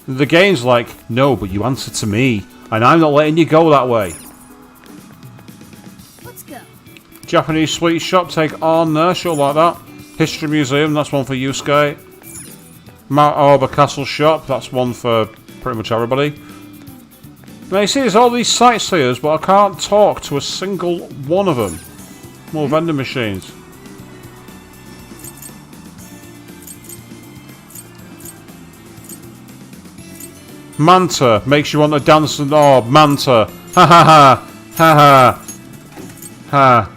The game's like, no, but you answer to me. And I'm not letting you go that way. Let's go. Japanese sweet shop, take on there. She'll like that. History Museum, that's one for Yusuke. Mount Arbor Castle Shop, that's one for pretty much everybody. Now you see there's all these sightseers, but I can't talk to a single one of them. More vending machines. Manta makes you want to dance and Manta. Ha ha ha. Ha ha. Ha.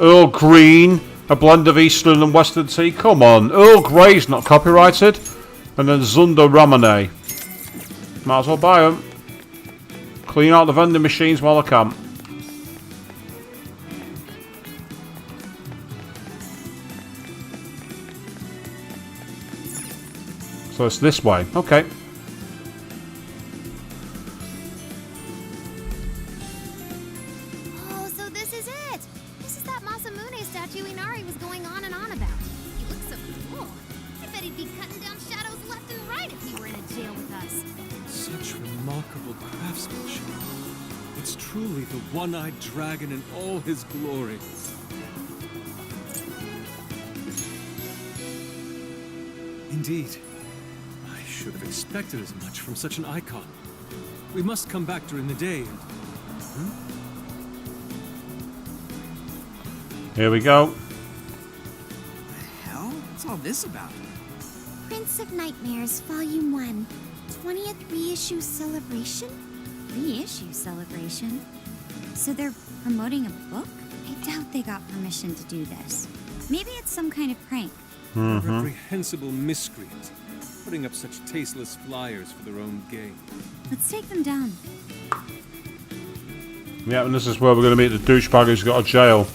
Earl Green, a blend of Eastern and Western tea. Come on, Earl Grey's not copyrighted. And then Zunder Ramune. Might as well buy them. Clean out the vending machines while I can. So it's this way. Okay. Oh, so this is it. This is that Masamune statue Inari was going on and on about. He looks so cool. I bet he'd be cutting down shadows left and right if he were in a jail with us. Such remarkable craftsmanship. It's truly the one-eyed dragon in all his glory. Indeed. I should have expected as much from such an icon. We must come back during the day and... Here we go. The hell? What's all this about? Prince of Nightmares, Volume 1. 20th reissue celebration? Reissue celebration? So they're promoting a book? I doubt they got permission to do this. Maybe it's some kind of prank. Reprehensible miscreant, putting up such tasteless flyers for their own gain. Let's take them down. Yeah, and this is where we're going to meet the douchebag who's got a jail.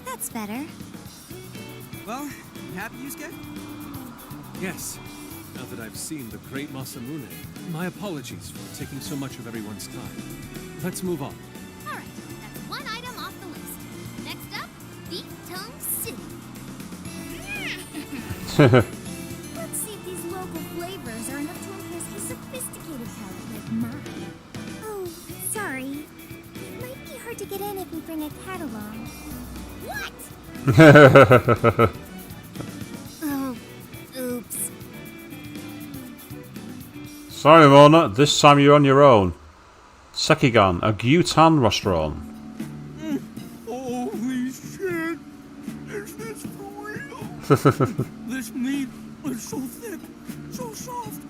That's better. Well, you happy, Yusuke? Yes. Now that I've seen the great Masamune, my apologies for taking so much of everyone's time. Let's move on. All right, that's one item off the list. Next up, Beat Tongue City. Let's see if these local flavors are enough to impress a sophisticated palate like mine. Oh, sorry. It might be hard to get in if we bring a cat along. What? Oh, oops. Sorry, Mona. This time you're on your own. Sekigan, a Gyutan restaurant. Holy shit! Is this for real? This meat is so thick, so soft.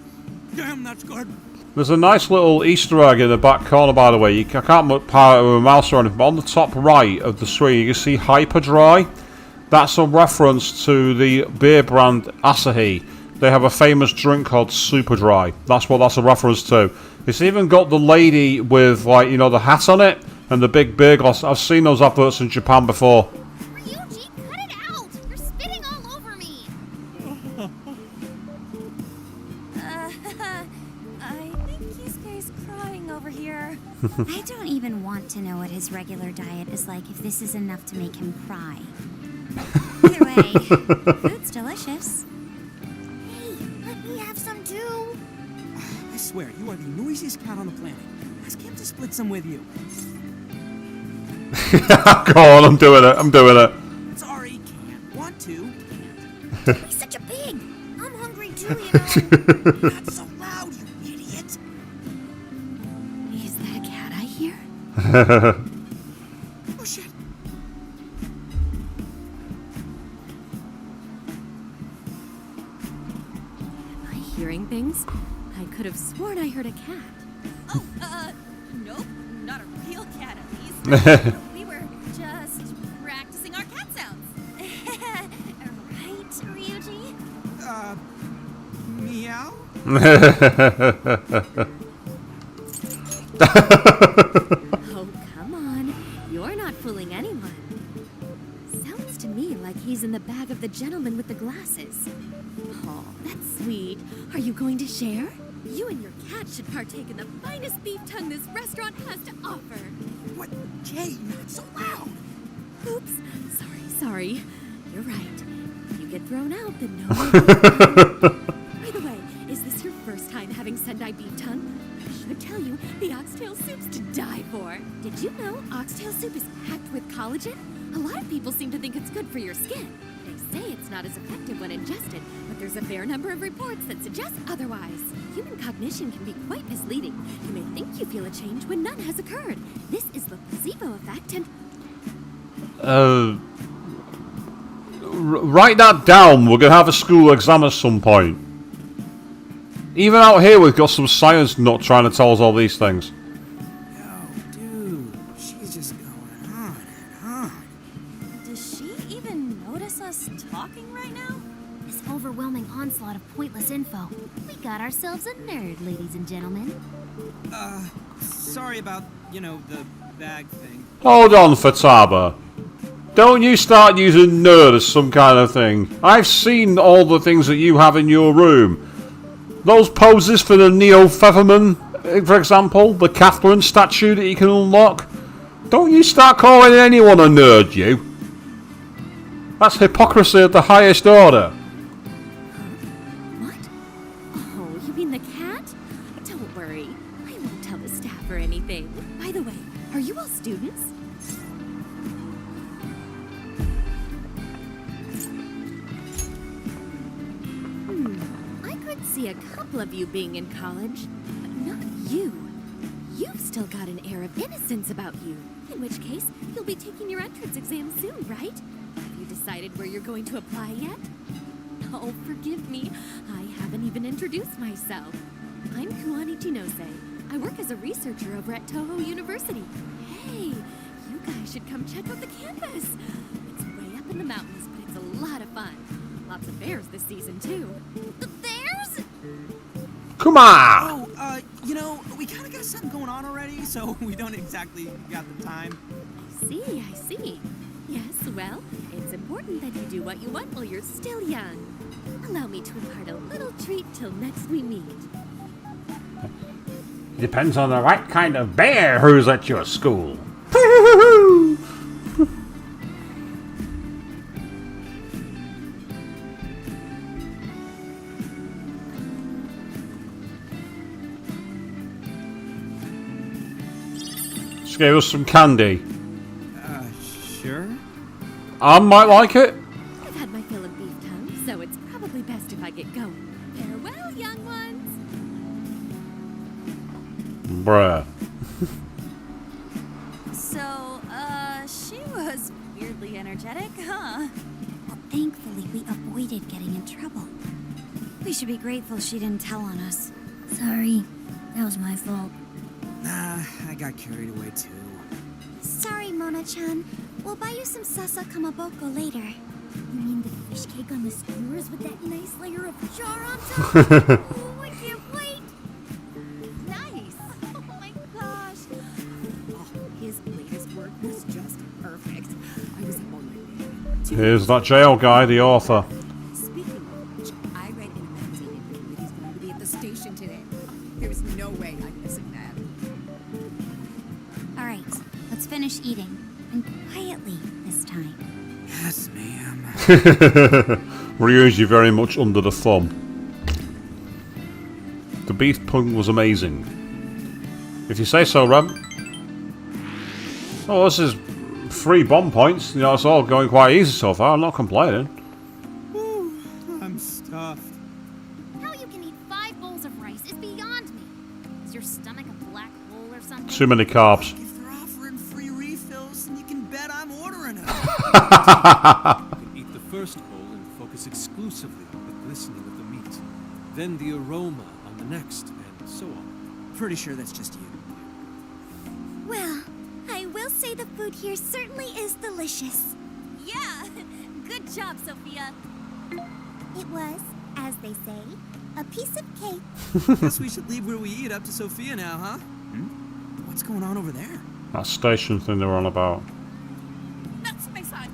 Damn, that's good. There's a nice little Easter egg in the back corner, by the way. I can't power it with a mouse or anything, but on the top right of the screen, you can see Hyperdry. That's a reference to the beer brand Asahi. They have a famous drink called Super Dry. That's what that's a reference to. It's even got the lady with, like, you know, the hat on it and the big beer glass. I've seen those adverts in Japan before. Ryuji, cut it out! You're spitting all over me! I think he's crying over here. I don't even want to know what his regular diet is like if this is enough to make him cry. Either way, food's delicious. Hey, let me have some too. I swear, you are the noisiest cat on the planet. Ask him to split some with you. Go on, I'm doing it. Sorry, can't. Want to. He's such a pig. I'm hungry too, you know. Not so loud, you idiot. Is that a cat I hear? Oh, shit. Am I hearing things? I could have sworn I heard a cat. Oh, nope. Not a real cat, at least. We were just practicing our cat sounds. Right, Ryuji? Meow? Oh, come on. You're not fooling anyone. Sounds to me like he's in the bag of the gentleman with the glasses. Oh, that's sweet. Are you going to share? You and your cat should partake in the finest beef tongue this restaurant has to offer. What? Jay, not so loud. Oops. Sorry. You're right. If you get thrown out, then no one will. By the way, is this your first time having Sendai beef tongue? I should tell you, the oxtail soup's to die for. Did you know oxtail soup is packed with collagen? A lot of people seem to think it's good for your skin. They say it's not as effective when ingested, but there's a fair number of reports that suggest otherwise. Human cognition can be quite misleading. You may think you feel a change when none has occurred. This is the placebo effect and... Write that down. We're going to have a school exam at some point. Even out here, we've got some science nut trying to tell us all these things. Yo, dude, she's just going on and on. Does she even notice us talking right now? This overwhelming onslaught of pointless info. We got ourselves a nerd, ladies and gentlemen. Sorry about, the bag thing. Hold on, Fataba. Don't you start using nerd as some kind of thing. I've seen all the things that you have in your room. Those poses for the Neo Featherman, for example, the Catherine statue that you can unlock. Don't you start calling anyone a nerd, you. That's hypocrisy at the highest order. What? Oh, you mean the cat? Don't worry. I won't tell the staff or anything. By the way, are you all students? I could see a couple of you being in college, but not you. You've still got an air of innocence about you. In which case, you'll be taking your entrance exam soon, right? Have you decided where you're going to apply yet? Oh, forgive me. I haven't even introduced myself. I'm Kuani Chinose. I work as a researcher over at Toho University. Hey, you guys should come check out the campus. It's way up in the mountains, but it's a lot of fun. Lots of bears this season, too. The bears? Come on! Oh, we kind of got something going on already, so we don't exactly got the time. I see. Yes, well, it's important that you do what you want while you're still young. Allow me to impart a little treat till next we meet. Depends on the right kind of bear who's at your school. Just gave us some candy. Sure? I might like it. I've had my fill of beef tongue, so it's probably best if I get going. Farewell, young ones. Bruh. So, she was weirdly energetic, huh? Well, thankfully we avoided getting in trouble. We should be grateful she didn't tell on us. Sorry, that was my fault. Nah, I got carried away too. Sorry, Mona-chan. We'll buy you some sasa kamaboko later. You mean the fish cake on the skewers with that nice layer of char on top? Oh, I can't wait! Nice. Oh my gosh. Oh, his latest work was just perfect. I was up all night. Here's that jail guy, the author. Speaking of which, I read in a magazine that he's going to be at the station today. There's no way I'm missing that. Alright, let's finish eating. And quietly this time. Yes, ma'am. Ryu's you very much under the thumb. The beef tongue was amazing. If you say so, Rem. Oh, this is 3 bomb points. You know, it's all going quite easy so far. I'm not complaining. Whew, I'm stuffed. How you can eat 5 bowls of rice is beyond me. Is your stomach a black hole or something? Too many carbs. If they're offering free refills, then you can bet I'm ordering them. You can eat the first bowl and focus exclusively on the glistening of the meat. Then the aroma on the next, and so on. Pretty sure that's just you. Well, I will say the food here certainly is delicious. Yeah, good job, Sophia. It was, as they say, a piece of cake. Guess we should leave where we eat up to Sophia now, huh? What's going on over there? That station thing they were on about. Natsume-san,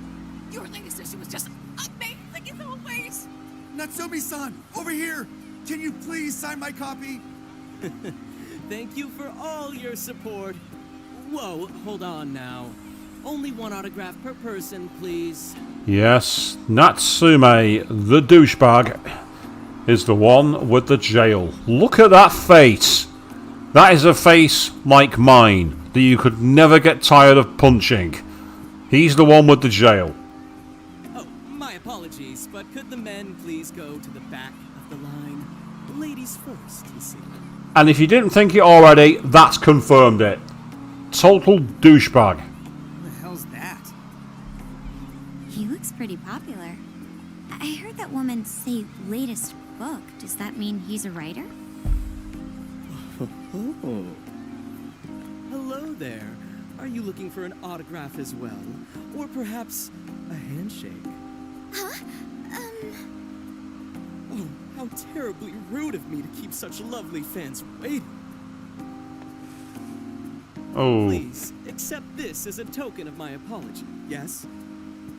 your latest issue was just amazing as always. Natsumi-san, over here! Can you please sign my copy? Thank you for all your support. Whoa, hold on now. Only 1 autograph per person, please. Yes, Natsume, the douchebag, is the one with the jail. Look at that face. That is a face like mine that you could never get tired of punching. He's the one with the jail. Oh, my apologies, but could the men please go to the back of the line? Ladies first, you see. And if you didn't think it already, that's confirmed it. Total douchebag. Who the hell's that? He looks pretty popular. I heard that woman say latest book. Does that mean he's a writer? Oh. Hello there. Are you looking for an autograph as well? Or perhaps a handshake? Huh? Oh, how terribly rude of me to keep such lovely fans waiting. Oh. Please, accept this as a token of my apology, yes?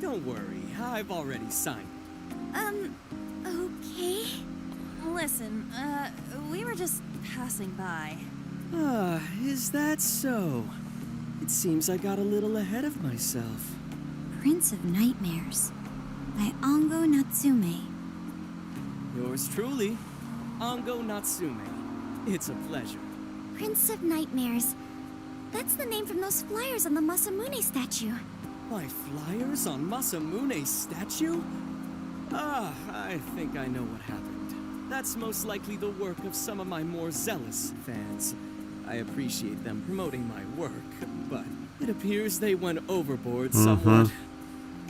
Don't worry, I've already signed it. Okay. Listen, we were just passing by. Ah, is that so? It seems I got a little ahead of myself. Prince of Nightmares by Ongo Natsume. Yours truly, Ongo Natsume. It's a pleasure. Prince of Nightmares. That's the name from those flyers on the Masamune statue. My flyers on Masamune's statue? Ah, I think I know what happened. That's most likely the work of some of my more zealous fans. I appreciate them promoting my work, but it appears they went overboard somewhat.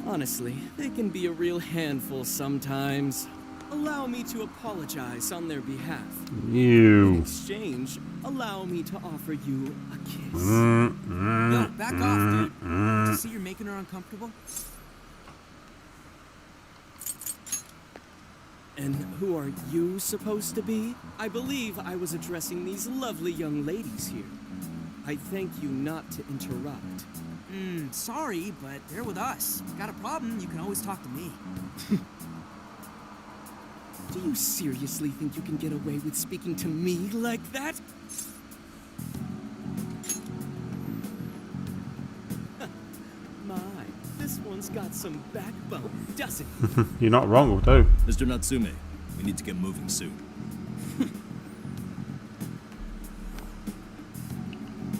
Honestly, they can be a real handful sometimes. Allow me to apologize on their behalf. In exchange, allow me to offer you a kiss. Yo, back off, dude. Do you see you're making her uncomfortable? And who are you supposed to be? I believe I was addressing these lovely young ladies here. I thank you not to interrupt. Sorry, but they're with us. Got a problem, you can always talk to me. Do you seriously think you can get away with speaking to me like that? My, this one's got some backbone, doesn't it? You're not wrong, though. Mr. Natsume, we need to get moving soon.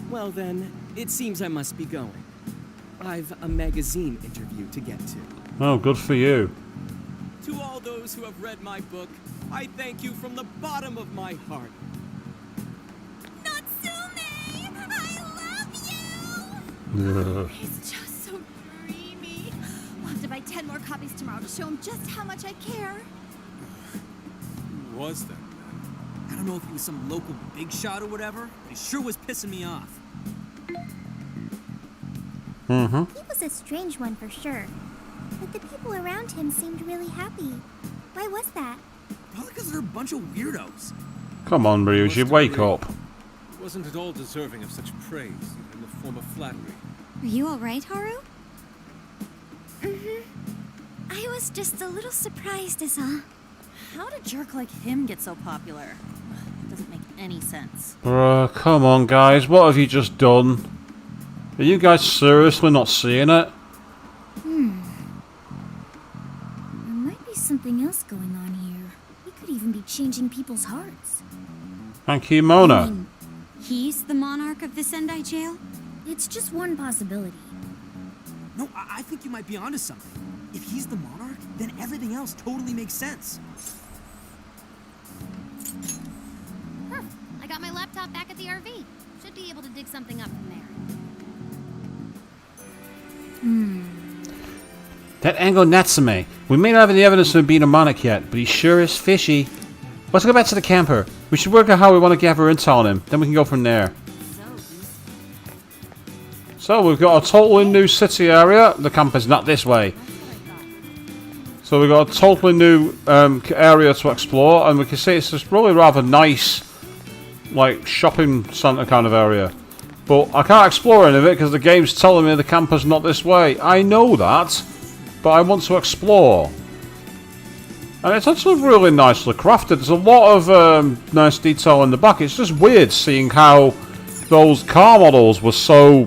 Well then, it seems I must be going. I've a magazine interview to get to. Oh, good for you. To all those who have read my book, I thank you from the bottom of my heart. Natsume! I love you! He's just so dreamy. I'll have to buy 10 more copies tomorrow to show him just how much I care. Who was that? I don't know if he was some local big shot or whatever, but he sure was pissing me off. Mm-hmm. He was a strange one for sure. But the people around him seemed really happy. Why was that? Probably because they're a bunch of weirdos. Come on, Ryuji, wake up. Wasn't at all deserving of such praise, even in the form of flattery. Are you alright, Haru? I was just a little surprised is all. How did a jerk like him get so popular? It doesn't make any sense. Come on, guys, what have you just done? Are you guys seriously not seeing it? There might be something else going on here. He could even be changing people's hearts. Thank you, Mona. He's the monarch of the Sendai jail? It's just one possibility. No, I think you might be onto something. If he's the monarch, then everything else totally makes sense. I got my laptop back at the RV. Should be able to dig something up from there. That Ango Natsume. We may not have any evidence of him being a monarch yet, but he sure is fishy. Let's go back to the camper. We should work out how we want to gather intel on him. Then we can go from there. So we've got a totally new city area. The camper's not this way. So we've got a totally new area to explore, and we can see it's just really rather nice, like shopping centre kind of area. But I can't explore any of it because the game's telling me the camper's not this way. I know that, but I want to explore. And it's actually really nicely crafted. There's a lot of nice detail in the back. It's just weird seeing how those car models were so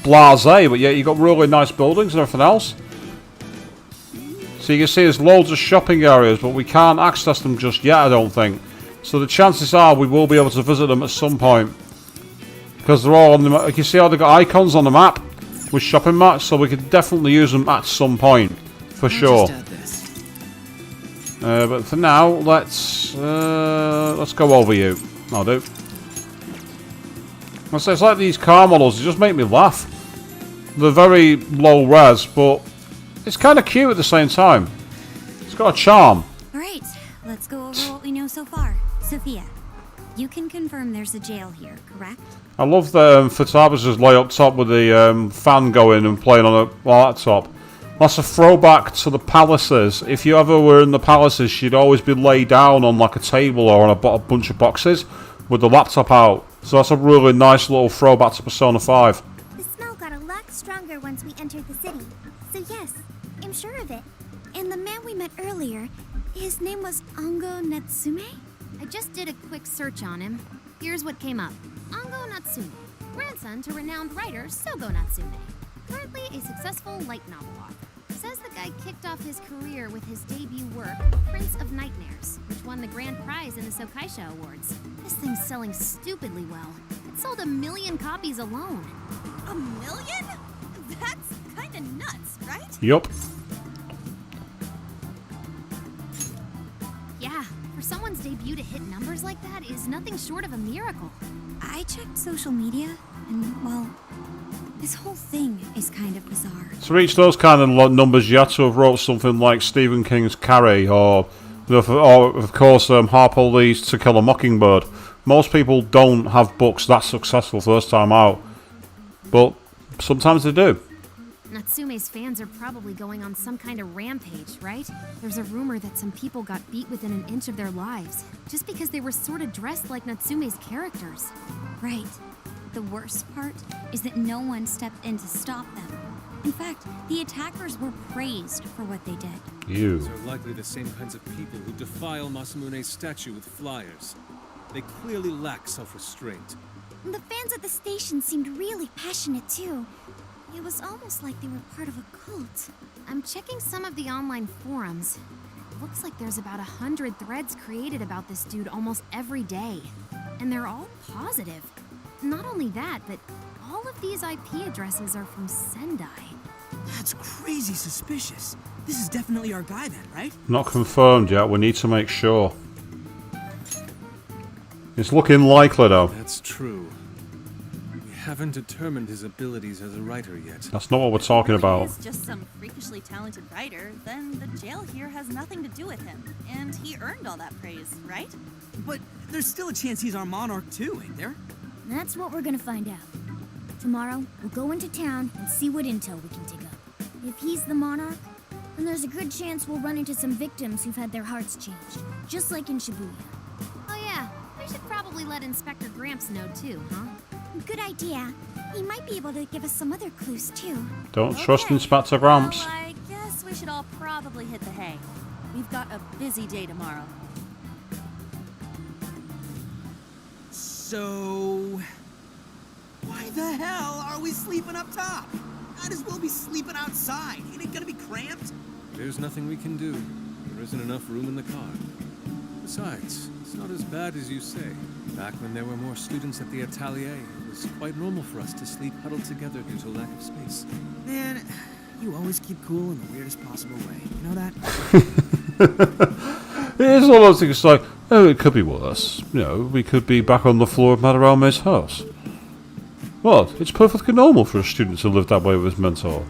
blasé, but yet you got really nice buildings and everything else. So you can see there's loads of shopping areas, but we can't access them just yet, I don't think. So the chances are we will be able to visit them at some point. Because they're all on the map. You can see how they've got icons on the map with shopping mats, so we could definitely use them at some point. For sure. But for now, let's go over you. I'll do. It's like these car models, they just make me laugh. They're very low res, but it's kind of cute at the same time. It's got a charm. Alright, let's go over what we know so far. Sophia, you can confirm there's a jail here, correct? I love the Futaba's just lay up top with the fan going and playing on a laptop. That's a throwback to the palaces. If you ever were in the palaces, she'd always be laid down on like a table or on a bunch of boxes with the laptop out. So that's a really nice little throwback to Persona 5. The smell got a lot stronger once we entered the city. So yes, I'm sure of it. And the man we met earlier, his name was Ango Natsume? I just did a quick search on him. Here's what came up. Ango Natsume, grandson to renowned writer Sogo Natsume. Currently a successful light novel author. Says the guy kicked off his career with his debut work, Prince of Nightmares, which won the grand prize in the Sokaisha Awards. This thing's selling stupidly well. It sold 1 million copies alone. 1 million? That's kinda nuts, right? Yup. Yeah, for someone's debut to hit numbers like that is nothing short of a miracle. I checked social media, and well, this whole thing is kind of bizarre. To reach those kind of numbers, you had to have wrote something like Stephen King's Carrie, or of course, Harper Lee's To Kill a Mockingbird. Most people don't have books that successful first time out, but sometimes they do. Natsume's fans are probably going on some kind of rampage, right? There's a rumor that some people got beat within an inch of their lives, just because they were sort of dressed like Natsume's characters. Right. The worst part is that no one stepped in to stop them. In fact, the attackers were praised for what they did. You. These are likely the same kinds of people who defile Masamune's statue with flyers. They clearly lack self-restraint. The fans at the station seemed really passionate too. It was almost like they were part of a cult. I'm checking some of the online forums. It looks like there's about 100 threads created about this dude almost every day. And they're all positive. Not only that, but all all of these IP addresses are from Sendai. That's crazy suspicious. This is definitely our guy then, right? Not confirmed yet. We need to make sure. It's looking likely though. That's true. We haven't determined his abilities as a writer yet. That's not what we're talking about. If he's just some freakishly talented writer, then the jail here has nothing to do with him. And he earned all that praise, right? But there's still a chance he's our monarch too, ain't there? That's what we're gonna find out. Tomorrow, we'll go into town and see what intel we can dig up. If he's the monarch, then there's a good chance we'll run into some victims who've had their hearts changed, just like in Shibuya. Oh yeah, we should probably let Inspector Gramps know too, huh? Good idea. He might be able to give us some other clues too. Don't trust Inspector Gramps. Well, I guess we should all probably hit the hay. We've got a busy day tomorrow. So... why the hell are we sleeping up top? Might as well be sleeping outside. Ain't it gonna be cramped? There's nothing we can do. There isn't enough room in the car. Besides, it's not as bad as you say. Back when there were more students at the atelier, it was quite normal for us to sleep huddled together due to lack of space. Man, you always keep cool in the weirdest possible way. You know that? It is one of those things like, oh, it could be worse. You know, we could be back on the floor of Madaraume's house. What? It's perfectly normal for a student to live that way with his mentor.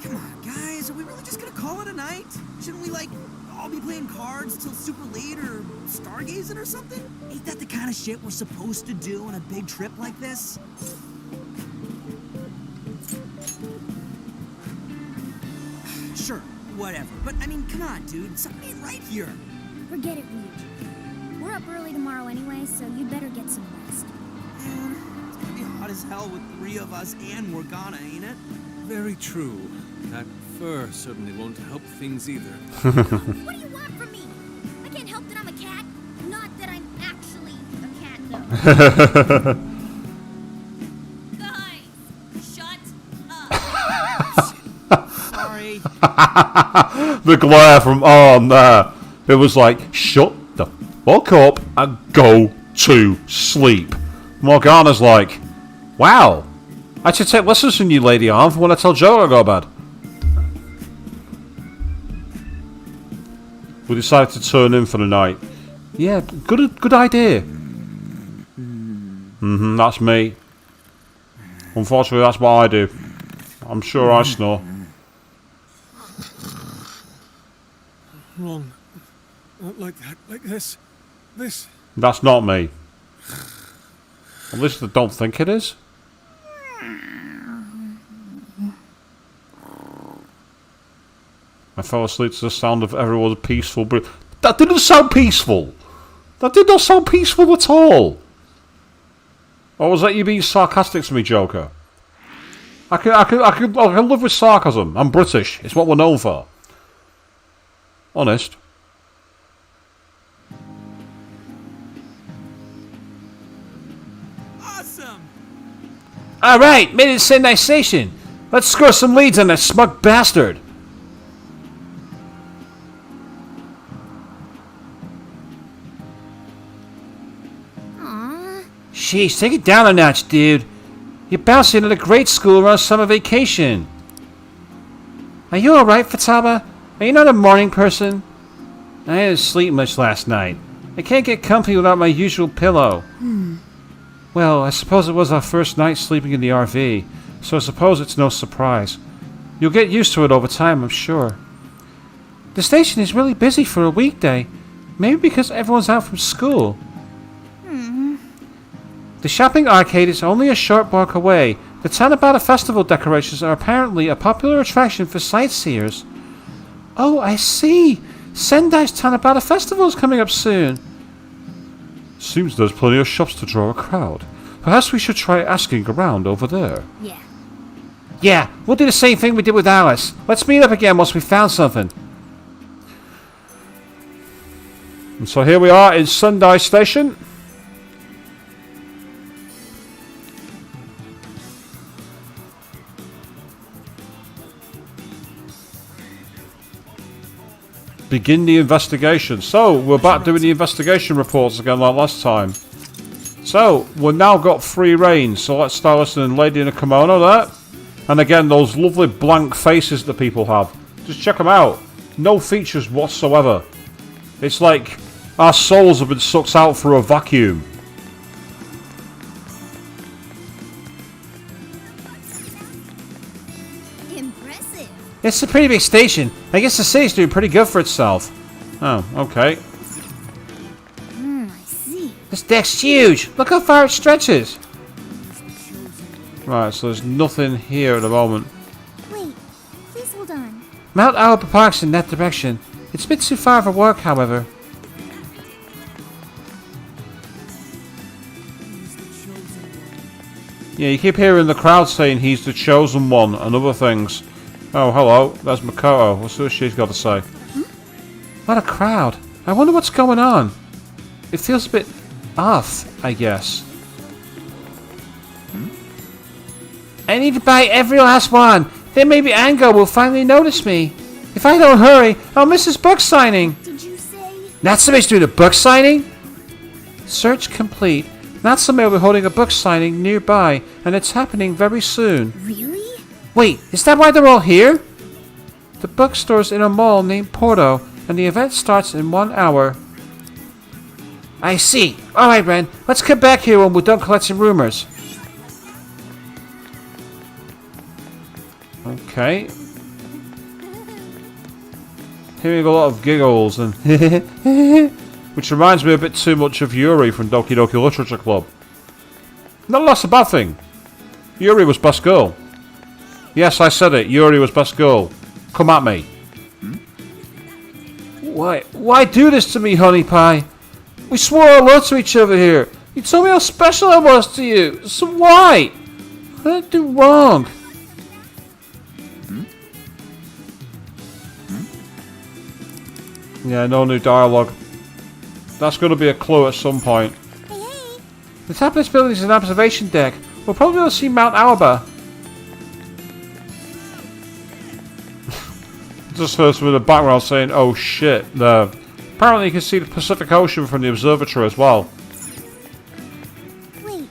Come on, guys. Are we really just gonna call it a night? Shouldn't we, like, all be playing cards till super late or stargazing or something? Ain't that the kind of shit we're supposed to do on a big trip like this? Sure, whatever. But, I mean, come on, dude. Something ain't right here. Forget it, Ryuji. We're up early tomorrow anyway, so you better get some rest. It's gonna be hot as hell with 3 of us and Morgana, ain't it? Very true. That fur certainly won't help things either. What do you want from me? I can't help that I'm a cat. Not that I'm actually a cat, though. Guys, shut up. Sorry. The glare from on there. It was like, shut the fuck up and go to sleep. Morgana's like, wow, I should take lessons from you, Lady Arm, for when I tell Joe to go to bed. We decided to turn in for the night. Yeah, good idea. That's me. Unfortunately, that's what I do. I'm sure I snore. Wrong. Not like that. Like this. This. That's not me. At least I don't think it is. I fell asleep to the sound of everyone's peaceful breathing. That didn't sound peaceful. That did not sound peaceful at all. Or was that you being sarcastic to me, Joker? I can live with sarcasm. I'm British. It's what we're known for. Honest. Awesome. All right, made it to Sendai Station. Let's score some leads on that smug bastard. Aww. Sheesh, take it down a notch, dude. You're bouncing at a great school around summer vacation. Are you alright, Futaba? Are you not a morning person? I didn't sleep much last night. I can't get comfy without my usual pillow. Well, I suppose it was our first night sleeping in the RV, so I suppose it's no surprise. You'll get used to it over time, I'm sure. The station is really busy for a weekday. Maybe because everyone's out from school. The shopping arcade is only a short walk away. The Tanabata Festival decorations are apparently a popular attraction for sightseers. Oh, I see. Sendai's Tanabata Festival is coming up soon. Seems there's plenty of shops to draw a crowd. Perhaps we should try asking around over there. Yeah, we'll do the same thing we did with Alice. Let's meet up again once we've found something. And so here we are in Sendai Station. Begin the investigation. So, we're back doing the investigation reports again like last time. So So, we've now got free reign. So let's start listening. Lady in a kimono there. And again, those lovely blank faces that people have. Just check them out. No features whatsoever. It's like our souls have been sucked out through a vacuum. Impressive. It's a pretty big station. I guess the city's doing pretty good for itself. Oh, okay. I see. This deck's huge. Look how far it stretches. Right, so there's nothing here at the moment. Wait, please hold on. Mount Alba Park's in that direction. It's a bit too far for work, however. Yeah, you keep hearing the crowd saying he's the chosen one and other things. Oh, hello. There's Makoto. Let's see what she's got to say. What a crowd. I wonder what's going on. It feels a bit off, I guess. I need to buy every last one. Then maybe Ango will finally notice me. If I don't hurry, I'll miss his book signing. Did you say? Natsume's doing a book signing? Search complete. Natsume will be holding a book signing nearby, and it's happening very soon. Really? Wait, is that why they're all here? The bookstore's in a mall named Porto, and the event starts in 1 hour. I see. Alright, Ren. Let's come back here when we're done collecting rumors. Okay. Hearing a lot of giggles and which reminds me a bit too much of Yuri from Doki Doki Literature Club. No, that's a bad thing. Yuri was best girl. Yes, I said it. Yuri was best girl. Come at me. Why do this to me, honey pie? We swore our love to each other here. You told me how special I was to you. So why? What did I do wrong? Yeah, no new dialogue. That's going to be a clue at some point. The top of this building is an observation deck. We'll probably be able to see Mount Alba. Just first with the background saying, oh shit, there. Apparently you can see the Pacific Ocean from the observatory as well. Wait,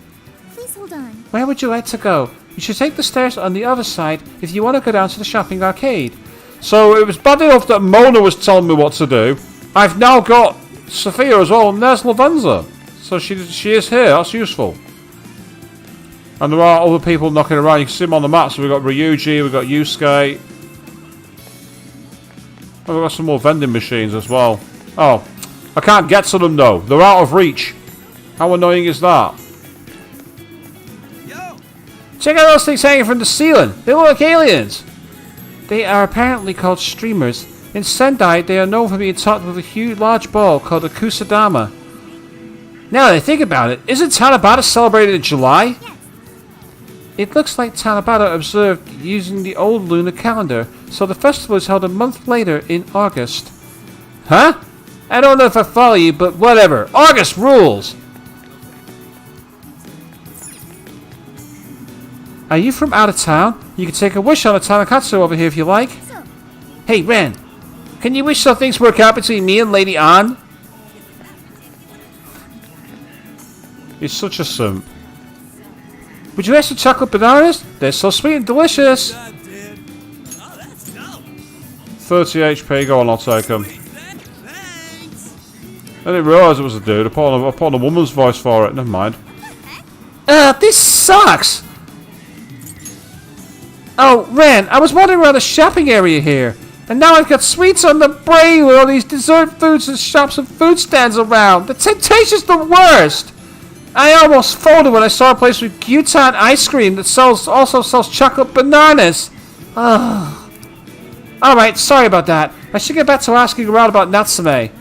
please hold on. Where would you like to go? You should take the stairs on the other side if you want to go down to the shopping arcade. So it was bad enough that Mona was telling me what to do. I've now got Sophia as well, and there's Lavenza. So she is here, that's useful. And there are other people knocking around. You can see them on the map. So we've got Ryuji, we've got Yusuke. Oh, we've got some more vending machines as well. Oh, I can't get to them though. They're out of reach. How annoying is that? Check out those things hanging from the ceiling. They look like aliens. They are apparently called streamers. In Sendai, they are known for being topped with a huge, large ball called a kusadama. Now that I think about it, isn't Tanabata celebrated in July? Yes. It looks like Tanabata observed using the old lunar calendar, so the festival is held a month later in August. Huh? I don't know if I follow you, but whatever. August rules! Are you from out of town? You can take a wish on a Tanakatsu over here if you like. Hey, Ren. Can you wish so things work out between me and Lady An? He's such a simp. Would you like some chocolate bananas? They're so sweet and delicious. 30 HP, go on, I'll take them. I didn't realise it was a dude. I put on a woman's voice for it. Never mind. This sucks! Oh, Ren, I was wandering around the shopping area here. And now I've got sweets on the brain with all these dessert foods and shops and food stands around. The temptation's the worst! I almost folded when I saw a place with Gyutan ice cream that also sells chocolate bananas. Oh. Alright, sorry about that. I should get back to asking around about Natsume.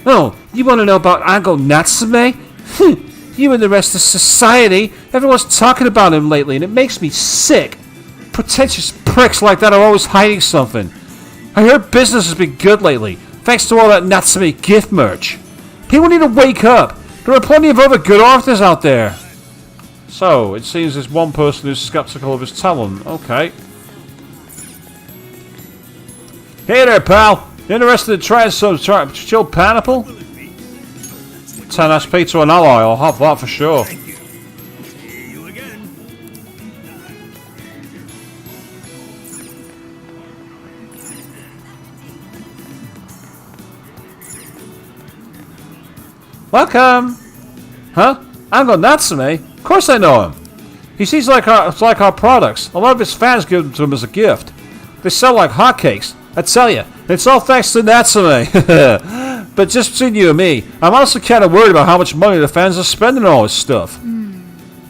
Oh, you want to know about Ango Natsume? You and the rest of society. Everyone's talking about him lately and it makes me sick. Pretentious pricks like that are always hiding something. I heard business has been good lately, thanks to all that Natsume gift merch. People need to wake up. There are plenty of other good authors out there. So, it seems there's one person who's skeptical of his talent. Okay. Hey there, pal. Interested in trying some chilled pineapple? 10 SP to an ally. I'll have that for sure. Thank you. See you again. Welcome! Huh? Ango Natsume? Of course I know him. He sees like our products. A lot of his fans give them to him as a gift. They sell like hotcakes. I tell you, it's all thanks to Natsume. But just between you and me, I'm also kind of worried about how much money the fans are spending on all this stuff.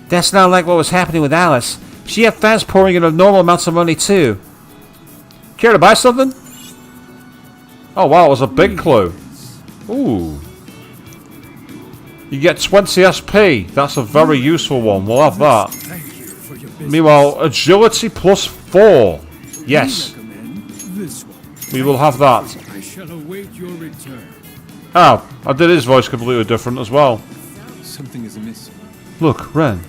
That's not like what was happening with Alice. She had fans pouring in normal amounts of money too. Care to buy something? Oh wow, it was a big clue. Ooh. You get 20 SP. That's a very useful one. We'll have that. Thank you for your business. Meanwhile, agility plus 4. Yes. This one. We will have that. I shall await your return. Oh, I did his voice completely different as well. Something is amiss. Look, Ren.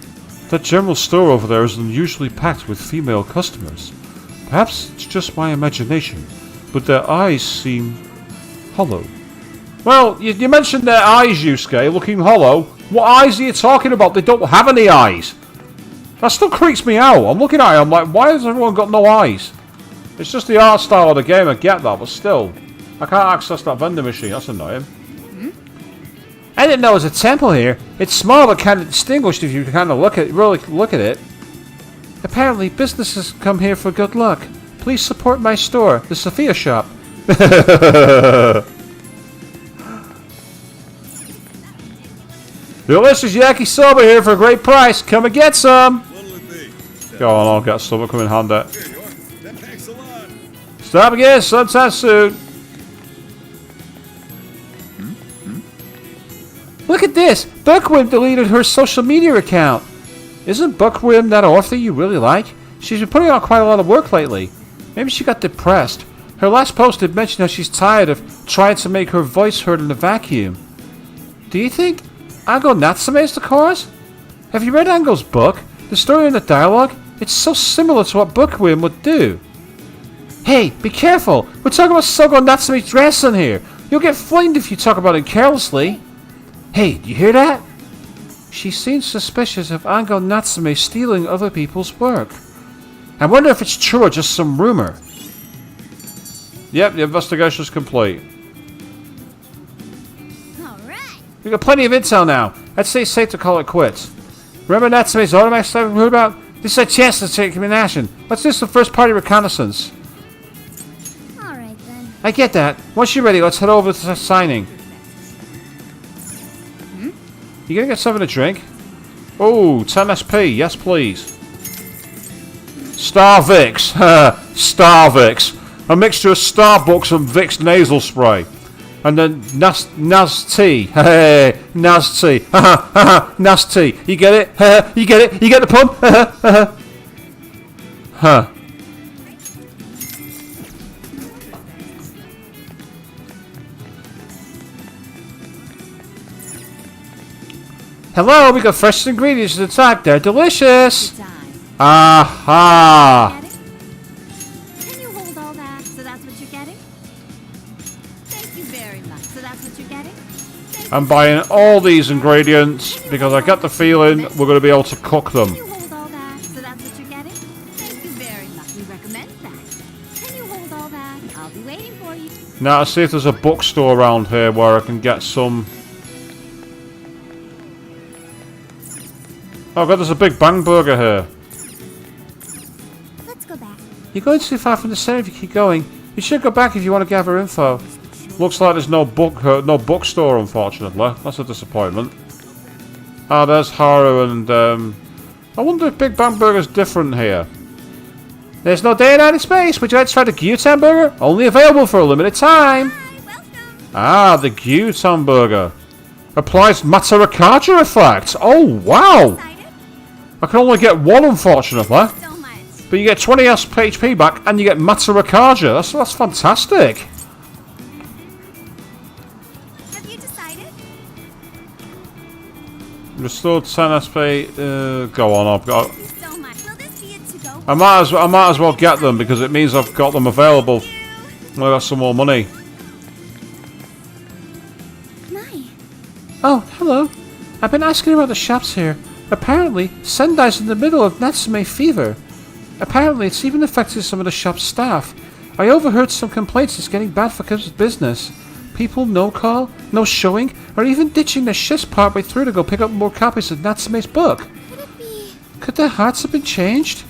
That general store over there is unusually packed with female customers. Perhaps it's just my imagination, but their eyes seem hollow. Well, you mentioned their eyes, Yusuke, looking hollow. What eyes are you talking about? They don't have any eyes. That still creeps me out. I'm looking at it, I'm like, why has everyone got no eyes? It's just the art style of the game, I get that, but still. I can't access that vending machine, that's annoying. I didn't know there was a temple here. It's small but kind of distinguished if you kind of really look at it. Apparently, businesses come here for good luck. Please support my store, the Sophia Shop. Delicious yakisoba here for a great price. Come and get some. Go on, I'll get some. It'll come in handy. Thanks a lot. Stop again sometime soon. Look at this! Buckwim deleted her social media account. Isn't Buckwim that author you really like? She's been putting out quite a lot of work lately. Maybe she got depressed. Her last post had mentioned how she's tired of trying to make her voice heard in a vacuum. Do you think Ango Natsume is the cause? Have you read Ango's book? The story and the dialogue? It's so similar to what Buckwim would do. Hey, be careful! We're talking about Sogo Natsume's dress in here. You'll get flamed if you talk about it carelessly. Hey, do you hear that? She seems suspicious of Ango Natsume stealing other people's work. I wonder if it's true or just some rumor. Yep, the investigation's complete. Alright. We got plenty of intel now. I'd say it's safe to call it quits. Remember Natsume's automatic stuff we heard about? This is a chance to take an action. Let's do some first party reconnaissance. Alright then. I get that. Once you're ready, let's head over to the signing. You gonna get something to drink? Oh, 10 SP, yes please. Star Vicks, Star Vicks. A mixture of Starbucks and Vicks nasal spray. And then Naz tea, hey, Naz tea, Naz tea. You get it? You get it? You get the pun? Huh. Hello, we got fresh ingredients to the top. They're delicious. Aha. Can you hold all that? So that's what you're getting? Thank you very much. So that's what you're getting? I'm buying all these ingredients because I get the feeling we're going to be able to cook them. Can you hold all that? So that's what you're getting? Thank you very much. We recommend that. Can you hold all that? I'll be waiting for you. Now let's see if there's a bookstore around here where I can get some. Oh god, there's a Big Bang Burger here. Let's go back. You're going too far from the center if you keep going. You should go back if you want to gather info. Looks like there's no bookstore, unfortunately. That's a disappointment. Ah, there's Haru and I wonder if Big Bang Burger's different here. There's no day and night in space. Would you like to try the Gyutan Burger? Only available for a limited time. Ah, the Gyutan Burger. Applies Matarakaja effect. Oh, wow. I can only get one, unfortunately. But you get 20 HP back and you get Matarakaja. That's fantastic. Have you decided? Restored 10 SP. Go on, I've got. So much. Will this be a to-go? I might as well get them because it means I've got them available. I got some more money. Oh, Hello. I've been asking about the shops here. Apparently, Sendai's in the middle of Natsume fever. Apparently, it's even affected some of the shop's staff. I overheard some complaints it's getting bad for business. People no call, no showing, or even ditching their shifts partway through to go pick up more copies of Natsume's book. Could their hearts have been changed?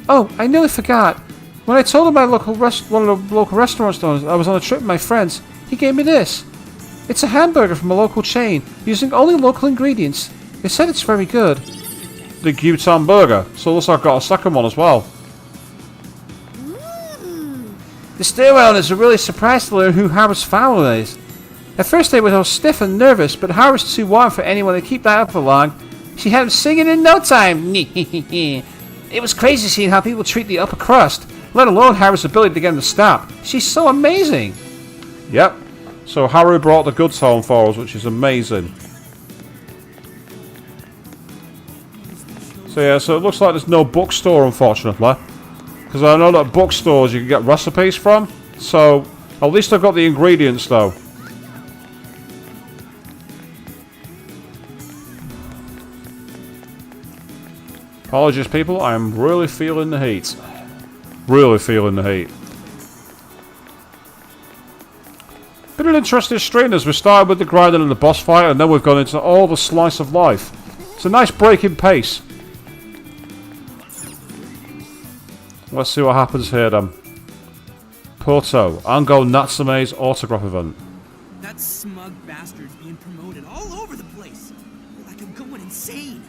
Oh, I nearly forgot. When I told one of the local restaurant owners I was on a trip with my friends, he gave me this. It's a hamburger from a local chain, using only local ingredients. They said it's very good. The Gyutan burger. So it looks like I've got a second one as well. The stairway owners are really surprised to learn who Haru's family is. At first they were all stiff and nervous, but Haru's too warm for anyone to keep that up for long. She had him singing in no time. It was crazy seeing how people treat the upper crust, let alone Haru's ability to get him to stop. She's so amazing. Yep. So Haru brought the goods home for us, which is amazing. So yeah, so it looks like there's no bookstore, unfortunately. Because I know that bookstores you can get recipes from. So, at least I've got the ingredients though. Apologies people, I am really feeling the heat. Really feeling the heat. Been an interesting stream as we started with the grinding and the boss fight, and then we've gone into all the slice of life. It's a nice break in pace. Let's see what happens here then. Porto, Ango Natsume's autograph event. That smug bastard's being promoted all over the place. Like I'm going insane.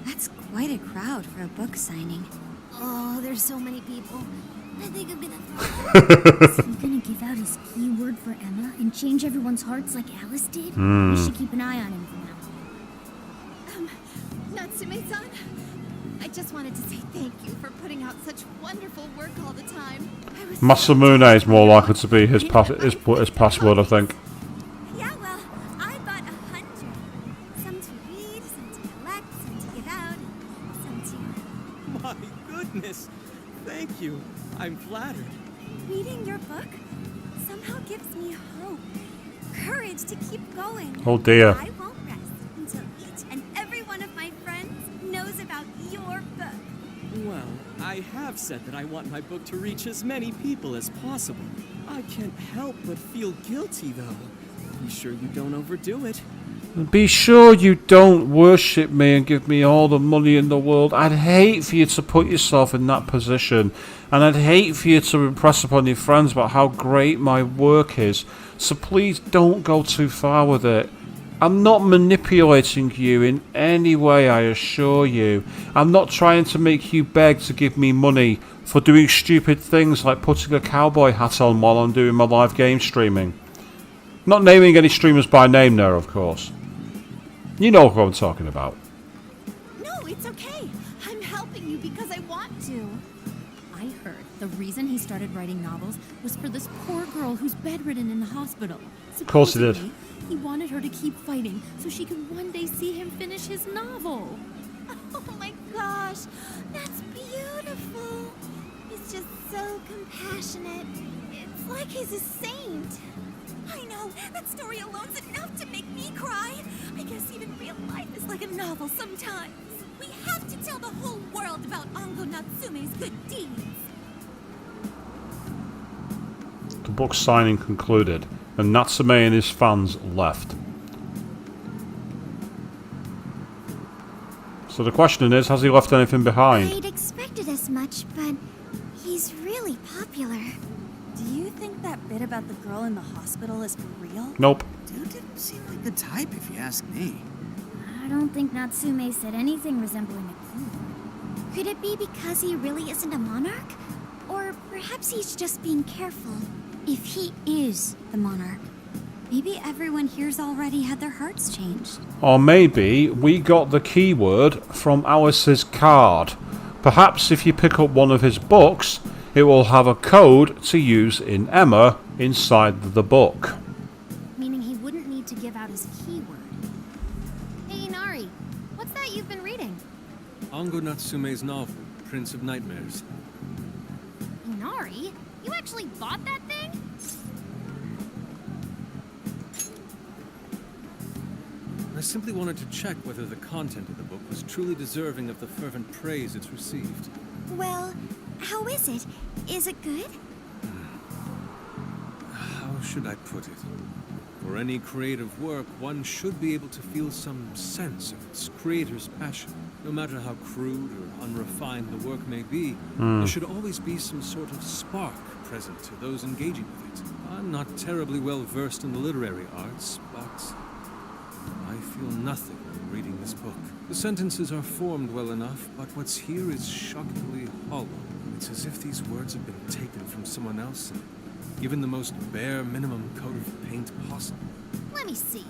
That's quite a crowd for a book signing. Oh, there's so many people. I think I'm gonna Is he gonna give out his keyword for Emma and change everyone's hearts like Alice did? We should keep an eye on him for now. Natsume-san, I just wanted to say thank you for putting out such wonderful work all the time. Masamune is more likely to be his password, I think. Yeah, well, I bought 100. Some to read, some to collect, some to give out, and some to... My goodness! Thank you. I'm flattered. Reading your book somehow gives me hope, courage to keep going. Oh dear. I won't rest until each and every one of my friends knows about your book. Well, I have said that I want my book to reach as many people as possible. I can't help but feel guilty, though. Be sure you don't overdo it. Be sure you don't worship me and give me all the money in the world. I'd hate for you to put yourself in that position. And I'd hate for you to impress upon your friends about how great my work is. So please don't go too far with it. I'm not manipulating you in any way, I assure you. I'm not trying to make you beg to give me money for doing stupid things like putting a cowboy hat on while I'm doing my live game streaming. Not naming any streamers by name there, of course. You know what I'm talking about. No, it's okay. I'm helping you because I want to. I heard the reason he started writing novels was for this poor girl who's bedridden in the hospital. Of course he did. He wanted her to keep fighting so she could one day see him finish his novel. Oh my gosh, that's beautiful. He's just so compassionate. It's like he's a saint. I know, that story alone's enough to make me cry. I guess even real life is like a novel sometimes. We have to tell the whole world about Ango Natsume's good deeds. The book signing concluded, and Natsume and his fans left. So the question is, has he left anything behind? I'd expected as much, but he's really popular. Do you think that bit about the girl in the hospital is for real? Nope. Dude didn't seem like the type, if you ask me. I don't think Natsume said anything resembling a keyword. Could it be because he really isn't a monarch? Or perhaps he's just being careful. If he is the monarch, maybe everyone here's already had their hearts changed. Or maybe we got the keyword from Alice's card. Perhaps if you pick up one of his books, it will have a code to use in Emma inside the book. Meaning he wouldn't need to give out his keyword. Hey, Inari, what's that you've been reading? Ango Natsume's novel, Prince of Nightmares. Inari? You actually bought that thing? I simply wanted to check whether the content of the book was truly deserving of the fervent praise it's received. Well, how is it? Is it good? How should I put it? For any creative work, one should be able to feel some sense of its creator's passion. No matter how crude or unrefined the work may be, there should always be some sort of spark present to those engaging with it. I'm not terribly well versed in the literary arts, but I feel nothing when reading this book. The sentences are formed well enough, but what's here is shockingly hollow. It's as if these words have been taken from someone else and given the most bare minimum coat of paint possible. Let me see.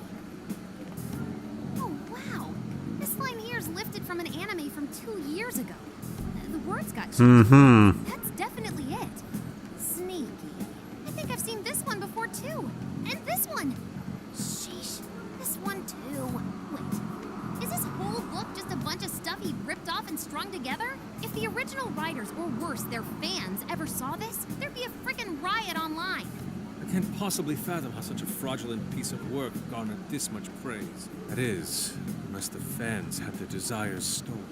Oh, wow. This line here is lifted from an anime from 2 years ago. The words got changed. That's definitely it. Sneaky. I think I've seen this one before, too. And this one. Sheesh. This one, too. Wait. Is this whole book just a bunch of stuff he ripped off and strung together? If the original writers, or worse, their fans, ever saw this, there'd be a frickin' riot online. I can't possibly fathom how such a fraudulent piece of work garnered this much praise. That is, unless the fans had their desires stolen.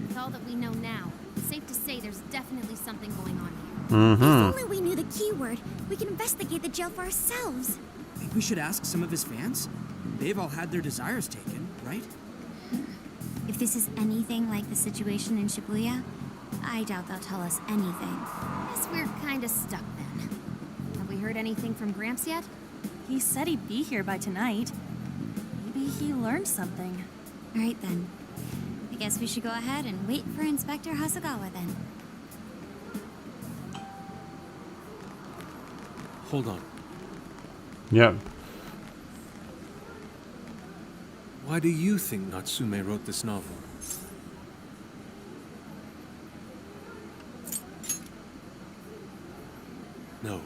With all that we know now, it's safe to say there's definitely something going on here. If only we knew the keyword, we could investigate the jail for ourselves. Think we should ask some of his fans? They've all had their desires taken, right? If this is anything like the situation in Shibuya, I doubt they'll tell us anything. Guess we're kinda stuck then. Have we heard anything from Gramps yet? He said he'd be here by tonight. Maybe he learned something. All right then. I guess we should go ahead and wait for Inspector Hasagawa then. Hold on. Yep. Why do you think Natsume wrote this novel? No.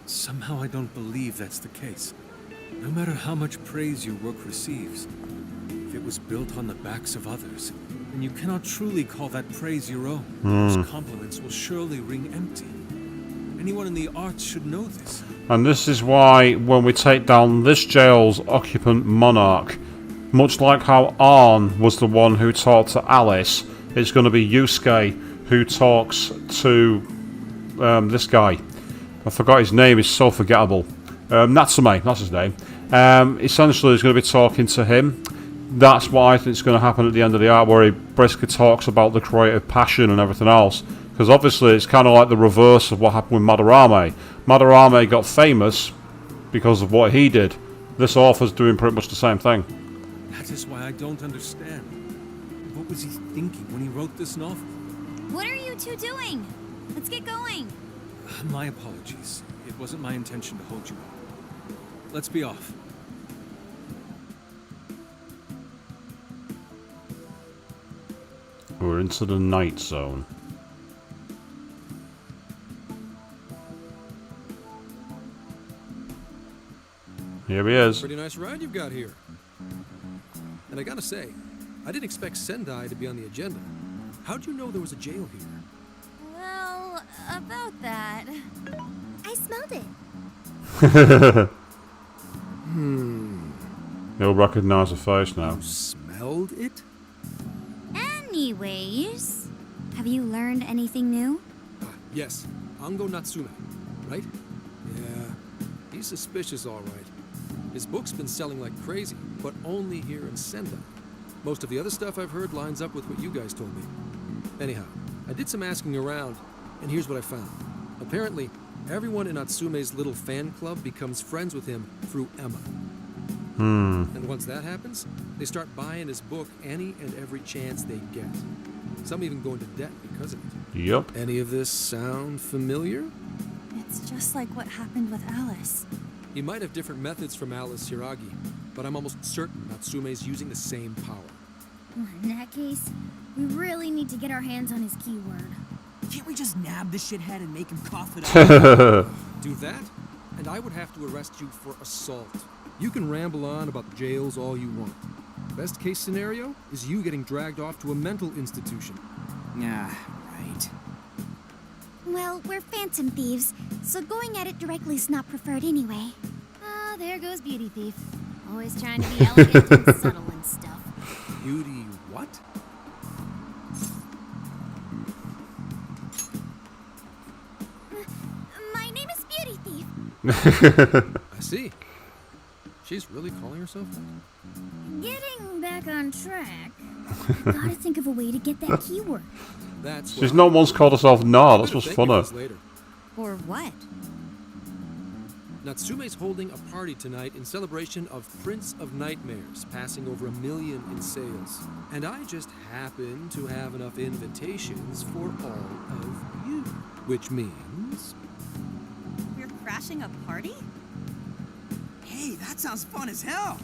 Somehow I don't believe that's the case. No matter how much praise your work receives, if it was built on the backs of others, then you cannot truly call that praise your own. Those compliments will surely ring empty. Anyone in the arts should know this. And this is why when we take down this jail's occupant monarch, much like how Arn was the one who talked to Alice, it's going to be Yusuke who talks to this guy. I forgot his name, he's so forgettable. Natsume, that's his name. Essentially, he's going to be talking to him. That's what I think is going to happen at the end of the art, where he basically talks about the creative passion and everything else. Because obviously it's kind of like the reverse of what happened with Madarame. Madarame got famous because of what he did. This author's doing pretty much the same thing. That is why I don't understand. What was he thinking when he wrote this novel? What are you two doing? Let's get going. My apologies. It wasn't my intention to hold you up. Let's be off. We're into the night zone. Here he is. Pretty nice ride you've got here. And I gotta say, I didn't expect Sendai to be on the agenda. How'd you know there was a jail here? Well, about that. I smelled it. He'll recognize the face now. You smelled it? Anyways, have you learned anything new? Yes, Ango Natsume, right? Yeah, he's suspicious all right. His book's been selling like crazy, but only here in Sendai. Most of the other stuff I've heard lines up with what you guys told me. Anyhow, I did some asking around, and here's what I found. Apparently, everyone in Natsume's little fan club becomes friends with him through Emma. And once that happens, they start buying his book any and every chance they get. Some even go into debt because of it. Yep. Any of this sound familiar? It's just like what happened with Alice. He might have different methods from Alice Hiragi, but I'm almost certain Natsume's using the same power. In that case, we really need to get our hands on his keyword. Can't we just nab the shithead and make him cough it up? Do that, and I would have to arrest you for assault. You can ramble on about jails all you want. Best case scenario is you getting dragged off to a mental institution. Yeah, right. Well, we're Phantom Thieves, so going at it directly is not preferred anyway. there goes Beauty Thief. Always trying to be elegant and subtle and stuff. Beauty what? My name is Beauty Thief. I see. She's really calling herself that? Getting back on track. Gotta think of a way to get that keyword. That's She's not once called herself Nah, that's what's funny. Or what? Natsume's holding a party tonight in celebration of Prince of Nightmares passing over 1 million in sales. And I just happen to have enough invitations for all of you. Which means... We're crashing a party? Hey, that sounds fun as hell.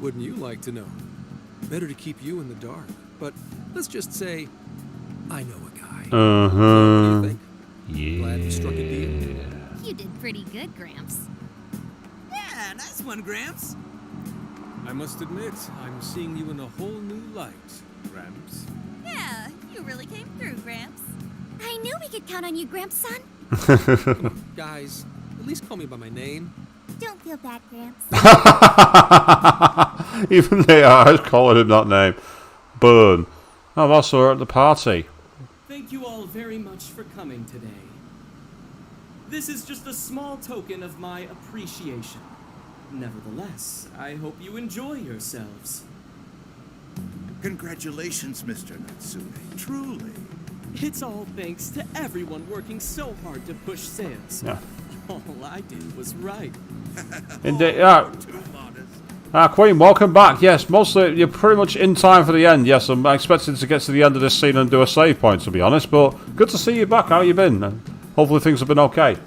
Wouldn't you like to know? Better to keep you in the dark. But let's just say, I know a guy. What do you think? Yeah. Glad we struck a deal. You did pretty good, Gramps. Yeah, nice one, Gramps. I must admit, I'm seeing you in a whole new light, Gramps. Yeah, you really came through, Gramps. I knew we could count on you, Gramps-son. Come on, guys, at least call me by my name. Don't feel bad, Gramps. Even they are calling him that name. Burn. Oh, that's her at the party. Thank you all very much for coming today. This is just a small token of my appreciation. Nevertheless, I hope you enjoy yourselves. Congratulations, Mr. Natsume. Truly. It's all thanks to everyone working so hard to push sales. Yeah. All I did was right. Indeed, Queen, welcome back. Yes, mostly you're pretty much in time for the end. Yes, I'm expecting to get to the end of this scene and do a save point, to be honest. But good to see you back. How you been? Hopefully things have been okay.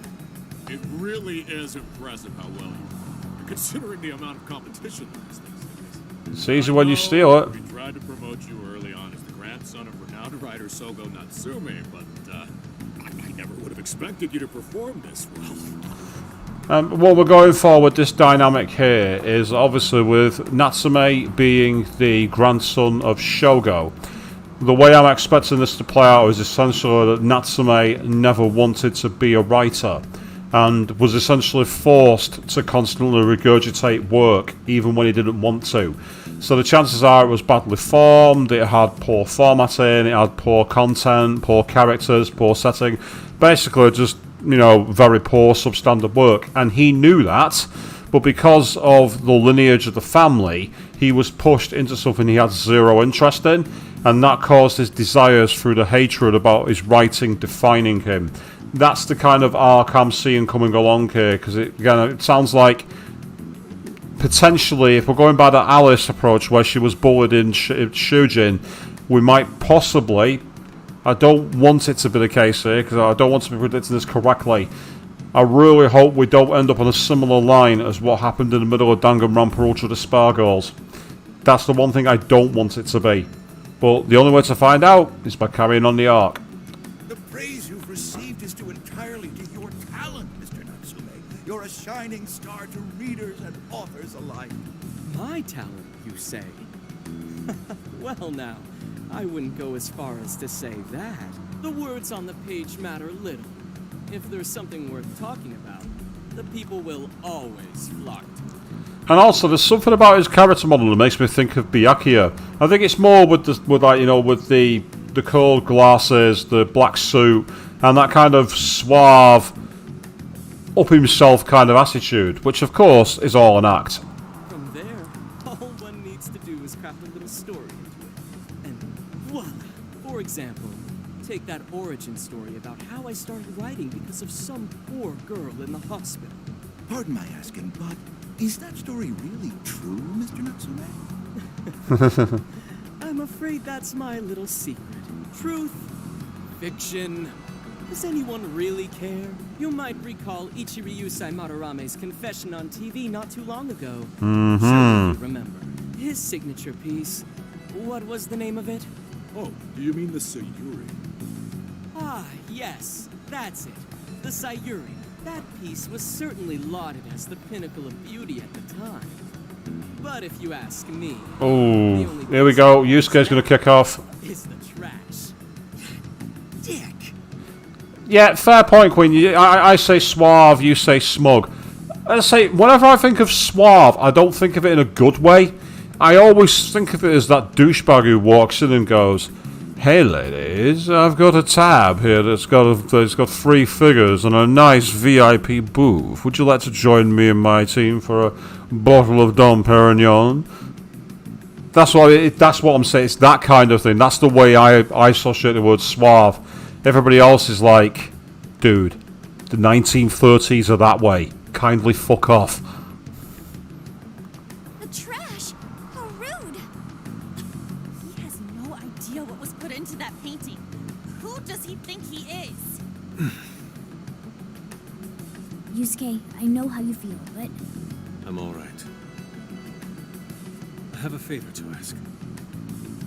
It really is impressive how well you do, considering the amount of competition there is these days. It's easy when you steal it. We tried to promote you early on as the grandson of renowned writer Sogo Natsume, but I never would have expected you to perform this well. What we're going for with this dynamic here is obviously with Natsume being the grandson of Shogo. The way I'm expecting this to play out is essentially that Natsume never wanted to be a writer and was essentially forced to constantly regurgitate work even when he didn't want to. So the chances are it was badly formed, it had poor formatting, it had poor content, poor characters, poor setting. Basically just, you know, very poor substandard work. And he knew that, but because of the lineage of the family, he was pushed into something he had zero interest in, and that caused his desires through the hatred about his writing defining him. That's the kind of arc I'm seeing coming along here, because it sounds like potentially, if we're going by the Alice approach where she was bullied in Shujin, we might possibly, I don't want it to be the case here because I don't want to be predicting this correctly, I really hope we don't end up on a similar line as what happened in the middle of Danganronpa Ultra Despair Girls. That's the one thing I don't want it to be. But the only way to find out is by carrying on the arc. The praise you've received is due entirely to your talent, Mr. Natsume. You're a shining star to readers and authors alike. My talent, you say? Well now, I wouldn't go as far as to say that. The words on the page matter little. If there's something worth talking about, the people will always flock to it. And also, there's something about his character model that makes me think of Byakuya. I think it's more with the cold glasses, the black suit, and that kind of suave, up himself kind of attitude, which of course is all an act. From there, all one needs to do is craft a little story into it. And voila! For example, take that origin story about how I started writing because of some poor girl in the hospital. Pardon my asking, but is that story really true, Mr. Natsume? I'm afraid that's my little secret. Truth, fiction. Does anyone really care? You might recall Ichiryu Saimarame's confession on TV not too long ago. Surely you remember. His signature piece. What was the name of it? Oh, do you mean the Sayuri? Ah, yes. That's it. The Sayuri. That piece was certainly lauded as the pinnacle of beauty at the time. But if you ask me... Oh, here we go. Yusuke's going to kick off. ...is the trash. Dick! Yeah, fair point, Queen. I say suave, you say smug. I say, whenever I think of suave, I don't think of it in a good way. I always think of it as that douchebag who walks in and goes, "Hey ladies, I've got a tab here that's got 3 figures and a nice VIP booth. Would you like to join me and my team for a bottle of Dom Perignon?" That's what I'm saying. It's that kind of thing. That's the way I associate the word suave. Everybody else is like, dude, the 1930s are that way. Kindly fuck off. The trash! How rude! He has no idea what was put into that painting. Who does he think he is? Yusuke, I know how you feel, but... I'm alright. I have a favor to ask.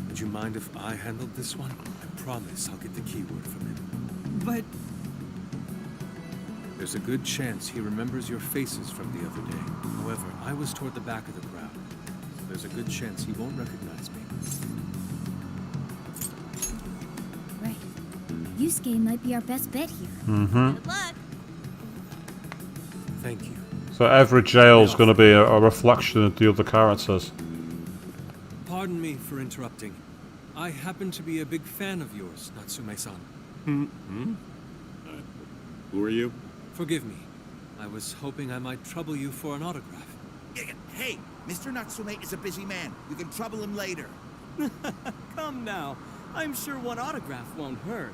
Would you mind if I handled this one? I promise I'll get the keyword from him. But... There's a good chance he remembers your faces from the other day. However, I was toward the back of the crowd. So there's a good chance he won't recognize me. Right. Yusuke might be our best bet here. Mm-hmm. Good luck! Thank you. So every jail's going to be a reflection of the other characters. Pardon me for interrupting. I happen to be a big fan of yours, Natsume-san. Who are you? Forgive me. I was hoping I might trouble you for an autograph. Hey, Mr. Natsume is a busy man. You can trouble him later. Come now. I'm sure one autograph won't hurt.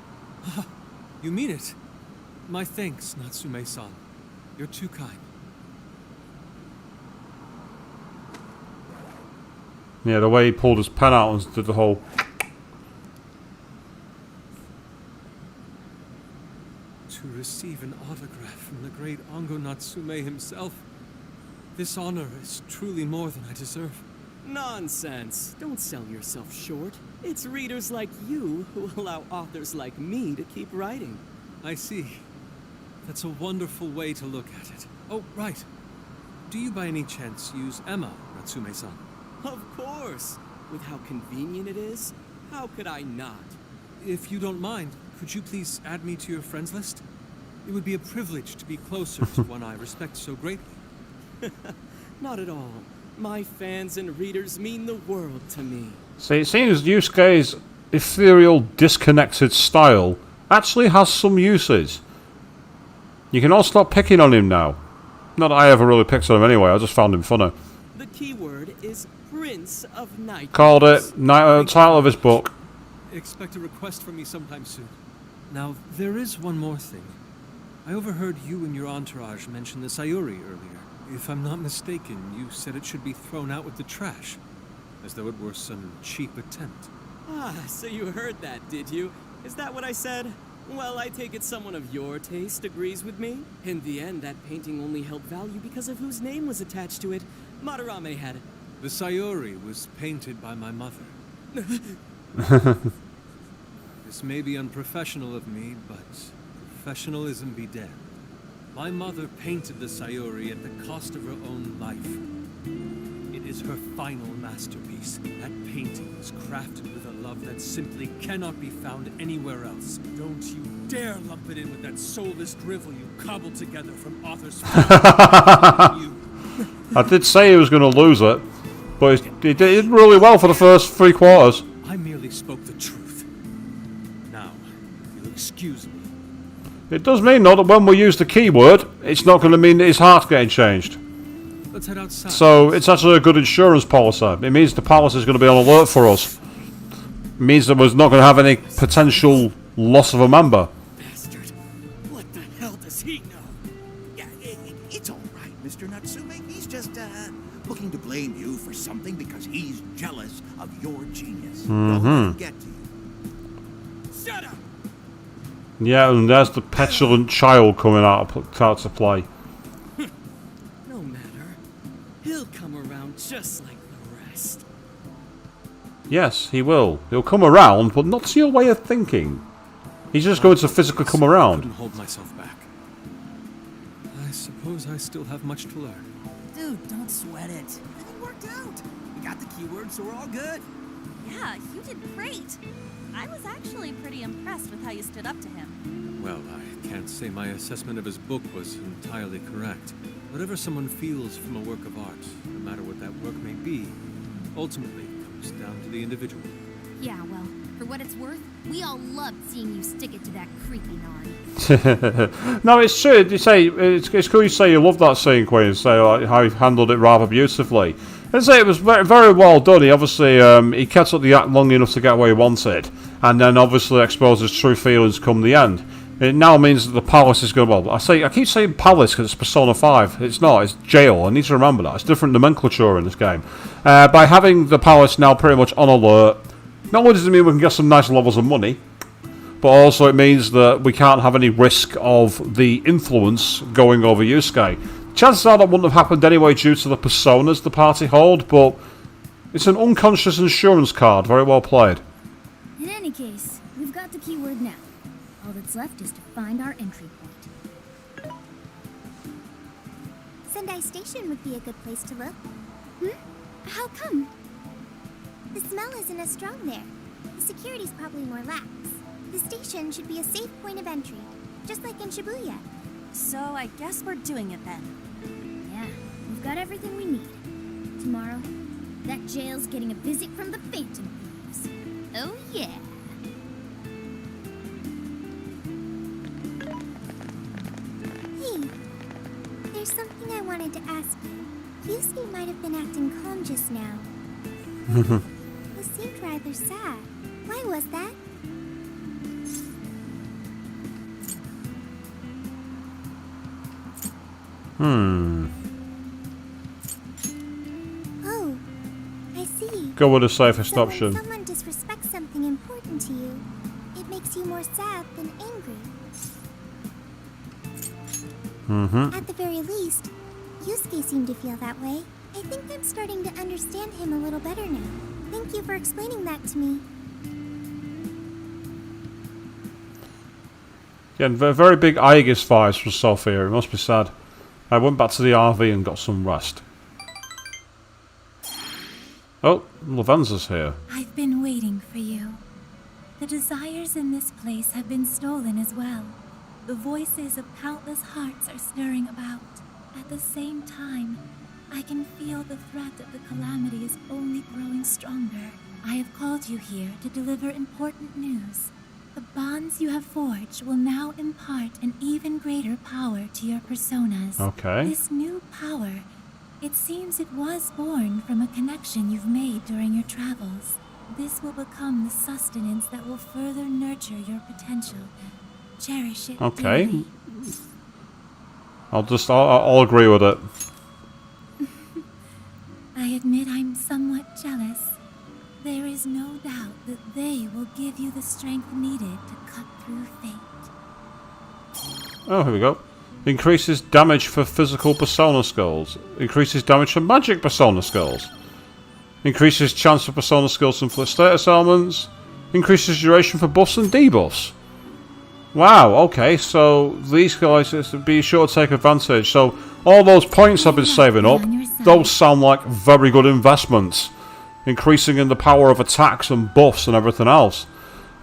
You mean it? My thanks, Natsume-san. You're too kind. Yeah, the way he pulled his pen out and did the whole... To receive an autograph from the great Ongo Natsume himself. This honor is truly more than I deserve. Nonsense. Don't sell yourself short. It's readers like you who allow authors like me to keep writing. I see. That's a wonderful way to look at it. Oh, right. Do you by any chance use Emma, Natsume-san? Of course. With how convenient it is, how could I not? If you don't mind, could you please add me to your friends list? It would be a privilege to be closer to one I respect so greatly. Not at all. My fans and readers mean the world to me. See, it seems Yusuke's ethereal, disconnected style actually has some uses. You can all stop picking on him now. Not that I ever really picked on him anyway, I just found him funny. The keyword is Prince of Night. Called it, title of his book. Expect a request from me sometime soon. Now, there is one more thing. I overheard you and your entourage mention the Sayuri earlier. If I'm not mistaken, you said it should be thrown out with the trash, as though it were some cheap attempt. Ah, so you heard that, did you? Is that what I said? Well, I take it someone of your taste agrees with me. In the end, that painting only held value because of whose name was attached to it. Madarame had it. The Sayuri was painted by my mother. This may be unprofessional of me, but professionalism be damned. My mother painted the Sayuri at the cost of her own life. It is her final masterpiece. That painting was crafted with a love that simply cannot be found anywhere else. Don't you dare lump it in with that soulless drivel you cobbled together from authors. I did say he was going to lose it, but he did really well for the first 3 quarters. I merely spoke the truth. Now, if you'll excuse me. It does mean, though, that when we use the keyword, it's not going to mean that his heart's getting changed. Let's head outside. So it's actually a good insurance policy. It means the policy is going to be on alert for us. It means that we're not going to have any potential loss of a member. Bastard. What the hell does he know? Yeah, it's all right, Mr. Natsume. He's just, looking to blame you for something because he's jealous of your genius. Don't let him get to you. Shut up! Yeah, and there's the petulant child coming out to play. No matter. He'll come around just like the rest. Yes, he will. He'll come around, but not to your way of thinking. He's just going to physically come around. I couldn't hold myself back. I suppose I still have much to learn. Dude, don't sweat it. Everything worked out. We got the keyword, so we're all good. Yeah, you did great. I was actually pretty impressed with how you stood up to him. Well, I can't say my assessment of his book was entirely correct. Whatever someone feels from a work of art, no matter what that work may be, ultimately comes down to the individual. Yeah, well, for what it's worth, we all loved seeing you stick it to that creepy Nard. No, it's true. You say it's cool. You say you love that scene, Queen. You say like, how he handled it rather beautifully. I'd say it was very, very well done. He obviously he kept up the act long enough to get what he wanted, and then obviously exposed his true feelings come the end. It now means that the palace is going. Well, I keep saying palace because it's Persona 5. It's not. It's jail. I need to remember that. It's different nomenclature in this game. By having the palace now pretty much on alert, not only does it mean we can get some nice levels of money, but also it means that we can't have any risk of the influence going over Yusuke. Chances are that wouldn't have happened anyway due to the personas the party hold, but it's an unconscious insurance card. Very well played. In any case, we've got the keyword now. All that's left is to find our entry point. Sendai Station would be a good place to look. How come? The smell isn't as strong there. The security's probably more lax. The station should be a safe point of entry, just like in Shibuya. So I guess we're doing it then. Yeah, we've got everything we need. Tomorrow, that jail's getting a visit from the Phantom Thieves. Oh yeah. Hey, there's something I wanted to ask you. Yusuke might have been acting calm just now. He seemed rather sad. Why was that? Oh, I see. Go with the safest so option. When someone disrespects something important to you, it makes you more sad than angry. At the very least, Yusuke seemed to feel that way. I think I'm starting to understand him a little better now. Thank you for explaining that to me. Again, very big Aegis vibes from Sophia. It must be sad. I went back to the RV and got some rest. Oh, Lavenza's here. I've been waiting for you. The desires in this place have been stolen as well. The voices of countless hearts are stirring about. At the same time, I can feel the threat of the calamity is only growing stronger. I have called you here to deliver important news. The bonds you have forged will now impart an even greater power to your personas. Okay. This new power, it seems it was born from a connection you've made during your travels. This will become the sustenance that will further nurture your potential. Cherish it Okay. daily. I'll agree with it. I admit I'm somewhat jealous. There is no doubt that they will give you the strength needed to cut through fate. Oh, here we go. Increases damage for physical persona skills. Increases damage for magic persona skills. Increases chance for persona skills and for status elements. Increases duration for buffs and debuffs. Wow, okay, so these guys, be sure to take advantage. So all those points I've been saving up, those sound like very good investments. Increasing in the power of attacks and buffs and everything else.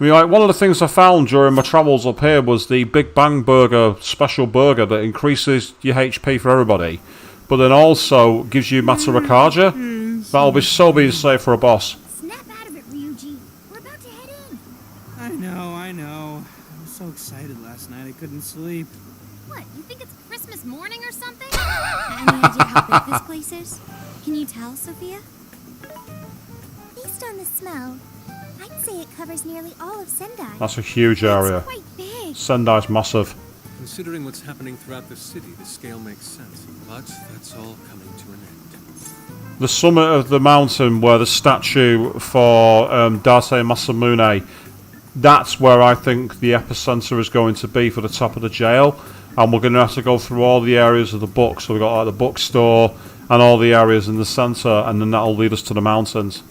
I mean, like, one of the things I found during my travels up here was the Big Bang Burger special burger that increases your HP for everybody, but then also gives you Matarakaja. That'll be so being safe for a boss. Snap out of it, Ryuji. We're about to head in. I know. I was so excited last night I couldn't sleep. What, you think it's Christmas morning or something? Any idea how big this place is? Can you tell, Sophia? Based on the smell, I'd say it covers nearly all of Sendai. That's a huge area. It's quite big. Sendai's massive. Considering what's happening throughout the city, the scale makes sense. But that's all coming to an end. The summit of the mountain where the statue for Date Masamune, that's where I think the epicenter is going to be for the top of the jail. And we're going to have to go through all the areas of the book. So we've got like the bookstore and all the areas in the center, and then that'll lead us to the mountains.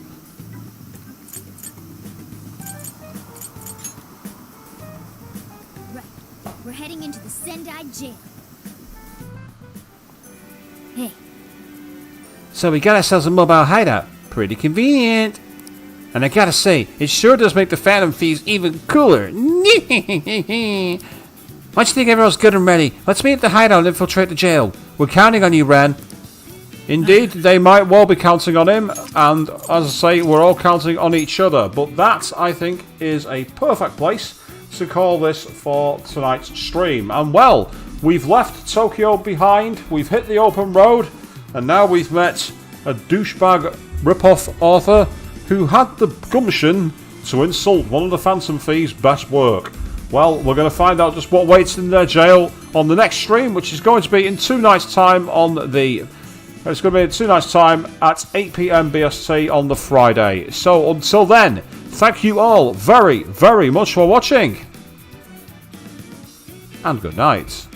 Right. We're heading into the Sendai jail. Hey. So we got ourselves a mobile hideout. Pretty convenient. And I gotta say, it sure does make the Phantom Thieves even cooler. Once you think everyone's good and ready, let's meet at the hideout and infiltrate the jail. We're counting on you, Ren. Indeed, they might well be counting on him, and as I say, we're all counting on each other. But that, I think, is a perfect place to call this for tonight's stream. And well, we've left Tokyo behind, we've hit the open road, and now we've met a douchebag rip-off author who had the gumption to insult one of the Phantom Thieves' best work. Well, we're going to find out just what waits in their jail on the next stream, which is going to be in 2 nights' time on the... It's going to be in 2 nights' time at 8 PM BST on the Friday. So until then, thank you all very, very much for watching. And good night.